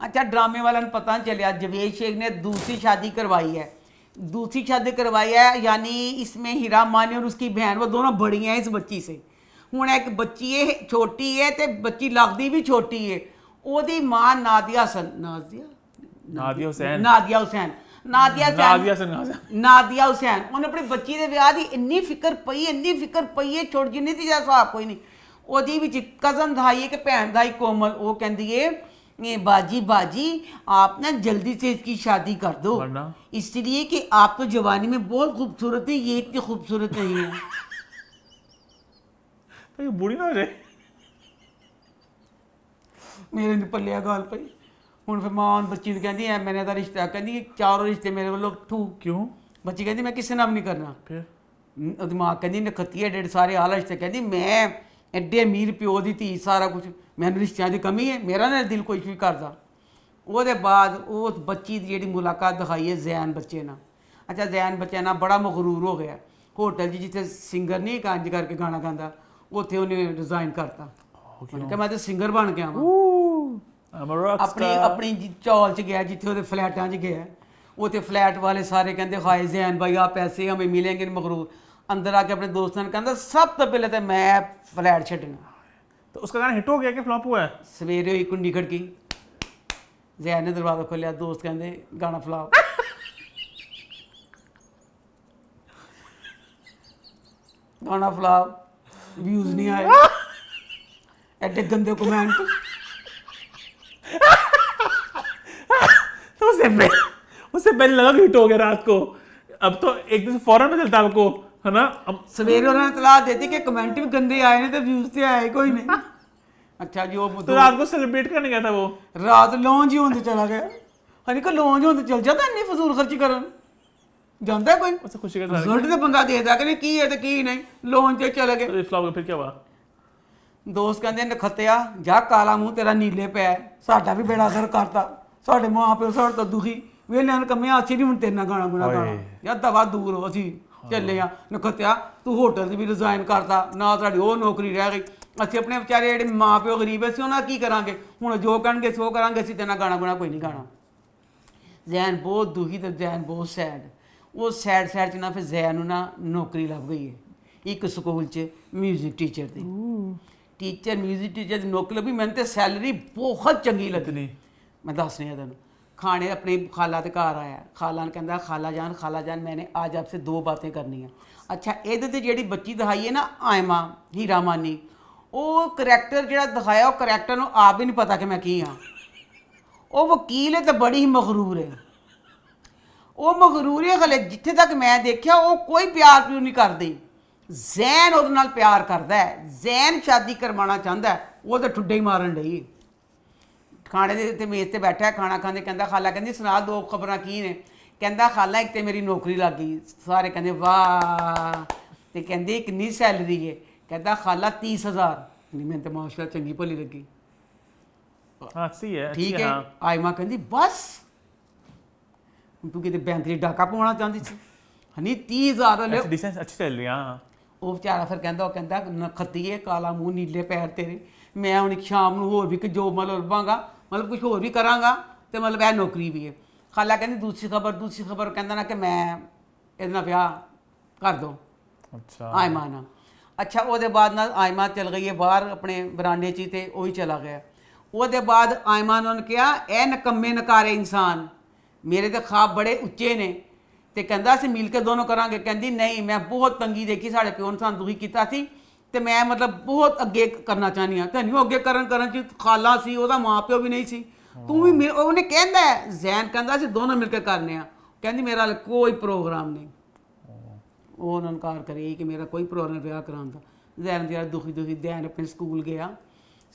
अच्छा ड्रामे वाले ने पता नहीं चलिया जवेद शेख ने दूसरी शादी करवाई है यानी इसमें हीरा मानी और उसकी बहन वो दोनों बड़ी हैं इस बच्ची से ਹੁਣ ਇੱਕ ਬੱਚੀ ਇਹ ਛੋਟੀ ਹੈ ਤੇ ਬੱਚੀ ਲੱਗਦੀ ਵੀ ਛੋਟੀ ਹੈ ਉਹਦੀ ਮਾਂ ਨਾਦੀਆ ਹੁਸੈਨ ਉਹਨੇ ਆਪਣੀ ਬੱਚੀ ਦੇ ਵਿਆਹ ਦੀ ਇੰਨੀ ਫਿਕਰ ਪਈ ਹੈ ਛੋਟੀ ਜਿਹੀ ਦੀ ਜਿਹਾ ਹਿਸਾਬ ਕੋਈ ਨਹੀਂ ਉਹਦੀ ਵਿੱਚ ਕਜ਼ਨ ਭਾਈ ਹੈ ਕਿ ਭੈਣ ਦਾ ਹੀ ਕੋਮਲ ਉਹ ਕਹਿੰਦੀ ਹੈ ये बाजी आप ना जल्दी से इसकी शादी कर दो इसलिए कि आप तो जवानी में बहुत खूबसूरत है ये इतनी खूबसूरत नहीं है तो बूढ़ी ना हो जाए ਮੇਰੇ ਨੇ ਪੱਲਿਆ ਗੱਲ ਪਈ ਹੁਣ ਫਿਰ ਮਾਂ ਬੱਚੀ ਨੂੰ ਕਹਿੰਦੀ ਐ ਮੈਨੇ ਦਾ ਰਿਸ਼ਤਾ ਕਹਿੰਦੀ ਚਾਰੋਂ ਰਿਸ਼ਤੇ ਮੇਰੇ ਵੱਲੋਂ ਠੂ क्यों ਬੱਚੀ ਕਹਿੰਦੀ ਮੈਂ ਕਿਸੇ ਨਾਲ ਵੀ ਨਹੀਂ ਕਰਨਾ फिर ਉਹਦੀ ਮਾਂ ਕਹਿੰਦੀ ਨਖੱਤੀ ਐ ਡੇਢ ਸਾਰੇ ਹਾਲ ਰਿਸ਼ਤੇ ਕਹਿੰਦੀ ਮੈਂ ਐਡੇ ਅਮੀਰ ਪਿਓ ਦੀ ਧੀ ਸਾਰਾ ਕੁਝ ਮੈਨੂੰ ਰਿਸ਼ਤਿਆਂ ਦੀ ਕਮੀ ਹੈ ਮੇਰਾ ਨਾ ਦਿਲ ਕੋਈ ਵੀ ਕਰਦਾ ਉਹਦੇ ਬਾਅਦ ਉਹ ਬੱਚੀ ਦੀ ਜਿਹੜੀ ਮੁਲਾਕਾਤ ਦਿਖਾਈ ਹੈ ਜ਼ੈਨ ਬੱਚੇ ਨਾਲ ਅੱਛਾ ਜ਼ੈਨ ਬੱਚੇ ਨਾਲ ਬੜਾ ਮਗਰੂਰ ਹੋ ਗਿਆ ਹੋਟਲ 'ਚ ਜਿੱਥੇ ਸਿੰਗਰ ਨਹੀਂ ਕੰਜ ਕਰਕੇ ਗਾਣਾ ਗਾਉਂਦਾ ਉੱਥੇ ਉਹਨੇ ਰਿਜ਼ਾਈਨ ਕਰਤਾ ਉਹਨੇ ਕਿਹਾ ਮੈਂ ਤਾਂ ਸਿੰਗਰ ਬਣ ਕੇ ਆਵਾਂ ਆਪਣੀ ਚੌਲ 'ਚ ਗਿਆ ਜਿੱਥੇ ਉਹਦੇ ਫਲੈਟਾਂ 'ਚ ਗਿਆ ਉੱਥੇ ਫਲੈਟ ਵਾਲੇ ਸਾਰੇ ਕਹਿੰਦੇ ਹਾਏ ਜ਼ੈਨ ਭਾਈ ਆ ਪੈਸੇ ਹमें मिलेंगे मगरूर अंदर आके अपने दोस्तों ने कहता सब तो पहले तो मैं फ्लैट छड्डना तो उसका गाना हिट हो गया कि फ्लॉप हुआ है सवेरे हुई कुंडी खड़की जैन ने दरवाजा खोलिया दोस्त कहते गाना फ्लॉप गाना फ्लॉप व्यूज नहीं आए एडे गंदे कमेंट तो उससे पहले लगा कि हिट हो गया रात को अब तो एक दिन फौरन में चलता आपको है ना अब सवेरे उन्होंने तलाश देती कि कमेंट भी गंदे आए ने तो व्यूज तो आए कोई नहीं अच्छा जी वो तो रात को सेलिब्रेट करने गया था वो रात लॉन्च ही होते चला गया हनी को लॉन्च होते चल जाता इन्नी फजूल खर्ची करन जानता कोई उससे खुशी का रिजल्ट तो बंदा देता कि नहीं की है तो की नहीं लॉन्च ते चले गए फ्लॉप फिर क्या हुआ दोस्त कहते नखत्या जा काला मूँह तेरा नीले पै साडा भी बेड़ा असर करता साडे मां प्यो साडे तो दुखी ਵੇਲੇ ਹਨ ਕੰਮਿਆ ਅਸੀਂ ਨਹੀਂ ਹੁਣ ਤੇਰੇ ਨਾਲ ਗਾਣਾ ਗੁਣਾ ਗਾਣਾ ਯਾ ਦਵਾ ਦੂਰ ਹੋ ਅਸੀਂ ਚੱਲੇ ਆ ਨਖਤਿਆ ਤੂੰ ਹੋਟਲ ਦੀ ਵੀ ਰਿਜ਼ਾਈਨ ਕਰਤਾ ਨਾ ਤੁਹਾਡੀ ਉਹ ਨੌਕਰੀ ਰਹਿ ਗਈ ਅਸੀਂ ਆਪਣੇ ਵਿਚਾਰੇ ਜਿਹੜੇ ਮਾਂ ਪਿਓ ਗਰੀਬ ਐ ਸੀ ਉਹਨਾਂ ਕੀ ਕਰਾਂਗੇ ਹੁਣ ਜੋ ਕਹਿਣਗੇ ਸੋ ਕਰਾਂਗੇ ਅਸੀਂ ਤੇ ਨਾ ਗਾਣਾ ਗੁਣਾ ਕੋਈ ਨਹੀਂ ਗਾਣਾ ਜ਼ੈਨ ਬਹੁਤ ਦੁਖੀ ਤੇ ਜ਼ੈਨ ਬਹੁਤ ਸੈਡ ਉਹ ਸੈਡ ਚ ਨਾ ਫਿਰ ਜ਼ੈਨ ਨੂੰ ਨਾ ਨੌਕਰੀ ਲੱਭ ਗਈ ਹੈ ਇੱਕ ਸਕੂਲ 'ਚ ਮਿਊਜ਼ਿਕ ਟੀਚਰ ਦੀ ਮਿਊਜ਼ਿਕ ਟੀਚਰ ਦੀ ਨੌਕਰੀ ਲੱਭੀ ਮੈਨੂੰ ਤੇ ਸੈਲਰੀ ਬਹੁਤ ਚੰਗੀ ਲੱਗਦੀ मैं दस रही तुम खाने अपनी खाला के घर आया खाला ने कहता खाला जान मैंने आज आपसे 2 बातें करनी है अच्छा ये जी बच्ची दिखाई है ना आयमा हीरा मानी वो करैक्टर जो दिखाया वो करैक्टर को आप भी नहीं पता कि मैं की हाँ वो वकील है तो बड़ी ही मगरूर है वो मगरूर है हले जिथे तक मैं देखा वो कोई प्यार प्यूर नहीं करती जैन वो प्यार करता है जैन शादी करवाना चाहता है वो तो ठुड्डे ही मारन डई खाने के मेज़ पर बैठा खाना खाते कहता खाला कहती सुना 2 खबर की ने कहता खाला एक तो मेरी नौकरी लग गई सारे कहते वाह तो कहते कितनी सैलरी है कहता खाला 30,000 नहीं मैंने तो माशाल्लाह चंगी भली लगी ठीक है आयमा कहती बस तू कि बैंक से डाका पवाना चाहती सी हनी 30,000 अच्छी सैलरी वो बेचारा फिर कहता नखत्तीए काला मूँह नीले पैर तेरे मैं हूँ शाम को होर भी जो मतलब लभांगा मतलब कुछ होर भी करांगा तो मतलब यह नौकरी भी है खाला कहती दूसरी खबर कहता ना कि मैं इहदे ब्याह कर दो अच्छा आयमा ना अच्छा वो बाद ना आयमा चल गई है बाहर अपने बरांडे च ते वही चला गया वो बाद आयमा ने कहा ए नकम्मे नकारे इंसान मेरे तो ख्वाब बड़े उच्चे ने तो कहता असीं मिल के दोनों करांगे कहती नहीं मैं बहुत तंगी देखी साढ़े प्यो ने सानूं दुखी कीता सी ते मैं मतलब बहुत अगे करना चाहनी हाँ तैनूं अगे करन खाला सी ओहदा माँ प्यो भी नहीं सी तू भी मेरे उन्हें कहता है जैन कहता असीं दोनों मिल के करने आ कहती मेरा हाले कोई प्रोग्राम नहीं वो उन्होंने इनकार करे कि मेरा कोई प्रोग्राम ब्याह कराने का जैन बेचारा दुखी दैन अपने स्कूल गया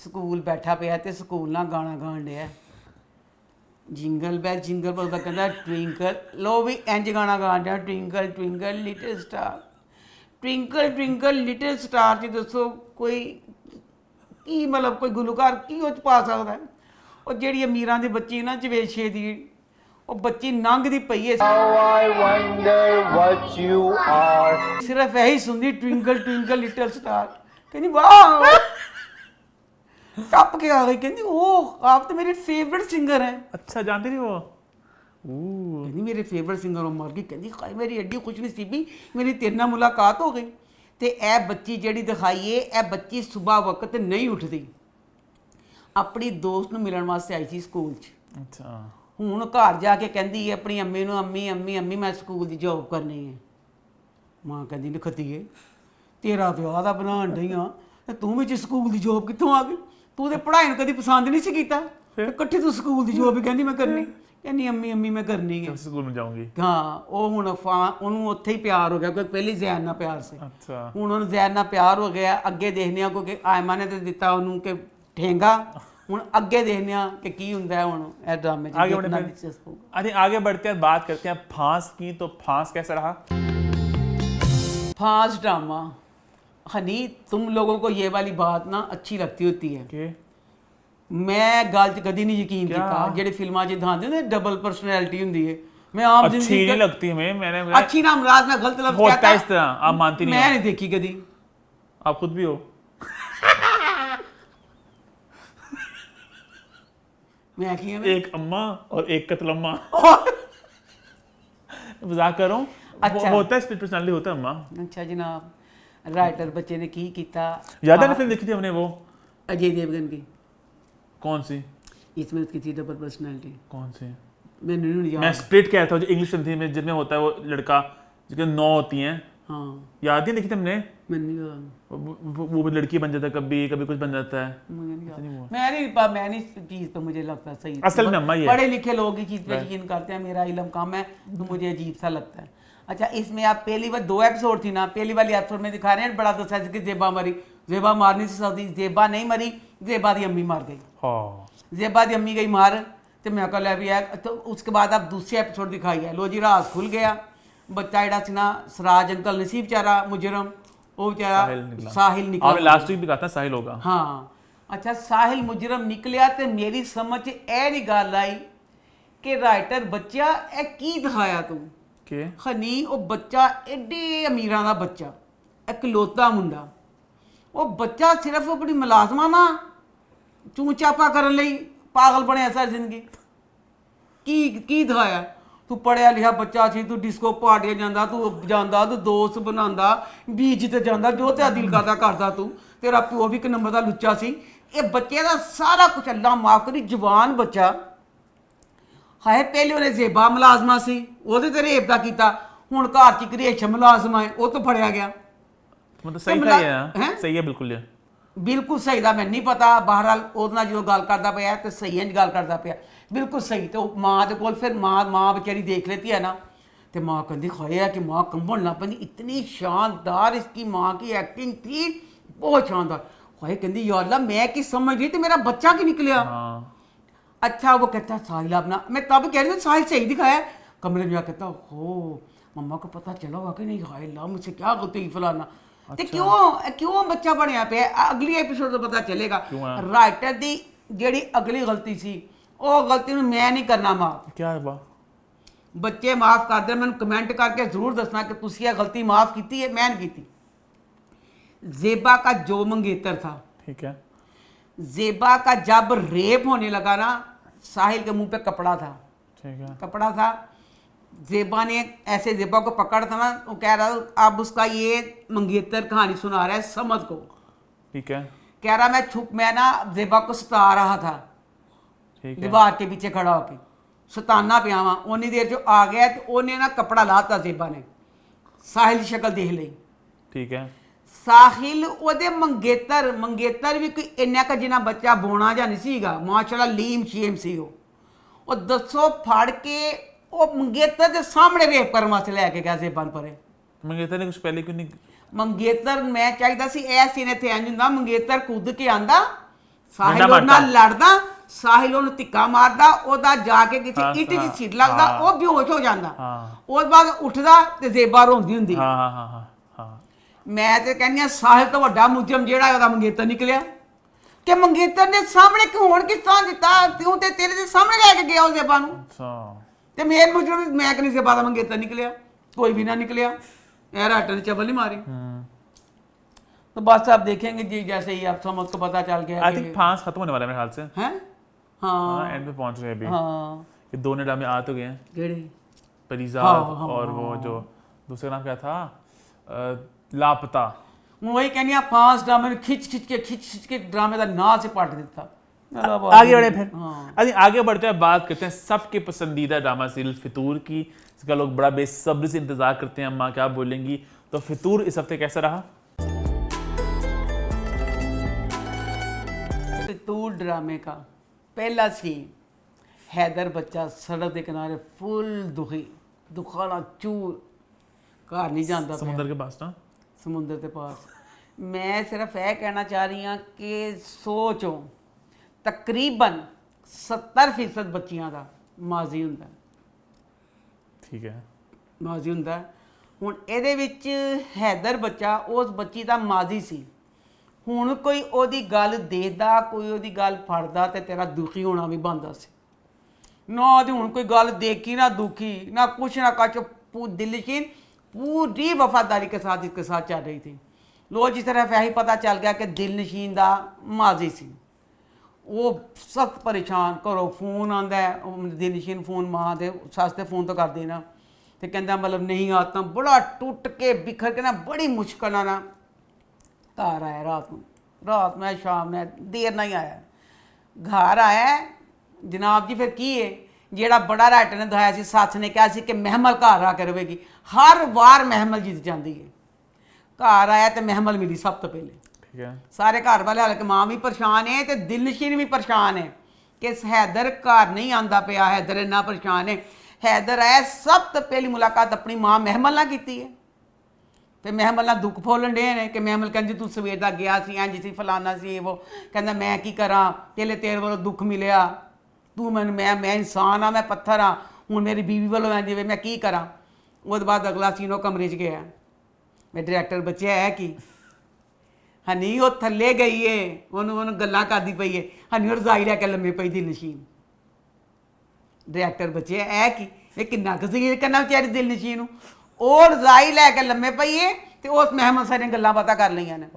स्कूल बैठा पिया तो स्कूल ना गाना गान दिया जिंगल बैल जिंगल बोलता कहता ट्विंकल लो भी इंज गाना गान दिया twinkle twinkle little star twinkle twinkle little star च दसो कोई की मतलब कोई गुलूकार की वो पा सकता है और जी अमीरां दी बच्ची ना जवेशे दी वो बच्ची नंगदी पई है सिर्फ यही सुनती ट्विंकल ट्विंकल लिटिल स्टार कहनी वाह टप के आ गई कहनी ओह आप तो मेरे फेवरेट सिंगर हैं अच्छा जानती थी वो कहनी मेरे फेवरेट सिंगर मर गई कहनी खाई मेरी एडी खुशनसीबी मेरी तेरे नाल मुलाकात हो गई तो यह बच्ची जी दिखाई है यह बच्ची सुबह वक्त नहीं उठती अपनी दोस्त नूं मिलण वास्ते आई थी स्कूल च अच्छा हुण घर जाके कहती है अपनी अम्मी नूं अम्मी अम्मी अम्मी मैं स्कूल की जॉब करनी है मां कहती नखत्तीए तेरा विआह दा बनाण डई हां ते तूं विच स्कूल की जॉब कित्थों आ गई तू तो पढ़ाई नूं कदी पसंद नहीं सी कीता इकट्ठी तू स्कूल की जॉब कहती मैं करनी कहनी अम्मी अम्मी मैं करनी है स्कूल में जाऊंगी हाँ वो हुण ਉਹਨੂੰ ਉੱਥੇ ही प्यार हो गया क्योंकि पहले जैन नाल प्यार से अच्छा ਹੁਣ ਉਹਨੂੰ ਜ਼ੈਨ ਨਾਲ ਪਿਆਰ ਹੋ ਗਿਆ ਅੱਗੇ ਦੇਖਦੇ ਆ ਕਿਉਂਕਿ ਆਇਮਾ ਨੇ ਤੇ ਦਿੱਤਾ ਉਹਨੂੰ ਕਿ ਠੇਂਗਾ ਹੁਣ ਅੱਗੇ ਦੇਖਦੇ ਆ ਕਿ ਕੀ ਹੁੰਦਾ ਹੈ ਹੁਣ ਇਹ ਡਰਾਮੇ ਚ आगे बढ़ते हैं अरे आगे बढ़ते हैं बात करते हैं फांस की तो फांस कैसा रहा फांस ड्रामा हनी तुम लोगों को ये वाली बात ना अच्छी लगती होती है कि मैं गल च कदी नहीं यकीन किया जेडे फिल्मां च दिखाते ने डबल पर्सनैलिटी हुंदी है मैं आम अच्छी जिंदगी नहीं लगती हमें मैंने अच्छी ना अमराज में गलत लफ्ज होता कहता है इस तरह आप मानती नहीं मैं हो नहीं देखी कदी आप खुद भी हो मैं की एक अम्मा और एक कतलम्मा मजाक कर रहा हूँ अच्छा। होता है स्प्लिट पर्सनालिटी होता है अम्मा अच्छा जनाब राइटर बच्चे ने की कीता याद है ना फिल्म देखी थी हमने वो अजय देवगन की कौन सी इसमें उसकी थी डबल पर्सनैलिटी कौन सी मैंने नहीं मैं याद स्प्लिट कह रहा था जो इंग्लिश फिल्म थी जिसमें होता है वो लड़का जिसके 9 होती हैं हाँ याद नहीं देखी थी हमने मैंने नहीं याद वो भी लड़की बन जाता है कभी कभी कुछ बन जाता है मुझे नहीं नहीं याद हुआ। मैं नहीं इस चीज़ पर मुझे लगता सही असल में अम्मा ये पढ़े लिखे लोग ही चीज़ पे यकीन करते हैं मेरा इल्म कम है तो मुझे अजीब सा लगता है अच्छा इसमें आप पहली बार 2 एपिसोड थी ना पहली वाली एपिसोड में दिखा रहे हैं बड़ा दसा कि जेबा मरी जेबा मारनी से सकती जेबा नहीं मरी जेबा की अम्मी मार गई हाँ जेबा की अम्मी गई मार तो मैं कहा लै भी है तो उसके बाद आप दूसरी एपिसोड दिखाई है लो जी राज खुल गया बच्चा जरा सी ना सराज अंकल नहीं सी बेचारा मुजरम वो बेचारा साहिल निकला लास्ट वीक भी कहा था साहिल होगा हाँ अच्छा साहिल मुजरम निकलिया तो मेरी समझ ए नहीं गल आई कि राइटर बच्चा ए की दिखाया तू ਕਿ ਹਨੀ ਉਹ ਬੱਚਾ ਐਡੇ ਅਮੀਰਾਂ ਦਾ ਬੱਚਾ, ਇਕਲੌਤਾ ਮੁੰਡਾ, ਉਹ ਬੱਚਾ ਸਿਰਫ ਆਪਣੀ ਮੁਲਾਜ਼ਮਾਂ ਨਾਲ ਚੂੰ ਚਾਪਾ ਕਰਨ ਲਈ ਪਾਗਲ ਬਣਿਆ ਸਾਰੀ ਜ਼ਿੰਦਗੀ। ਕੀ ਦਿਖਾਇਆ? ਤੂੰ ਪੜਿਆ ਲਿਖਿਆ ਬੱਚਾ ਸੀ, ਤੂੰ ਡਿਸਕੋ ਪਾਰਟੀਆਂ ਜਾਂਦਾ, ਤੂੰ ਦੋਸਤ ਬਣਾਉਂਦਾ, ਬੀਚ ਤੇ ਜਾਂਦਾ, ਜੋ ਤੇਰਾ ਦਿਲ ਕਰਦਾ ਤੂੰ। ਤੇਰਾ ਪਿਓ ਵੀ ਇੱਕ ਨੰਬਰ ਦਾ ਲੁੱਚਾ ਸੀ। ਇਹ ਬੱਚੇ ਦਾ ਸਾਰਾ ਕੁਝ ਅੱਲਾ ਮਾਫ ਕਰੀ, ਜਵਾਨ ਬੱਚਾ ਹਾਏ। ਪਹਿਲੇ ਉਹਨੇ ਜ਼ੇਬਾ ਮੁਲਾਜ਼ਮਾ ਸੀ, ਉਹਦੇ ਤੇ ਰੇਪ ਦਾ ਕੀਤਾ। ਹੁਣ ਘਰ ਚ ਇੱਕ ਰੇਸ਼ਮ ਮੁਲਾਜ਼ਮਾ ਹੈ, ਉਹ ਤੋਂ ਫੜਿਆ ਗਿਆ। मतलब सही था ये? हाँ? सही है बिल्कुल ये। ਬਿਲਕੁਲ ਸਹੀ ਦਾ ਮੈਨੂੰ ਨਹੀਂ ਪਤਾ। ਬਹਰਾਲ ਉਹਦੇ ਨਾਲ ਜਦੋਂ ਗੱਲ ਕਰਦਾ ਪਿਆ ਤੇ ਸਹੀ ਇੰਜ ਗੱਲ ਕਰਦਾ ਪਿਆ, ਬਿਲਕੁਲ ਸਹੀ। ਤੇ ਉਹ ਮਾਂ ਦੇ ਕੋਲ ਫਿਰ ਮਾਂ बेचारी देख लेती है ना, तो माँ कहती खाया है कि माँ कंबन लग पी। इतनी शानदार इसकी माँ की एक्टिंग थी, बहुत शानदार। खाए कहती या अल्लाह मैं की समझ रही, तो मेरा बच्चा की निकलिया। हाँ। अच्छा वो कहता साहिल अपना, मैं तब कह रही हूँ साहिल सही दिखाया। कमरे में कहता हो मम्मा को पता चला होगा कि नहीं, हाय अल्लाह मुझसे क्या गलती हुई फलाना। ਤੇ ਕਿਉਂ ਬੱਚਾ ਬਣਿਆ ਪਿਆ? ਅਗਲੀ ਐਪੀਸੋਡ ਤੋਂ ਪਤਾ ਚੱਲੇਗਾ। ਰਾਈਟਰ ਦੀ ਜਿਹੜੀ ਅਗਲੀ ਗਲਤੀ ਸੀ, ਉਹ ਗਲਤੀ ਨੂੰ ਮੈਂ ਨਹੀਂ ਕਰਨਾ ਮਾਫ। क्या है वाह? ਬੱਚੇ ਮਾਫ ਕਰ ਦੇਣ, ਮੈਨੂੰ ਕਮੈਂਟ ਕਰਕੇ ਜ਼ਰੂਰ ਦੱਸਣਾ ਕਿ ਤੁਸੀਂ ਇਹ ਗਲਤੀ ਮਾਫ ਕੀਤੀ ਹੈ, ਮੈਂ ਨਹੀਂ ਕੀਤੀ। जेबा का जो मंगेतर था, ठीक है। जेबा का जब रेप होने लगा ना, साहिल के मुंह पे कपड़ा था, ठीक है। कपड़ा था। जेबा ने ऐसे जेबा को पकड़ था ना, वो कह रहा था अब उसका ये मंगेतर कहानी सुना रहा है समद को। ठीक है। कह रहा मैं ना जेबा को सता रहा था, ठीक है। दीवार के पीछे खड़ा होके सताना पिया वहाँ। उन्नी देर जो आ गया तो उन्हें ना कपड़ा लाता जेबा ने, साहिल की शक्ल देख ली। ठीक है। ਸਾਹਿਲ ਉਹਦੇ ਮੰਗੇਤਰ ਵੀ ਕੋਈ ਇੰਨਾ ਕੁ ਜਿੰਨਾ ਬੱਚਾ ਬੋਣਾ ਜਾਂ ਨਹੀਂ ਸੀਗਾ, ਮਾਸ਼ਾਅੱਲਾ ਲੀਮ ਸ਼ੀਮ ਸੀ ਉਹ ਦੱਸੋ ਫੜ ਕੇ ਉਹ ਮੰਗੇਤਰ ਦੇ ਸਾਹਮਣੇ ਰੇਪ ਕਰਨ ਵਾਸਤੇ ਲੈ ਕੇ ਗਿਆ ਜ਼ੇਬਾਨ ਪਰੇ। मंगेतर ने कुछ पहले क्यों नहीं? ਮੰਗੇਤਰ ਮੈਂ ਚਾਹੀਦਾ ਸੀ ਐਸੀ ਨੇ ਤੇ ਇੰਜ ਹੁੰਦਾ, ਮੰਗੇਤਰ ਕੁੱਦ ਕੇ ਆਂਦਾ, ਸਾਹਿਲ ਡੰਡਾ ਉਹਦੇ ਨਾਲ ਮਾਰਦਾ। ਲੜਦਾ, ਸਾਹਿਲ ਉਹਨੂੰ ਧਿੱਕਾ ਮਾਰਦਾ, ਉਹਦਾ ਜਾ ਕੇ ਕਿਸੇ ਹਾਂ, ਇੱਟ 'ਚ ਹਾਂ, ਸਿਰ ਲੱਗਦਾ, ਹਾਂ। ਉਹ ਬੇਹੋਸ਼ ਹੋ ਜਾਂਦਾ। हाँ ਉਸ ਬਾਅਦ ਉੱਠਦਾ ਤੇ ਜ਼ੇਬਾ ਰੋਂਦੀ ਹੁੰਦੀ। हाँ हाँ हाँ हाँ हाँ। ਮੈਂ ਤੇ ਕਹਿੰਦੀ ਆ ਸਾਹਿਲ ਤੋਂ ਵੱਡਾ ਮੁਜਰਮ ਜਿਹੜਾ ਉਹਦਾ ਮੰਗੇਤਰ ਨਿਕਲਿਆ। ਕਿ ਮੰਗੇਤਰ ਨੇ ਸਾਹਮਣੇ ਕਿਉਂ ਹੋਣ ਕਿਸ ਤਰ੍ਹਾਂ ਦਿੱਤਾ, ਤੂੰ ਤੇ ਤੇਰੇ ਦੇ ਸਾਹਮਣੇ ਲੈ ਕੇ ਗਿਆ ਉਹ ਜ਼ੇਬਾ ਨੂੰ, अच्छा। ਤੇ ਮੇਰ ਮੁਜਰਮ ਮੈਂ ਕਿੰਨੀ ਜ਼ੇਬਾ ਦਾ ਮੰਗੇਤਰ ਨਿਕਲਿਆ, कोई भी ना निकलिया। यार राइटर ने चबल नहीं मारी। तो बस आप देखेंगे जी, जैसे ही आप समझ को पता चल गया। आई थिंक फांस खत्म होने वाला है मेरे ख्याल से। हैं? हाँ एंड में पहुंच रहे हैं अभी। हाँ ये दोनों ड्रामे आ तो गए हैं, केड़े? परिजाद हाँ, और वो जो दूसरा नाम क्या था, लापता। वही कहनी फांस ड्रामे में खिंच के ड्रामे का ना से पाट दिता। आगे बढ़े फिर। हाँ। अरे आगे बढ़ते हैं, बात करते हैं सबके पसंदीदा ड्रामा सीरियल फितूर की, इसका लोग बड़ा बेसब्री से इंतजार करते हैं। अम्मा क्या बोलेंगी? तो फितूर इस हफ्ते कैसा रहा? फितूर ड्रामे का पहला सीन, हैदर बच्चा सड़क के किनारे फुल दुखाना चूर, घर नहीं जाता समुद्र के पास ना, समुद्र के पास। मैं सिर्फ यह कहना चाह रही हाँ कि सोचो तकरीबन 70% बच्चियां का माजी हुंदा, ठीक है, माजी हुंदा। हुण इहदे विच हैदर बच्चा उस बच्ची का माजी सी। हुण कोई ओदी गल देखदा, कोई ओदी गल फड़दा ते तेरा दुखी होना भी बनदा सी ना। ते हुण कोई गल देखी ना दुखी ना कुछ ना कछ, दिलनशीन पूरी वफादारी के साथ इसके साथ चल रही थी। लो जिस तरह यही पता चल गया कि दिलनशीन दा माजी सी। वो सख्त परेशान, घरों फोन आंदा है, दिलनशीन फोन मां दे सस दे फोन तो कर देना, तो कहता मतलब नहीं आता, बड़ा टुट के बिखर के ना बड़ी मुश्किल ना घर आया रात में शाम ने देर नहीं आया। घर आया जनाब जी, फिर की है ਜਿਹੜਾ बड़ा राइटर ने दिखाया सी, सस ने कहा कि महमल घर आके रहेगी। हर वार महमल जित जाती है। घर आया तो महमल मिली सब तो पहले, ठीक है। सारे घर वाले हालांकि मां भी परेशान है तो दिलनशीन भी परेशान है कि हैदर घर नहीं आता पाया, हैदर इन्ना परेशान है। हैदर आया, सब तो पहली मुलाकात अपनी मां महमल ना की है। तो महमल ना दुख फोलन डे ने कि महमल कहती तू सवेर का गया सी, इंज सी फलाना सी, वो कहता मैं की करा, तेरे वालों दुख मिलिया, तू मैं इंसान हाँ, मैं पत्थर हाँ, हूँ मेरी बीवी वालों इंज वे, मैं की करा। उसके बाद अगला सीन वो कमरे च गया, मैं डायरैक्टर बच्चे है कि हनी वो थले गई है, उन्होंने गल्लां करदी पई है, हनी रजाई लैके लम्मे पई दिलनशीन। डायरैक्टर बच्चे है कि ਇਹ ਕਿੰਨਾ ਕਸੀਰ ਕਰਨਾ ਵਿਚਾਰੀ ਦਿਲ ਨਸ਼ੀਨ ਨੂੰ। ਉਹ ਰਜ਼ਾਈ ਲੈ ਕੇ ਲੰਮੇ ਪਈਏ ਤੇ ਉਸ ਮਹਿਮਦ ਸਾਰੀਆਂ ਗੱਲਾਂ ਬਾਤਾਂ ਕਰ ਲਈਆਂ ਨੇ।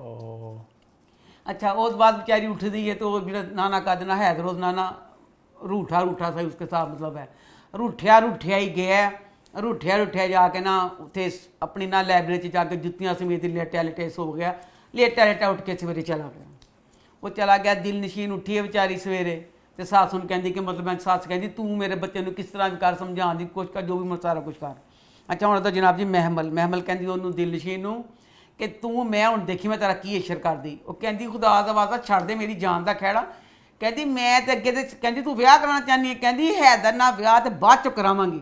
अच्छा उस बाद बेचारी उठती है तो जो नाना का जना है रोज नाना रूठा रूठा सा उसके साथ मतलब है रूठिया रूठिया ही गया रूठिया जाके ना उसे अपनी ना लाइब्रेरी च जाके जुत्तियां समेत लेटा सो गया लेटा उठ के सवेरे चला गया। वो चला गया दिल नशीन उठी है बेचारी सवेरे तो सस उन्हें कहती कि मतलब सस कहती तू मेरे बच्चे को किस तरह भी कर समझाने की कोशिश कर जो भी सारा कुछ कर। अच्छा हूँ तो जनाब जी महमल कहती उन्होंने दिल नशीन कि तू मैं हूँ देखी मैं तेरा की इशर कर दी। वो कहती खुदा दा वास्ता छड़ दे मेरी जान का खैड़ा। कहती मैं तो अगे तो कहती तू विआह कराना चाहनी है। कहती हैदर ना विआह तो बाद च करावांगी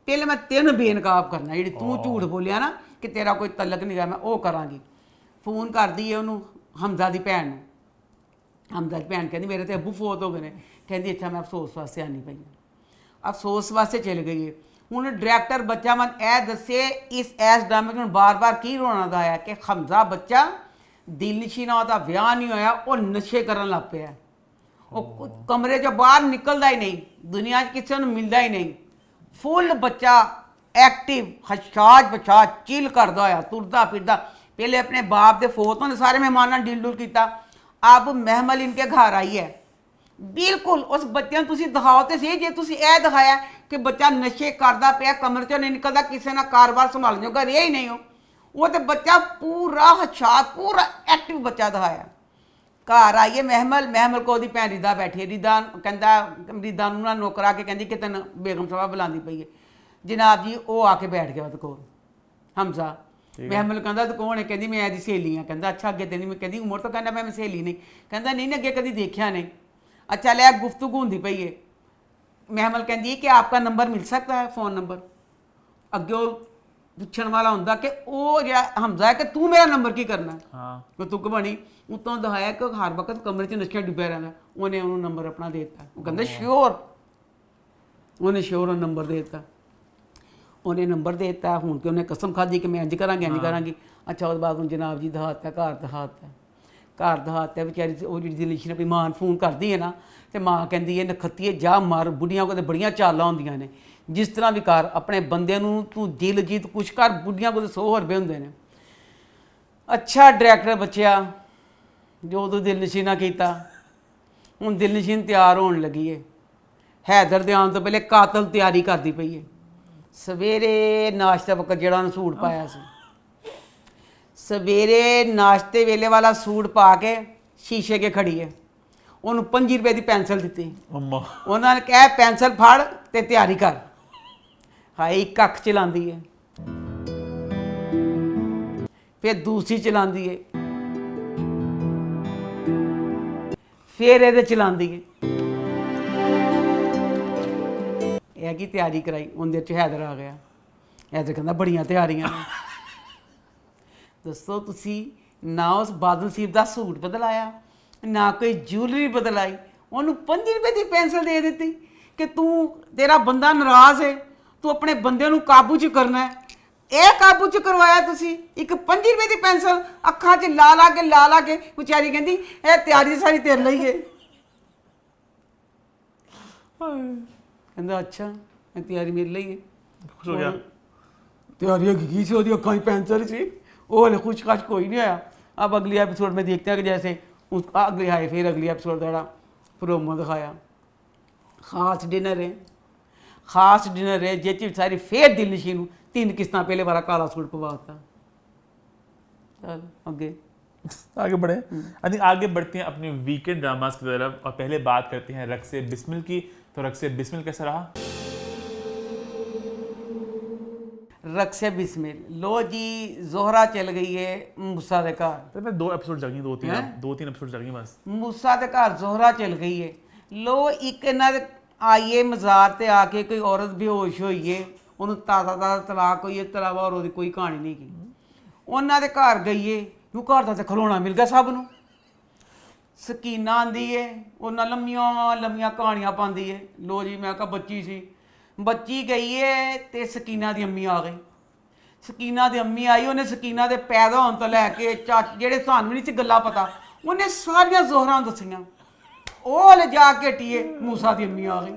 पहले मैं तेन बेनकाब करना जी तू झूठ बोलिया ना कि तेरा कोई तलक नहीं गा मैं वो करांगी। फोन कर दी है उन्होंने हमजा की भैन हमजा की भैन कहती मेरे तो अबू फोत हो गए हैं। कहती अच्छा मैं अफसोस वास्ते आनी पई अफसोस वास्ते चल गई है। हूँ डायरैक्टर बच्चा मन ए दसे इस ड्रामे में बार बार की रोना दा है कि हमजा बच्चा दिल नशीना का विआह नहीं होया वो नशे करन लग पिया। वो कमरे चो बाहर निकलता ही नहीं दुनिया किसी को मिलता ही नहीं फुल बच्चा एक्टिव हशाज बशाज चिल करता होया तुरदा फिरदा। पहले अपने बाप के फोत होने सारे मेहमानों डील डुल किया। अब महमल इनके घर आई है बिल्कुल उस बच्चे तुम दिखाओ तो सही जे तुम यह दिखाया कि बच्चा नशे करता पिया कमरे चो नहीं निकलता किसी ना कारोबार संभालने जोगा रहा ही नहीं हो। वो तो बच्चा पूरा हशात पूरा एक्टिव बच्चा दिखाया। घर आइए महमल को भैन रिदा बैठी है रिदा कहता रिदा ना नौकर आके कहती कि तेन बेगम सभा बुलाती पई है। जनाब जी वो आके बैठ गया कोल हमजा महमल कहता तू कौन है कहती मैं एदी सहेली हाँ। कहता अच्छा अगे तेन मैं कहती उम्र तो कहना मैं सहेली नहीं कहता नहीं अगे कभी देखा नहीं। अच्छा लिया गुफ्तगू होंदी पई है। महमल कहती है कि आपका नंबर मिल सकता है फ़ोन नंबर अगे पूछण वाला होंदा कि वो जो हमजा है कि तू मेरा नंबर की करना है। हाँ। तुक बनी उतों दिखाया कि हर वक्त कमरे च नशे डुब्बा रहना उन्हें उन्होंने नंबर अपना दे दिता। वो कहता श्योर उन्हें श्योर नंबर दे दिता उन्हें नंबर दे दिता हूँ कि उन्हें कसम खाधी कि मैं इंज करांगी इंज करांगी। अच्छा उसके बाद हूँ जनाब जी दहात है घर दहात है घर दहात है बेचारी वो जी दिलीशी अपनी मां फोन करती है ना तो मां कहती है नखत्तीए जा मर बुढ़िया को तो बड़िया चालां होंदियां ने जिस तरह भी कर अपने बंदे तू दिल जीत कुछ कर बुढ़िया को तो 100 रुपये होंगे ने। अच्छा डायरैक्टर बच्चा जो तू दिल नशीना किया हूँ दिल नशीन तैयार होने लगी है। हैदर दे आने तो पहले कातल तैयारी करती पई है। सवेरे नाश्ते वक्त जरा उन्हें सूट पाया सी सवेरे नाश्ते वेले वाला सूट पा के शीशे के खड़ी है उन्होंने 5 रुपए की पेंसिल दी उन्होंने कहा पेंसिल फड़ ते तैयारी कर। हाई एक अख चलाती है फिर दूसरी चलाती है फिर ये चलाती है यह की तैयारी कराई उन्हें च हैदर आ गया। हैदर कहना बड़िया तैयारियां दसो तुसी ना उस बादल सीब का सूट बदलाया ना कोई ज्वेलरी बदलाई उन्होंने 5 रुपए की पेंसिल दे दी कि तू तेरा बंदा नाराज है तू अपने बंदे को काबू च करना है। यह काबू च करवाया तुसी एक 5 रुपए की पेंसिल अखा च ला के बेचारी कहती यह तैयारी सारी तेरे ਲਈ है। कहता अच्छा ये तैयारी मेरे ਲਈ है खुश हो गया तैयारी की सी वो अखा पेंसिल सी वो हले कुछ काश कोई नहीं आया। अब अगली एपिसोड में देखते हैं कि जैसे उस अगले आए फिर अगली एपिसोड का प्रोमो दिखाया। खास डिनर है जिस सारी फिर दिल नशीन 3 किस्तां पहले वाला काला सूट पवाता। चल आगे बढ़े आई थिंक आगे बढ़ते हैं अपने वीकेंड ड्रामास की तरफ और पहले बात करते हैं रक्से बिस्मिल की। तो रक्से बिस्मिल कैसा रहा? रक्से बिस्मिल लो जी जोहरा चल गई है मूसा के घर। तो मैं 2 एपिसोड जगी 2-3 एपिसोड जगी बस मूसा के घर जोहरा चल गई है। लो एक इन्ना आइए मज़ार ते आके कोई औरत बेहोश होई है उन्होंने ताज़ा तलाक होई है तलावा और उसकी कोई कहानी नहीं की उन्होंने घर गई है क्यों घर का तो खलोना मिल गया सब नूं। सकीना आंदी है उन्हें लम्मियां कहानियां पाती है। लो जी मैं कहा बच्ची सी बच्ची गई है तो सकीना की अम्मी आ गई। सकीना की अम्मी आई उन्हें सकीना के पैदा होने तो लैके जेडे सानू नहीं सी गल्लां पता उन्हें सारिया जोहरां दसियां। वो ले जाके टीए मूसा की अम्मी आ गई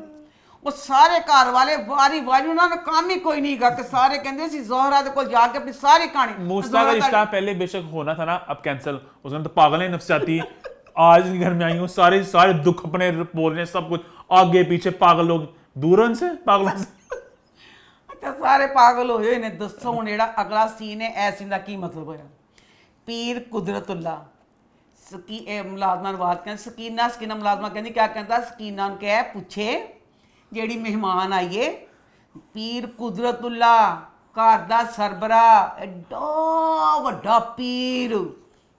ਉਹ ਸਾਰੇ ਘਰ ਵਾਲੇ ਵਾਰੀ ਵਾਰੀ ਉਹਨਾਂ ਨੂੰ ਕੰਮ ਹੀ ਕੋਈ ਨਹੀਂ ਗਾ ਕਿ ਸਾਰੇ ਕਹਿੰਦੇ ਸੀ ਜ਼ੋਹਰਾ ਦੇ ਕੋਲ ਜਾ ਕੇ ਆਪਣੀ ਸਾਰੀ ਕਹਾਣੀ मूसा का ਜ਼ੋਹਰਾ रिश्ता पहले बेशक होना था ना, अब कैंसिल। उसने तो पागल है नफसियाती, आज घर में आई हूँ, सारे सारे दुख अपने बोल रहे हैं, सब कुछ आगे पीछे पागल लोग, दूर उनसे पागलों से। ਅੱਛਾ ਸਾਰੇ ਪਾਗਲ ਹੋਏ ਹੋਏ ਨੇ। ਦੱਸੋ ਹੁਣ ਜਿਹੜਾ ਅਗਲਾ ਸੀਨ ਹੈ ਇਹ ਸੀਨ ਦਾ ਕੀ ਮਤਲਬ ਹੋਇਆ? ਪੀਰ ਕੁਦਰਤੁੱਲਾ ਸਕੀ ਇਹ ਮੁਲਾਜ਼ਮਾਂ ਨੂੰ ਬਾਤ ਕਹਿੰਦੇ ਸਕੀਨਾ ਮੁਲਾਜ਼ਮਾ ਕਹਿੰਦੀ ਕਿਆ ਕਹਿੰਦਾ ਸਕੀਨਾ ਨੂੰ ਕਹਿ ਪੁੱਛੇ ਜਿਹੜੀ ਮਹਿਮਾਨ ਆਈਏ ਪੀਰ ਕੁਦਰਤੁੱਲਾ ਘਰ ਦਾ ਸਰਬਰਾ ਐਡਾ ਵੱਡਾ ਪੀਰ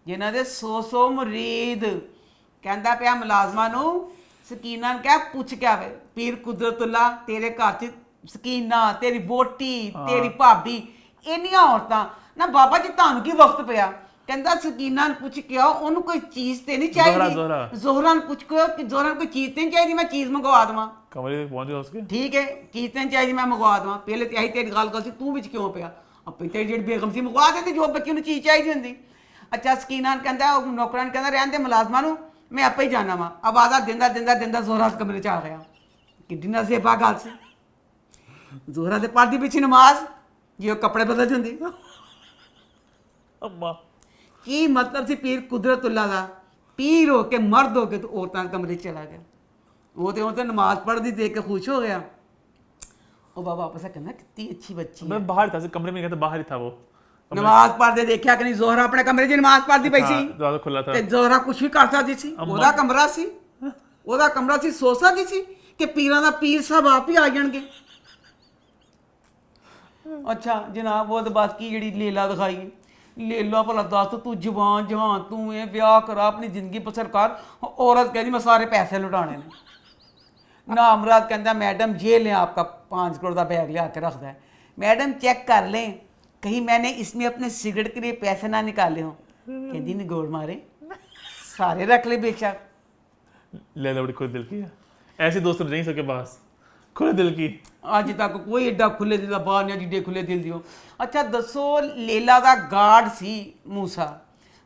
ਜਿਨ੍ਹਾਂ ਦੇ 100 ਮੁਰੀਦ ਕਹਿੰਦਾ ਪਿਆ ਮੁਲਾਜ਼ਮਾਂ ਨੂੰ ਸਕੀਨਾ ਨੂੰ ਕਹਿ ਪੁੱਛ ਕੇ ਆਵੇ ਪੀਰ ਕੁਦਰਤੁੱਲਾ ਤੇਰੇ ਘਰ 'ਚ ਸਕੀਨਾ ਤੇਰੀ ਵੋਟੀ ਤੇਰੀ ਭਾਬੀ ਇੰਨੀਆਂ ਔਰਤਾਂ ਨਾ ਬਾਬਾ ਜੀ ਤੁਹਾਨੂੰ ਕੀ ਵਕਤ ਪਿਆ? ਕਹਿੰਦਾ ਸਕੀਨਾ ਨੂੰ ਪੁੱਛ ਕੇ ਆਓ ਉਹਨੂੰ ਕੋਈ ਚੀਜ਼ ਤੇ ਨਹੀਂ ਚਾਹੀਦੀ। ਜ਼ੋਹਰਾ ਨੂੰ ਪੁੱਛ ਕੇ ਆਓ ਕਿ ਜ਼ੋਹਰਾ ਨੂੰ ਕੋਈ ਚੀਜ਼ ਤੇ ਨਹੀਂ ਚਾਹੀਦੀ, ਮੈਂ ਚੀਜ਼ ਮੰਗਵਾ ਦੇਵਾਂ। कमरे तक पहुंच गया उसके। ਠੀਕ ਹੈ ਚੀਜ਼ ਤੇ ਨਹੀਂ ਚਾਹੀਦੀ ਮੈਂ ਮੰਗਵਾ ਦੇਵਾਂ। ਪਹਿਲੇ ਤੇ ਆਹੀ ਤੇਰੀ ਗੱਲ ਸੀ ਤੂੰ ਵਿੱਚ ਕਿਉਂ ਪਿਆ? ਆਪੇ ਤੇਰੀ ਜਿਹੜੀ ਬੇਗਮ ਸੀ ਮੰਗਵਾ ਦਿੰਦੀ ਜੋ ਬੱਚੀ ਨੂੰ ਚੀਜ਼ ਚਾਹੀਦੀ ਹੁੰਦੀ। ਅੱਛਾ ਸਕੀਨਾ ਨੂੰ ਕਹਿੰਦਾ ਉਹ ਨੌਕਰਾਂ ਨੂੰ ਕਹਿੰਦਾ ਰਹਿਣ ਦੇ ਮੁਲਾਜ਼ਮਾਂ ਨੂੰ ਮੈਂ ਆਪੇ ਹੀ ਜਾਣਾ ਵਾ। ਆਵਾਜ਼ਾਂ ਦਿੰਦਾ ਜ਼ੋਹਰਾ ਕਮਰੇ 'ਚ ਆ ਗਿਆ। ਕਿੱਡੀ ਨਸੀਬਾ ਗੱਲ ਸੀ। ਜ਼ੋਹਰਾ ਦੇ ਪਰਦੇ ਪਿੱਛੇ ਨਮਾਜ਼ ਜੇ ਉਹ ਕੱਪੜੇ ਬਦਲ ਹੁੰਦੀ। अम्मा ਕੀ ਮਤਲਬ ਸੀ ਪੀਰ ਕੁਦਰਤੁੱਲਾ ਦਾ? ਪੀਰ ਹੋ ਕੇ ਮਰਦ ਹੋ ਕੇ ਤੇ ਔਰਤਾਂ ਦੇ ਕਮਰੇ 'ਚ ਚਲਾ ਗਿਆ। ਉਹ ਤੇ ਨਮਾਜ਼ ਪੜ੍ਹਦੀ ਦੇਖ ਕੇ ਖੁਸ਼ ਹੋ ਗਿਆ। ਉਹ ਬਾਬਾ ਵਾਪਸ ਆ ਕਹਿੰਦਾ ਕਿੰਨੀ ਅੱਛੀ ਬੱਚੀ मैं ਹੈ। बाहर था, कमरे में नहीं गया था, बाहर ही था वो। ਨਮਾਜ਼ ਪੜ੍ਹਦੇ ਦੇਖਿਆ ਕਿ ਨਹੀਂ ਜ਼ੋਹਰਾ ਆਪਣੇ ਕਮਰੇ 'ਚ ਨਮਾਜ਼ ਪੜ੍ਹਦੀ ਪਈ ਸੀ दरवाजा खुला था। ਤੇ ਜ਼ੋਹਰਾ ਕੁਝ ਵੀ ਕਰ ਸਕਦੀ ਸੀ। ਉਹਦਾ ਕਮਰਾ ਸੀ, ਉਹਦਾ ਕਮਰਾ ਸੀ। ਸੋਚ ਸਕਦੀ ਸੀ ਕਿ ਪੀਰਾਂ ਦਾ ਪੀਰ ਸਾਹਿਬ ਆਪ ਹੀ ਆ ਜਾਣਗੇ। ਅੱਛਾ ਜਨਾਬ ਉਹਦੇ ਬਾਅਦ ਕੀ ਜਿਹੜੀ ਲੀਲਾ ਦਿਖਾਈ? ਲੀਲਾ ਭਲਾ ਦੱਸ ਤੂੰ ਜਵਾਨ ਜਹਾਨ ਤੂੰ ਇਹ ਵਿਆਹ ਕਰਾ ਆਪਣੀ ਜ਼ਿੰਦਗੀ ਬਸਰ ਕਰ। ਔਰਤ ਕਹਿੰਦੀ ਮੈਂ ਸਾਰੇ ਪੈਸੇ ਲੁਟਾਣੇ ਨੇ। ਨਾ ਅਮਰਾਦ ਕਹਿੰਦਾ मैडम ये लें आपका 5 करोड़ का बैग लिया के रखता है। मैडम चेक कर लें कहीं मैंने इसमें अपने सिगरेट के लिए पैसे ना निकाले हों। कहती नहीं गोड़ मारे सारे रख ले बेशक। ले लो बड़ी खुले दिल की है, ऐसे दोस्त नहीं सके पास, खुले दिल की। ਅੱਜ ਤੱਕ ਕੋਈ ਏਡਾ ਖੁੱਲੇ ਦਿਲ ਦਾ ਬਾਹਰ ਨਹੀਂ ਜਿੱਡੇ ਖੁੱਲੇ ਦਿਲ ਦਿਓ। ਅੱਛਾ ਦੱਸੋ ਲੇਲਾ ਦਾ ਗਾਰਡ ਸੀ ਮੂਸਾ,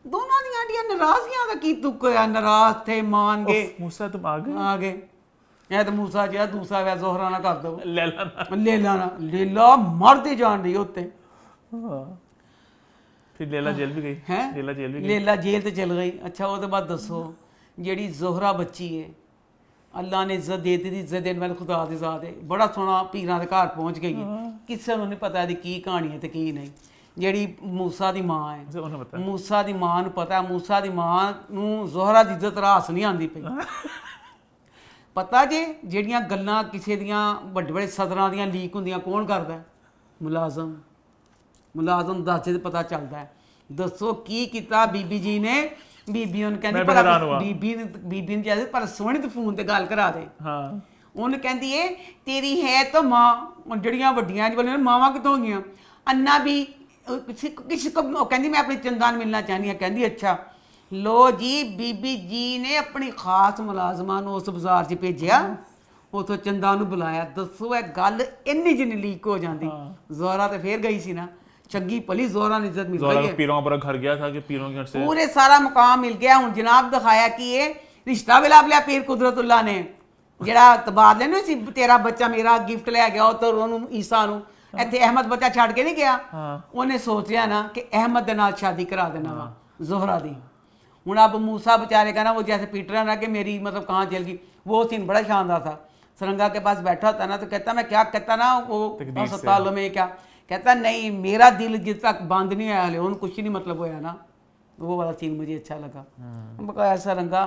ਦੋਨਾਂ ਦੀਆਂ ਦੀਆਂ ਨਾਰਾਜ਼ਗੀਆਂ ਦਾ ਕੀ ਤੁਕ ਹੋਇਆ? ਨਾਰਾਜ਼ ਥੇ ਮਾਨ ਗਏ मूसा तुम आ गए। ਆ ਗਏ। ਇਹ ਤਾਂ ਮੂਸਾ ਜਿਹੜਾ ਦੂਸਰਾ ਵਿਆਹ ਜ਼ੋਹਰਾ ਨਾ ਕਰ ਦੋ लैला ना। ਲੇਲਾ ਮਰਦੇ ਜਾਣ ਰਹੀ ਉੱਤੇ हाँ। फिर लैला जेल भी गई ਹੈ। लैला जेल भी गई। ਲੇਲਾ ਜੇਲ੍ਹ ਤੇ ਚਲ ਗਈ। ਅੱਛਾ ਉਹਦੇ ਬਾਅਦ ਦੱਸੋ ਜਿਹੜੀ ਜ਼ੋਹਰਾ ਬੱਚੀ ਹੈ ਅੱਲਾ ਨੇ ਇੱਜ਼ਤ ਦੇ ਦਿੱਤੀ। ਇੱਜ਼ਤ ਦੇਣ ਵਾਲੇ ਖੁਦਾ ਦੀ ਜ਼ਾਤ ਹੈ। ਬੜਾ ਸੋਹਣਾ ਪੀਰਾਂ ਦੇ ਘਰ ਪਹੁੰਚ ਗਈ ਹੈ। ਕਿਸੇ ਨੂੰ ਨਹੀਂ ਪਤਾ ਇਹਦੀ ਕੀ ਕਹਾਣੀ ਹੈ ਤੇ ਕੀ ਨਹੀਂ। ਜਿਹੜੀ ਮੂਸਾ ਦੀ ਮਾਂ ਹੈ उसे उन्हें पता है। ਮੂਸਾ ਦੀ ਮਾਂ ਨੂੰ ਪਤਾ ਮੂਸਾ ਦੀ ਮਾਂ ਨੂੰ ਜ਼ੋਹਰਾ ਦੀ ਇੱਜ਼ਤ ਰਾਸ ਨਹੀਂ ਆਉਂਦੀ ਪਈ। ਪਤਾ ਜੇ ਜਿਹੜੀਆਂ ਗੱਲਾਂ ਕਿਸੇ ਦੀਆਂ ਵੱਡੇ ਵੱਡੇ ਸਦਰਾਂ ਦੀਆਂ ਲੀਕ ਹੁੰਦੀਆਂ ਕੌਣ ਕਰਦਾ? ਮੁਲਾਜ਼ਮ ਦੱਸਦੇ ਤੇ ਪਤਾ ਚੱਲਦਾ ਹੈ। ਦੱਸੋ ਕੀ ਕੀਤਾ ਬੀਬੀ ਜੀ ਨੇ? ਬੀਬੀ ਉਹਨੂੰ ਕਹਿੰਦੀ ਮੈਂ ਹੈਰਾਨ ਹੋਇਆ। ਬੀਬੀ ਨੂੰ ਕਹਿੰਦੇ ਪਰ ਸੋਹਣੀ ਤੇ ਫੋਨ ਤੇ ਗੱਲ ਕਰਾ ਦੇ। हाँ। ਉਹਨੂੰ ਕਹਿੰਦੀ ਏ ਤੇਰੀ ਹੈ ਤਾਂ ਮਾਂ। ਉਹ ਜਿਹੜੀਆਂ ਵੱਡੀਆਂ ਜੀ ਵਾਲੀਆਂ ਮਾਵਾਂ ਕਿੱਥੋਂ ਗਈਆਂ? ਅੰਨਾ ਵੀ ਕਿਸੇ ਕੋ ਉਹ ਕਹਿੰਦੀ ਮੈਂ ਆਪਣੀ ਚੰਦਾ ਨੂੰ ਮਿਲਣਾ ਚਾਹੁੰਦੀ ਹਾਂ। ਕਹਿੰਦੀ ਅੱਛਾ ਲੋ ਜੀ ਬੀਬੀ ਜੀ ਨੇ ਆਪਣੀ ਖਾਸ ਮੁਲਾਜ਼ਮਾਂ ਨੂੰ ਉਸ ਬਾਜ਼ਾਰ 'ਚ ਭੇਜਿਆ। ਉਥੋਂ ਚੰਦਾ ਨੂੰ ਬੁਲਾਇਆ। ਦੱਸੋ ਇਹ ਗੱਲ ਇੰਨੀ ਜਿੰਨੀ ਲੀਕ ਹੋ ਜਾਂਦੀ। ਜ਼ੋਹਰਾ ਤੇ ਫੇਰ ਗਈ ਸੀ ਨਾ। ਚੰਗੀ ਭਲੀ ਜ਼ੋਹਰਾ ਨੂੰ ਇੱਜ਼ਤ ਮਿਲ ज़ोहरा ਗਈ को ਹੈ। पीरों का पूरा घर गया था कि पीरों के घर से ਪੂਰੇ ਸਾਰਾ ਮੁਕਾਮ ਮਿਲ ਗਿਆ। ਹੁਣ ਜਨਾਬ ਦਿਖਾਇਆ ਕਿ ਇਹ ਰਿਸ਼ਤਾ ਵੀ ਲੱਭ ਲਿਆ ਪੀਰ ਕੁਦਰਤੁੱਲਾ ਨੇ। ਜਿਹੜਾ ਤਬਾਦਲੇ ਨਹੀਂ ਸੀ ਤੇਰਾ ਬੱਚਾ ਮੇਰਾ ਗਿਫਟ ਲੈ ਗਿਆ ਉਹ ਤਾਂ ਉਹਨੂੰ ਈਸਾ ਨੂੰ ਇੱਥੇ ਅਹਿਮਦ ਬੱਚਾ ਛੱਡ ਕੇ ਨਹੀਂ ਗਿਆ। ਉਹਨੇ ਸੋਚਿਆ ਨਾ ਕਿ ਅਹਿਮਦ ਦੇ ਨਾਲ ਸ਼ਾਦੀ ਕਰਾ ਦੇਣਾ ਵਾ ਜ਼ੋਹਰਾ ਦੀ। ਹੁਣ अब मूसा बेचारे का ना वो जैसे पीट रहा ना कि मेरी मतलब कहाँ चल गई। वो सीन बड़ा शानदार था। सरंगा के पास बैठा होता ना तो कहता मैं क्या कहता ना वो अस्पतालों में क्या कहता नहीं मेरा दिल जिस तक बंद नहीं आया हले उन कुछ नहीं मतलब होया ना। वो वाला सीन मुझे अच्छा लगा। मैं कहा ऐसा रंगा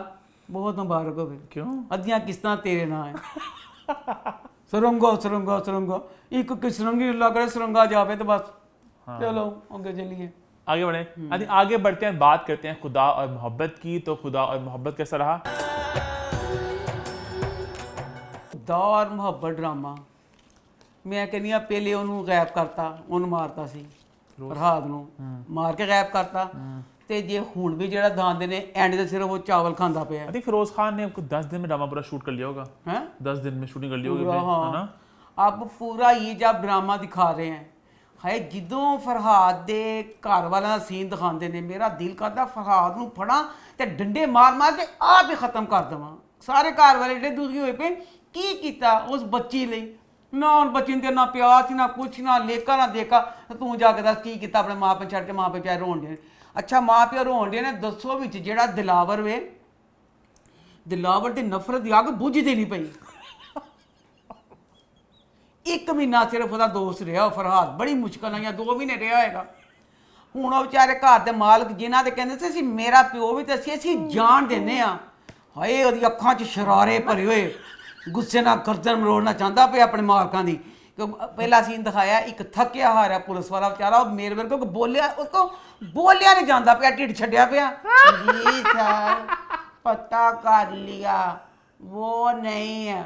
बहुत मुबारक हो गए। क्यों? अद्धियां किस्तां तेरे ना है। सुरंगो सुरंगो सुरंगो एक किस सुरंगी अल्लाह करे सुरंगा जावे तो बस। चलो आगे चलिए आगे बढ़े। आगे बढ़ते हैं, बात करते हैं खुदा और मोहब्बत की। तो खुदा और मोहब्बत कैसा रहा? खुदा और मोहब्बत ड्रामा मैं कहनी पहले ਉਹਨੂੰ ਗਾਇਬ ਕਰਤਾ ਉਹਨੂੰ ਮਾਰਤਾ ਸੀ ਫਰਹਾਦ ਨੂੰ ਮਾਰ ਕੇ ਗਾਇਬ ਕਰਤਾ ਤੇ ਜੇ ਹੁਣ ਵੀ ਜਿਹੜਾ ਦਾਂਦੇ ਨੇ ਐਂਡ ਤੇ ਸਿਰਫ ਉਹ ਚਾਵਲ ਖਾਂਦਾ ਪਿਆ आई थिंक फिरोज खान ने आपको 10 दिन में ड्रामा पूरा शूट कर लिया होगा। है 10 दिन में शूटिंग कर ली होगी पूरा, अपने, है ना? अब पूरा ये जब ड्रामा दिखा रहे हैं ਹੈ ਜਦੋਂ ਫਰਹਾਦ ਦੇ ਘਰ ਵਾਲਿਆਂ ਦਾ ਸੀਨ ਦਿਖਾਉਂਦੇ ਨੇ ਮੇਰਾ ਦਿਲ ਕਰਦਾ ਫਰਹਾਦ ਨੂੰ ਫੜਾਂ ਤੇ ਡੰਡੇ ਮਾਰ ਮਾਰ ਕੇ ਆਪ ਹੀ ਖਤਮ ਕਰ ਦੇਵਾਂ। ਸਾਰੇ ਘਰ ਵਾਲੇ ਜਿਹੜੇ ਦੁਖੀ ਹੋਏ ਪਏ ਕੀ ਕੀਤਾ ਉਸ ਬੱਚੀ ਲਈ? ਨਾ ਹੁਣ ਬੱਚੀ ਨੂੰ ਤੇ ਨਾ ਪਿਆਰ ਸੀ, ਨਾ ਕੁਛ, ਨਾ ਲੇਕਾ ਨਾ ਦੇਖਾ। ਤੇ ਤੂੰ ਜਾ ਕੇ ਦੱਸ ਕੀ ਕੀਤਾ ਆਪਣੇ ਮਾਂ ਪਿਓ ਛੱਡ ਕੇ? ਮਾਂ ਪਿਓ ਚਾਹੇ ਰੋਣ ਦੇ। ਅੱਛਾ ਮਾਂ ਪਿਓ ਰੋਣ ਦੇ ਨੇ, ਦੱਸੋ ਵਿੱਚ ਜਿਹੜਾ ਦਿਲਾਵਰ ਵੇ, ਦਿਲਾਵਰ ਦੀ ਨਫ਼ਰਤ ਦੀ ਅੱਗ ਬੁਝਦੀ ਨਹੀਂ ਪਈ। 1 ਮਹੀਨਾ ਸਿਰਫ ਉਹਦਾ ਦੋਸਤ ਰਿਹਾ ਉਹ ਫਰਹਾਦ, ਬੜੀ ਮੁਸ਼ਕਲ ਨਾਲ, ਜਾਂ 2 ਮਹੀਨੇ ਰਿਹਾ ਹੋਏਗਾ। ਹੁਣ ਉਹ ਵਿਚਾਰੇ ਘਰ ਦੇ ਮਾਲਕ ਜਿਨ੍ਹਾਂ ਦੇ ਕਹਿੰਦੇ ਸੀ ਅਸੀਂ ਮੇਰਾ ਪਿਓ ਵੀ ਤੇ ਅਸੀਂ ਜਾਨ ਦਿੰਦੇ ਆ, ਹਾਏ ਉਹਦੀ ਅੱਖਾਂ 'ਚ ਸ਼ਰਾਰੇ ਭਰੇ ਹੋਏ, ਗੁੱਸੇ ਨਾਲ ਗਰਦਨ ਮਰੋੜਨਾ ਚਾਹੁੰਦਾ ਪਿਆ ਆਪਣੇ ਮਾਲਕਾਂ ਦੀ। ਪਹਿਲਾ ਸੀਨ ਦਿਖਾਇਆ ਇੱਕ ਥੱਕਿਆ ਹਾਰਿਆ ਪੁਲਿਸ ਵਾਲਾ ਵਿਚਾਰਾ, ਉਹ ਮੇਰੇ ਵਰਗੇ ਕੋ ਬੋਲਿਆ, ਉਸ ਕੋ ਬੋਲਿਆ ਨਹੀਂ ਜਾਂਦਾ ਪਿਆ, ਢਿੱਡ ਛੱਡਿਆ ਪਿਆ। ਜੀ ਸਰ ਪਤਾ ਕਰ ਲਿਆ वो नहीं है,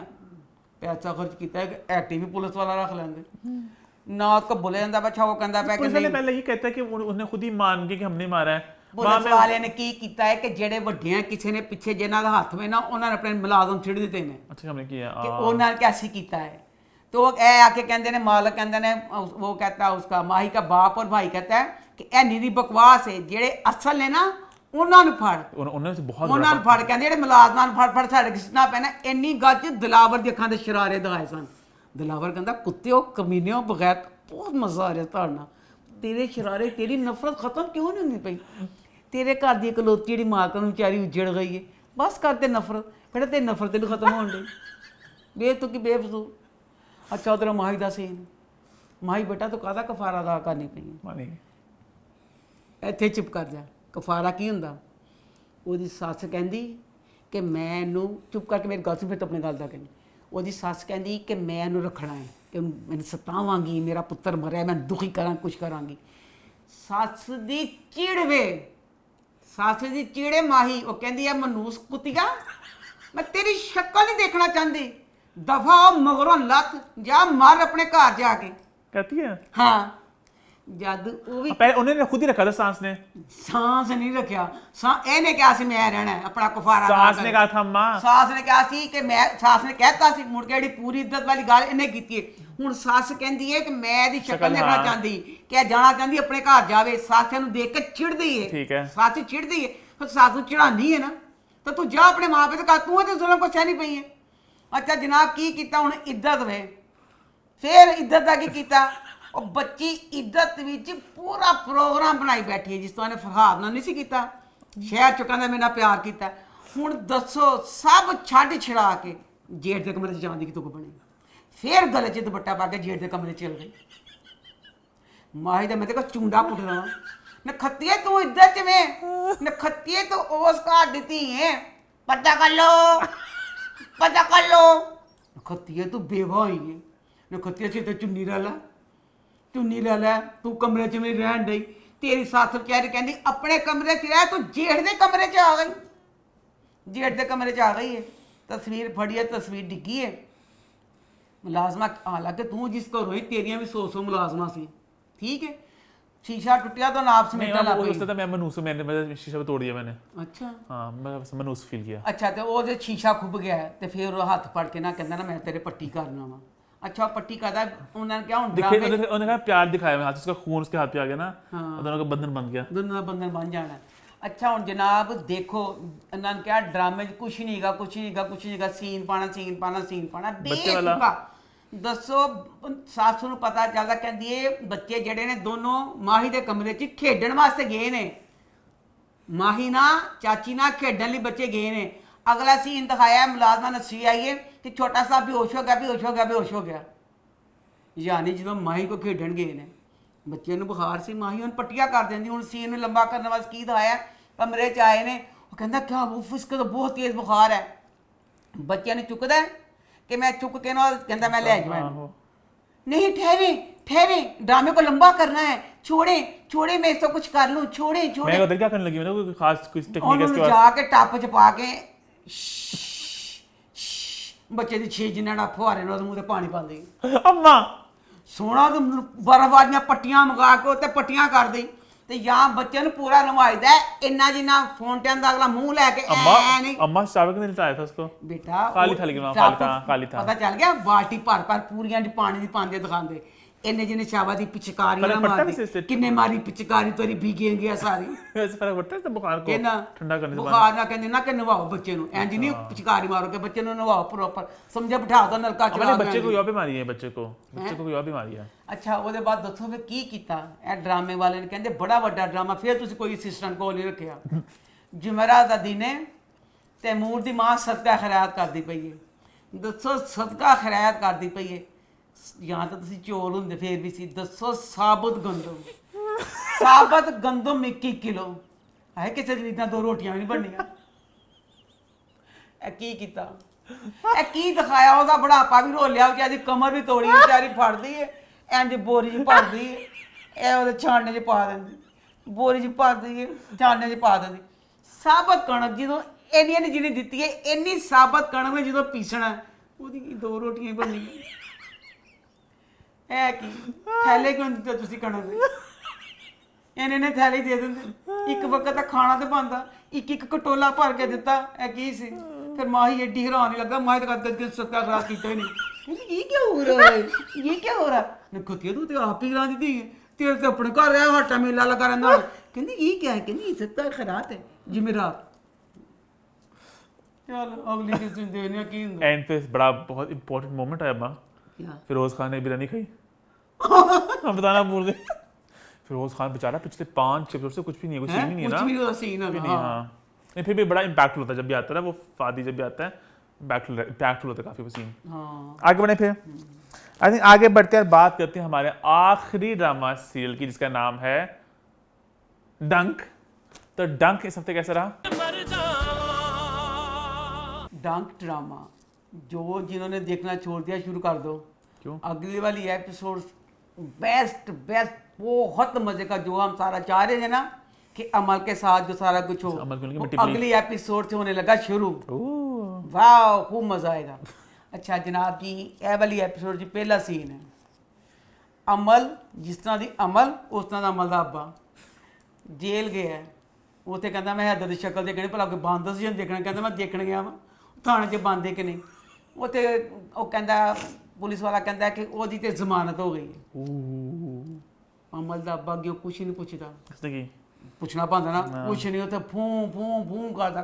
पैसा खर्च किया है, एक्टिव भी पुलिस वाला रख लेंगे ना, उसको बोले जाता अच्छा वो कहता है कि नहीं। पहले ये कहता है कि उन्होंने खुद ही मान के कि हमने मारा है। पुलिस वाले ने की कीता है कि जेड़े वड्डे हैं किसी ने पीछे जिन्हां दे हाथ में ना उन्होंने अपने मुलाजम छिड़ दिते ने। अच्छा हमने किया कि उन्होंने कैसे कीता है, तो ए आके कहते ने मालक कहते ने, वो कहता है उसका माही का बाप और भाई कहता है कि ए निरी बकवास है, जेड़े असल ने ना ਉਹਨਾਂ ਨੂੰ ਫੜ, ਉਹਨਾਂ ਨੂੰ ਫੜ ਕਹਿੰਦੇ ਜਿਹੜੇ ਮੁਲਾਜ਼ਮਾਂ ਨੂੰ ਫੜ ਸਾਡੇ ਕਿਸਨਾ ਪੈਣਾ। ਇੰਨੀ ਗੱਜ ਦਿਲਾਵਰ ਦੀ ਅੱਖਾਂ ਦੇ ਸ਼ਰਾਰੇ ਦਿਖਾਏ ਸਨ। ਦਿਲਾਵਰ ਕਹਿੰਦਾ ਕੁੱਤਿਓ ਕਮੀਨਿਓ ਬਗੈਰ ਬਹੁਤ ਮਜ਼ਾ ਆ ਰਿਹਾ ਤੁਹਾਡੇ ਨਾਲ, ਤੇਰੇ ਸ਼ਰਾਰੇ, ਤੇਰੀ ਨਫ਼ਰਤ ਖਤਮ ਕਿਉਂ ਨਹੀਂ ਹੁੰਦੀ ਪਈ? ਤੇਰੇ ਘਰ ਦੀ ਇਕਲੌਤੀ ਜਿਹੜੀ ਮਾਲਕਾਂ ਨੂੰ ਵਿਚਾਰੀ ਉੱਜੜ ਗਈ ਹੈ, ਬਸ ਕਰਦੇ ਨਫ਼ਰਤ, ਫਿਰ ਤੇ ਨਫ਼ਰਤ ਨਹੀਂ ਖਤਮ ਹੋਣ ਡਈ, ਬੇਤੁਕੀ ਬੇਫਜ਼ੂਲ। ਅੱਛਾ ਉਧਰ ਮਾਹੀ ਦਾ ਸੀਨ, ਮਾਹੀ ਬੇਟਾ ਤੂੰ ਕਾਹਦਾ ਕਫਾਰਾ ਅਦਾ ਕਰਨੀ ਪਈ? ਇੱਥੇ ਚੁੱਪ ਕਰ ਜਾ। ਕਫਾਰਾ ਕੀ ਹੁੰਦਾ? ਉਹਦੀ ਸੱਸ ਕਹਿੰਦੀ ਕਿ ਮੈਂ ਇਹਨੂੰ, ਚੁੱਪ ਕਰਕੇ ਮੇਰੀ ਗੱਲ ਸੁਣ ਫਿਰ ਤੂੰ ਆਪਣੀ ਗੱਲ ਦਾ ਕਹਿੰਦੀ। ਉਹਦੀ ਸੱਸ ਕਹਿੰਦੀ ਕਿ ਮੈਂ ਇਹਨੂੰ ਰੱਖਣਾ ਹੈ, ਕਿ ਮੈਨੂੰ ਸਤਾਵਾਂਗੀ, ਮੇਰਾ ਪੁੱਤਰ ਮਰਿਆ, ਮੈਂ ਦੁਖੀ ਕਰਾਂ, ਕੁਛ ਕਰਾਂਗੀ। ਸੱਸ ਦੀ ਚਿੜਵੇ, ਸੱਸ ਦੀ ਚਿੜੇ ਮਾਹੀ, ਉਹ ਕਹਿੰਦੀ ਹੈ ਮਨੂਸ ਕੁੱਤੀਆ ਮੈਂ ਤੇਰੀ ਸ਼ਕਲ ਨਹੀਂ ਦੇਖਣਾ ਚਾਹੁੰਦੀ, ਦਫਾ ਮਗਰੋਂ ਲੱਤ ਜਾ, ਮਰ ਆਪਣੇ ਘਰ ਜਾ ਕੇ। कहती है हाँ जद वो भी उन्होंने खुद ही रखा था, सांस ने, सांस नहीं रखा, ਇਹਨੇ ਕਿਹਾ ਸੀ ਮੈਂ ਰਹਿਣਾ ਆਪਣਾ ਕੁਫਾਰਾ। सांस ने कहा था मां, ਸਾਸ ਨੇ ਕਿਹਾ ਸੀ ਕਿ ਮੈਂ, ਸਾਸ ਨੇ ਕਹਿਤਾ ਸੀ, ਮੁੜ ਕੇ ਜਿਹੜੀ ਪੂਰੀ ਇੱਜ਼ਤ ਵਾਲੀ ਗੱਲ ਇਹਨੇ ਕੀਤੀ ਹੈ। ਹੁਣ ਸੱਸ ਕਹਿੰਦੀ ਹੈ ਕਿ ਮੈਂ ਇਹਦੀ ਸ਼ਕਲ ਦੇਖਣਾ ਚਾਹੁੰਦੀ, ਕਿ ਜਾਣਾ ਚਾਹੁੰਦੀ ਆਪਣੇ ਘਰ ਜਾਵੇ। ਸੱਸ ਨੂੰ ਦੇਖ ਕੇ ਚਿੜਦੀ ਹੈ, ਠੀਕ ਹੈ, ਸੱਸ ਚਿੜਦੀ ਹੈ, ਪਰ ਸੱਸ ਨੂੰ ਚੜਾਣੀ ਹੈ ਨਾ, ਤਾਂ ਤੂੰ ਜਾ ਆਪਣੇ ਮਾਂ ਪਿਓ ਤੇ ਕਰ, ਤੂੰ ਇਹ ਤੇ ਜ਼ੁਲਮ ਕੁਛ ਨਹੀਂ ਪਈ ਹੈ। ਅੱਛਾ ਜਨਾਬ ਕੀ ਕੀਤਾ ਹੁਣ? ਇੱਜ਼ਤ ਵੇ, ਫਿਰ ਇੱਜ਼ਤ ਦਾ ਕੀ ਕੀਤਾ? ਉਹ ਬੱਚੀ ਇੱਜ਼ਤ ਵਿੱਚ ਪੂਰਾ ਪ੍ਰੋਗਰਾਮ ਬਣਾਈ ਬੈਠੀ ਹੈ, ਜਿਸ ਤੋਂ ਇਹਨੇ ਫਰਹਾਦ ਨਾਲ ਨਹੀਂ ਸੀ ਕੀਤਾ। ਸ਼ਹਿਰ ਚ ਕਹਿੰਦਾ ਮੇਰੇ ਨਾਲ ਪਿਆਰ ਕੀਤਾ। ਹੁਣ ਦੱਸੋ ਸਭ ਛੱਡ ਛੜਾ ਕੇ ਜੇਠ ਦੇ ਕਮਰੇ 'ਚ ਜਾਣ ਦੀ ਕਿਤੋਂ ਬਣੀ, ਫਿਰ ਗਲੇ 'ਚ ਦੁਪੱਟਾ ਪਾ ਕੇ ਜੇਠ ਦੇ ਕਮਰੇ 'ਚ ਚਲ ਗਈ। ਮਾਹੀ ਦਾ ਮੈਂ ਤੇ ਕੋ ਚੁੰਡਾ ਪੁੱਟਦਾ ਵਾਂ, ਨਖੱਤੀਏ ਤੂੰ ਇੱਜ਼ਤ 'ਚ ਵੇਂ, ਨਖੱਤੀਏ ਤੂੰ ਉਸ ਘਰ ਦੀ ਧੀ ਹੈ, ਪਤਾ ਕਰ ਲੋ, ਪਤਾ ਕਰ ਲੋ। ਨਖੱਤੀਏ ਤੂੰ ਬੇਵਾ ਹੋਈ ਹੈ, ਨਖੱਤੀਏ ਸੀ ਤੇ ਚੁੰਨੀ ਲੈ ਲੈ, ਚੁੰਨੀ ਲੈ ਲੈ, ਤੂੰ ਕਮਰੇ 'ਚ ਵੀ ਰਹਿਣ ਡਈ। ਤੇਰੀ ਸੱਸ ਵਿਚਾਰੀ ਕਹਿੰਦੀ ਆਪਣੇ ਕਮਰੇ 'ਚ ਰਹਿ, ਤੂੰ ਜੇਠ ਦੇ ਕਮਰੇ 'ਚ ਆ ਗਈ, ਜੇਠ ਦੇ ਕਮਰੇ 'ਚ ਆ ਗਈ ਹੈ। ਤਸਵੀਰ ਫੜੀ ਹੈ, ਤਸਵੀਰ ਡਿੱਗੀ ਹੈ। ਮੁਲਾਜ਼ਮਾ, ਹਾਲਾਂਕਿ ਤੂੰ ਜਿਸ ਘਰ ਹੋਈ ਤੇਰੀਆਂ ਵੀ 100 ਮੁਲਾਜ਼ਮਾਂ ਸੀ, ਠੀਕ है। शीशा टूटिया तो नाप समेटना लग गई। उससे तो मैं मनूस, मैंने शीशा भी तोड़ दिया मैंने। अच्छा हाँ मैं मनूस फील किया। अच्छा तो वो जो शीशा खुब गया है तो फिर वो हाथ फड़ के ना कहता ना मैं तेरे पट्टी करना वा। अच्छा पट्टी करदा उन्होंने क्या हुन ड्रामे उन्होंने कहा प्यार दिखाया, मैं हाथ उसका खून उसके हाथ पे आ गया ना, दोनों का बंधन बन गया, दोनों का बंधन बन जाना। अच्छा हुन जनाब देखो उन्होंने क्या ड्रामे कुछ नहीं गा, कुछ नहीं गा, कुछ नहीं गा, सीन पाना सीन पाना सीन पाना बच्चे वाला। ਦੱਸੋ ਸੱਸ ਨੂੰ ਪਤਾ ਚੱਲਦਾ, ਕਹਿੰਦੀ ਇਹ ਬੱਚੇ ਜਿਹੜੇ ਨੇ ਦੋਨੋਂ ਮਾਹੀ ਦੇ ਕਮਰੇ 'ਚ ਖੇਡਣ ਵਾਸਤੇ ਗਏ ਨੇ, ਮਾਹੀ ਨਾ ਚਾਚੀ ਨਾਲ ਖੇਡਣ ਲਈ ਬੱਚੇ ਗਏ ਨੇ। ਅਗਲਾ ਸੀਨ ਦਿਖਾਇਆ ਮੁਲਾਜ਼ਮਾਂ ਨਸੀ ਆਈਏ ਕਿ ਛੋਟਾ ਸਾਹਿਬ ਬੇਹੋਸ਼ ਹੋ ਗਿਆ, ਬੇਹੋਸ਼ ਹੋ ਗਿਆ, ਬੇਹੋਸ਼ ਹੋ ਗਿਆ। ਯਾਨੀ ਜਦੋਂ ਮਾਹੀ ਕੋ ਖੇਡਣ ਗਏ ਨੇ, ਬੱਚੇ ਨੂੰ ਬੁਖਾਰ ਸੀ, ਮਾਹੀ ਉਹਨੂੰ ਪੱਟੀਆਂ ਕਰ ਦਿੰਦੀ। ਹੁਣ ਸੀਨ ਨੂੰ ਲੰਬਾ ਕਰਨ ਵਾਸਤੇ ਕੀ ਦਿਖਾਇਆ, ਕਮਰੇ 'ਚ ਆਏ ਨੇ, ਉਹ ਕਹਿੰਦਾ ਕਿਆ ਉਹ ਇਸਕੋ ਤਾਂ ਬਹੁਤ ਤੇਜ਼ ਬੁਖਾਰ ਹੈ। ਬੱਚਿਆਂ ਨੂੰ ਚੁੱਕਦਾ कि मैं चुक के ना कहता मैं ले जाऊँ, नहीं ठहरे ठहरे, ड्रामे को लंबा करना है, छोड़े छोड़े मैं इसको कुछ कर लूँ, छोड़े छोड़े। मैं उधर क्या करने लगी, मैंने कोई खास कुछ टेक्निक है इसके पास, जाके टप च पा के बच्चे दी 6 जिन्ना ना फुहारे ना मुंह ते पानी पांदी। अम्मा सोना तो बर्फबारियां पट्टियां मंगा के उत्ते पट्टियां कर दी ਤੇ ਜਾਂ ਬੱਚੇ ਨੂੰ ਪੂਰਾ ਨਵਾਈਦਾ ਇੰਨਾ ਜਿੰਨਾ ਫੌਂਟੇਨ ਦਾ ਅਗਲਾ ਮੂੰਹ ਲੈ ਕੇ ਐ ਨਹੀਂ। अम्मा चावल के लिए था उसको बेटा खाली था, लेकिन खाली था पता चल गया, बाल्टी भर भर पूरियां दी पानी दी पांदे दिखांदे ਇਹਨੇ ਜਿਹਨੇ ਸ਼ਾਬਾ ਦੀ ਪਿਚਕਾਰੀ फर्क ना पड़ता है मार वैसे इससे? किन्ने मारी पिचकारी तेरी भीगेंगी आ सारी वैसे फर्क पड़ता है इससे बुखार को कहना ठंडा करने से बाद? बुखार ना कहने ना कि नवाओ बच्चे नु इंज नहीं पिचकारी मारो के बच्चे नु नवाओ प्रॉपर समझे बिठा दो नलका चला हमारे दो बच्चे इंज। को कोई और बीमारी है, बच्चे को कोई और बीमारी है। ਅੱਛਾ ਉਹਦੇ ਬਾਅਦ ਦੱਸੋ ਫਿਰ ਕੀ ਕੀਤਾ ਇਹ ਡਰਾਮੇ ਵਾਲੇ ਨੇ ਕਹਿੰਦੇ ਬੜਾ ਵੱਡਾ ਡਰਾਮਾ ਫਿਰ ਤੁਸੀਂ ਕੋਈ ਅਸਿਸਟੈਂਟ ਕੋਲ ਨਹੀਂ ਰੱਖਿਆ ਜੁਮੇਰਾਤ ਦਾ ਦਿਨ ਹੈ ਤੈਮੂਰ ਦੀ ਮਾਂ ਸਦਕਾ ਖੈਰਾਤ ਕਰਦੀ ਪਈ ਹੈ ਦੱਸੋ ਸਦਕਾ ਖੈਰਾਤ ਕਰਦੀ ਪਈ ਹੈ ਜਾਂ ਤਾਂ ਤੁਸੀਂ ਚੋਲ ਹੁੰਦੇ ਫੇਰ ਵੀ ਸੀ ਦੱਸੋ ਸਾਬਤ ਗੰਦਮ 1 ਕਿਲੋ ਹੈ ਕਿਸੇ ਦੀ ਤਾਂ 2 ਰੋਟੀਆਂ ਵੀ ਨਹੀਂ ਬਣਨੀਆਂ ਇਹ ਕੀ ਕੀਤਾ ਇਹ ਕੀ ਦਿਖਾਇਆ ਉਹਦਾ ਬੁਢਾਪਾ ਵੀ ਰੋਲਿਆ ਵਿਚਾਰੀ ਕਮਰ ਵੀ ਤੋੜੀ ਵਿਚਾਰੀ ਫੜਦੀ ਏ ਇੰਜ ਬੋਰੀ 'ਚ ਭਰਦੀ ਏ ਇਹ ਉਹਦੇ ਛਾਣਨੇ 'ਚ ਪਾ ਦਿੰਦੀ ਬੋਰੀ 'ਚ ਭਰਦੀ ਏ ਛਾਣਨੇ 'ਚ ਪਾ ਦਿੰਦੀ ਸਾਬਤ ਕਣਕ ਜਦੋਂ ਇੰਨੀ ਨੇ ਜਿਹਨੇ ਦਿੱਤੀ ਏ ਇੰਨੀ ਸਾਬਤ ਕਣਕ ਨੇ ਜਦੋਂ ਪੀਸਣਾ ਉਹਦੀ 2 ਰੋਟੀਆਂ ਹੀ ਬਣਨੀਆਂ ਇਹ ਕੀ ਥੈਲੇ ਕਿਉਂ ਦਿੱਤੇ ਤੁਸੀਂ ਕਣਕ ਦੇ ਇਹਨੇ ਨੇ ਥੈਲੇ ਦੇ ਦਿੰਦੇ ਇੱਕ ਵਕਤ ਤਾਂ ਖਾਣਾ ਤੇ ਬਣਦਾ ਇੱਕ ਕਟੋਲਾ ਭਰ ਕੇ ਦਿੱਤਾ ਇਹ ਕੀ ਸੀ फिर माँ ही एडी हैरान लगा माँ तो कद सत्ता खराब किया ही नहीं ये क्या हो रहा है ये क्या हो रहा है खुद तू तो आप ही करा दी थी तेरे तो अपने घर रहा हट्टा मेला लगा रहना कहती ये क्या है कहती सत्ता खराब है जिमेरात चल अगली किस दिन देने की एंड पे बड़ा बहुत इंपॉर्टेंट मोमेंट आया अम्मा, क्या फिरोज खान ने बिरयानी खाई हम बताना भूल गए। फिरोज खान बेचारा पिछले 5-6 एपिसोड से कुछ भी नहीं है, कोई सीन ही नहीं है कुछ ना, भी नहीं होता सीन भी नहीं। हाँ नहीं, फिर भी बड़ा इम्पैक्टफुल होता है जब भी आता है ना वो फादी, जब भी आता है इम्पैक्टफुल होता है काफी वो सीन। हाँ आगे बढ़े फिर आई थिंक आगे बढ़ते हैं बात करते हैं हमारे आखिरी ड्रामा सीरियल की जिसका नाम है डंक। तो डंक इस हफ्ते कैसा रहा? डंक ड्रामा जो जिन्होंने देखना छोड़ दिया शुरू कर दो क्यों? अगली वाली एपिसोड बेस्ट बहुत मजे का जो हम सारा चाह रहे थे ना कि अमल के साथ जो सारा कुछ हो अमल को लेके वो मिट्टी पड़ी। अगली एपिसोड से होने लगा शुरू ओह, वाह खूब मजा आएगा। अच्छा जनाब जी ਇਹ ਵਾਲੀ एपिसोड जी पहला सीन है अमल जिस तरह ਦੀ अमल उस तरह ਦਾ अमल ਦਾ ਅੱਬਾ ਜੇਲ੍ਹ ਗਿਆ ਉੱਥੇ ਕਹਿੰਦਾ ਮੈਂ ਹੈਦਰ ਦੀ ਸ਼ਕਲ ਦੇਖਣੀ ਭਲਾ ਕੋਈ ਬੰਦ ਸੀ ਦੇਖਣਾ ਕਹਿੰਦਾ ਮੈਂ ਦੇਖਣ ਗਿਆ ਵਾਂ ਥਾਣੇ 'ਚ ਬੰਦ ਹੈ ਕਿ ਨਹੀਂ ਉੱਥੇ ਉਹ ਕਹਿੰਦਾ ਪੁਲਿਸ ਵਾਲਾ ਕਹਿੰਦਾ ਕਿ ਉਹਦੀ ਤੇ ਜ਼ਮਾਨਤ ਹੋ ਗਈ ਹੈ। ਅਮਲ ਦਾ ਅੱਬਾ ਅੱਗੇ ਕੁਛ ਨਹੀਂ ਪੁੱਛਦਾ किसने की? ਪੁੱਛਣਾ ਪੈਂਦਾ ਨਾ ਕੁਛ ਨਹੀਂ ਉੱਥੇ ਫੂੰ ਫੂੰ ਫੂੰ ਕਰਦਾ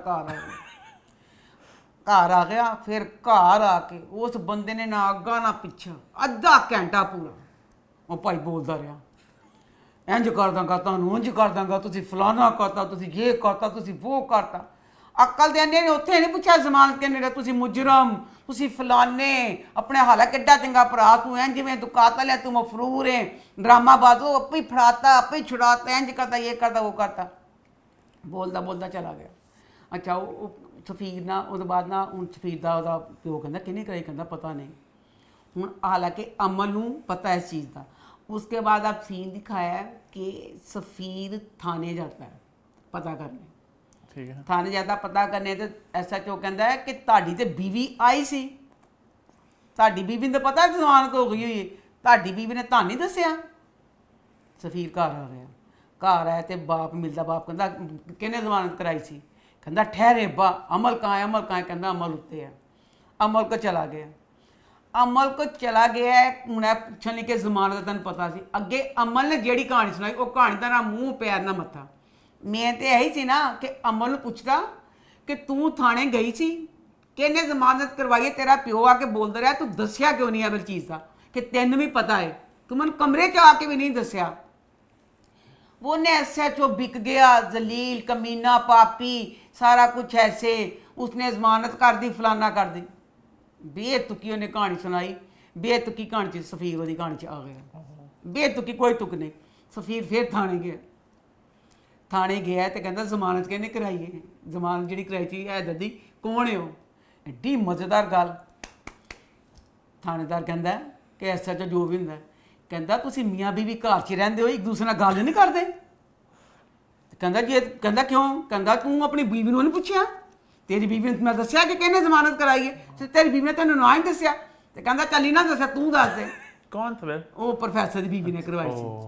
ਘਰ ਆ ਗਿਆ ਫਿਰ ਘਰ ਆ ਕੇ ਉਸ ਬੰਦੇ ਨੇ ਨਾ ਅੱਗਾ ਨਾ ਪਿੱਛਾ ਅੱਧਾ ਘੰਟਾ ਪੂਰਾ ਉਹ ਭਾਈ ਬੋਲਦਾ ਰਿਹਾ ਇੰਜ ਕਰ ਦਾਂਗਾ ਤੁਹਾਨੂੰ ਇੰਜ ਕਰ ਦਾਂਗਾ ਤੁਸੀਂ ਫਲਾਣਾ ਕਰਤਾ ਤੁਸੀਂ ਇਹ ਕਰਤਾ ਤੁਸੀਂ ਉਹ ਕਰਤਾ ਅਕਲ ਦੇ ਨੇ ਉੱਥੇ ਨਹੀਂ ਪੁੱਛਿਆ ਜ਼ਮਾਨਤ ਕਿੰਨੇ ਤੁਸੀਂ ਮੁਜਰਮ ਤੁਸੀਂ ਫਲਾਣੇ ਆਪਣੇ ਹਾਲਾ ਕਿੱਡਾ ਚੰਗਾ ਭਰਾ ਤੂੰ ਇੰਜ ਜਿਵੇਂ ਤੂੰ ਕਾਤਲ ਹੈ ਤੂੰ ਮਫਰੂਰ ਹੈ ਡਰਾਮਾ ਬਾਜ਼ੋ ਆਪੇ ਹੀ ਫੜਾਤਾ ਆਪੇ ਹੀ ਛੁਡਾਤਾ ਇੰਜ ਕਰਤਾ ਇਹ ਕਰਤਾ ਉਹ ਕਰਤਾ ਬੋਲਦਾ ਬੋਲਦਾ ਚਲਾ ਗਿਆ। ਅੱਛਾ ਉਹ ਸਫੀਰ ਨਾ ਉਹਦੇ ਬਾਅਦ ਨਾ ਹੁਣ ਸਫੀਰ ਦਾ ਉਹਦਾ ਪਿਓ ਕਹਿੰਦਾ ਕਿਹਨੇ ਕਰਾਈ ਕਹਿੰਦਾ ਪਤਾ ਨਹੀਂ ਹੁਣ ਹਾਲਾਂਕਿ ਅਮਨ ਨੂੰ ਪਤਾ ਇਸ ਚੀਜ਼ ਦਾ। उसके बाद आप सीन दिखाया है कि सफ़ीर थाने जाता है पता करने, ठीक है, थाने जाता पता करने तो ऐसा क्यों कहता है कि ताड़ी ते बीवी आई सी ताड़ी बीवी ने पता जमानत हो गई हुई है ताड़ी बीवी ने तां नहीं दसिया। सफ़ीर घर आ गया घर आया तो बाप मिलता बाप कहता किहने जमानत कराई सी कहता ठहरे बा अमल कहाँ है अमल कहाँ है कहता अमल उत्ते है अमल को चला गया अमल को चला गया है हूँ पुछन लगे जमानत तेन पता सी अगे अमल ने जी कहानी सुनाई वो कहानी का ना मूँह पैर ना मत्था मैं तो यही सी ना कि अमल पूछता कि तू थाने गई सी किहने जमानत करवाई है तेरा प्यो आके बोलता रहा तू दसिया क्यों नहीं है बल चीज़ का कि तेन भी पता है तू मैं कमरे च आके भी नहीं दसिया। वो ने SHO बिक गया जलील कमीना पापी सारा कुछ ऐसे उसने जमानत कर दी फलाना कर दी बेतुकी उन्हें कहानी सुनाई बेतुकी कहानी च सफ़ीर वाली कहानी च आ गया बेतुकी कोई तुक नहीं। सफ़ीर फिर थाने गया तो कहता जमानत किहने कराई है जमानत जी कराई थी हैदर दी कौन है वो एड्डी मज़ेदार गल। थानेदार कहता कि SHO जो भी होंगे कहता तुसीं मियाँ बीवी घर च रहिंदे हो एक दूसरे नाल गल नहीं करते कहता जी कहता क्यों कहता तू अपनी बीवी नूं नहीं पुछया तेरी बीवी ने मैं दसिया कि किहने जमानत कराई है तो तेरी बीवी ने तेन ना ही दसिया तो कहता चल ही ना दसिया तू दस दे कौन था फिर? वो प्रोफैसर की बीवी ने करवाई सी। ओह,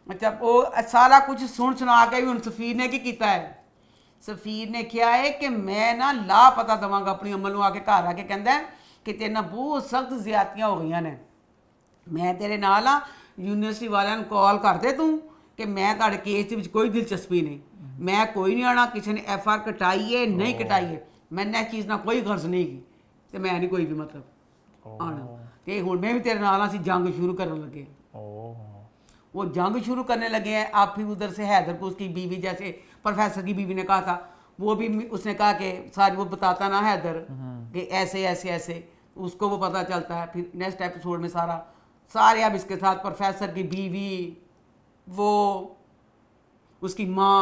अच्छा वो सारा कुछ सुना के भी हुण सफ़ीर ने की कीता है सफ़ीर ने कहा है कि मैं ना ला पता देवांगा अपनी अमल नूं आके घर आके कहता है कि तेरे नाल बहुत सख्त ज्यादतियां हो गई ने मैं तेरे नाल आ यूनिवर्सिटी वाਲਿਆਂ ਨੂੰ ਕਾਲ ਕਰਦੇ ਤੂੰ ਕਿ ਮੈਂ ਤੁਹਾਡੇ ਕੇਸ ਦੇ ਵਿੱਚ ਕੋਈ ਦਿਲਚਸਪੀ ਨਹੀਂ ਮੈਂ ਕੋਈ ਨਹੀਂ ਆਣਾ ਕਿਸੇ ਨੇ ਐਫ ਆਰ ਕਟਾਈਏ ਨਹੀਂ ਕਟਾਈਏ ਮੈਨੂੰ ਇਹ ਚੀਜ਼ ਨਾਲ ਕੋਈ ਗਰਜ਼ ਨਹੀਂ ਹੈਗੀ ਤੇ ਮੈਂ ਨਹੀਂ ਕੋਈ ਵੀ ਮਤਲਬ ਆਣਾ ਤੇ ਹੁਣ ਮੈਂ ਵੀ तेरे नाल ਅਸੀਂ जंग शुरू करने लगे वो जंग शुरू करने लगे हैं आप फिर उधर से हैदर को उसकी बीवी जैसे प्रोफेसर की बीवी ने कहा था वो भी उसने कहा कि सारी वो बताता ना हैदर कि ऐसे ऐसे ऐसे उसको वो पता चलता है फिर नेक्स्ट एपिसोड में सारे अब इसके साथ प्रोफेसर की बीवी वो उसकी माँ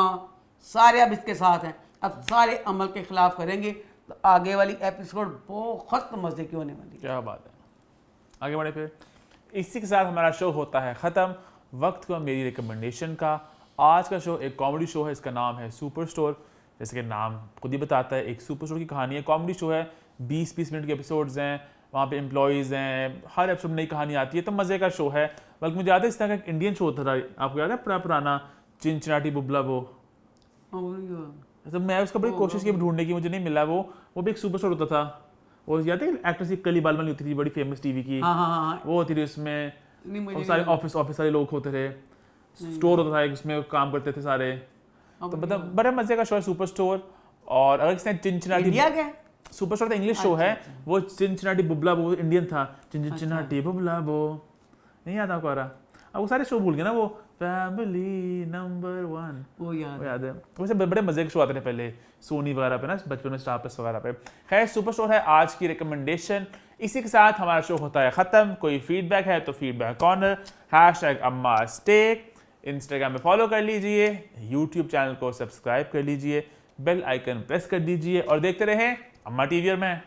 सारे अब इसके साथ हैं अब सारे अमल के खिलाफ करेंगे तो आगे वाली एपिसोड बहुत मज़े की होने वाली है। क्या बात है, आगे बढ़े फिर। इसी के साथ हमारा शो होता है ख़त्म। वक्त को मेरी रिकमेंडेशन का। आज का शो एक कॉमेडी शो है, इसका नाम है सुपर स्टोर। जैसे कि नाम खुद ही बताता है, एक सुपर स्टोर की कहानी है, कॉमेडी शो है। 20-20 मिनट के एपिसोड्स हैं, वहाँ पे एम्प्लॉयज़ हैं, हर एपिसोड नई कहानी आती है, तो मज़े का शो है। बल्कि मुझे याद है इस तरह का एक इंडियन शो होता था, आपको याद है पुराना चिनचिनाटी बुबला वो। तो मैं उसका बड़ी कोशिश की ढूंढने की, मुझे नहीं मिला वो भी एक सुपर स्टोर होता था। वो याद है एक्ट्रेस कली बाल वाली होती थी, बड़ी फेमस टीवी की, वो होती थी उसमें, और सारे ऑफिस वाले लोग होते थे, स्टोर होता था एक, उसमें काम करते थे सारे। तो मतलब बड़े मजे का शो है सुपर स्टोर। और अगर किसी ने चिनचिनाटी, सुपर स्टोर तो इंग्लिश शो है, वो चिनचिनाटी बुबला वो इंडियन था, चिनचिनाटी बुबला वो नहीं याद आपको आ रहा? अब वो सारे शो भूल गए ना, वो फैमिली नंबर 1 वो याद है। वैसे बड़े मजे के शो आते थे पहले सोनी वगैरह पे ना, बचपन में स्टार प्लस वगैरह पे। खैर सुपर स्टोर है आज की रिकमेंडेशन। इसी के साथ हमारा शो होता है ख़त्म। कोई फीडबैक है तो फीडबैक कॉर्नर #अम्मास्टेक इंस्टाग्राम में फॉलो कर लीजिए, यूट्यूब चैनल को सब्सक्राइब कर लीजिए, बेल आइकन प्रेस कर दीजिए और देखते रहें अम्मा टीवी में।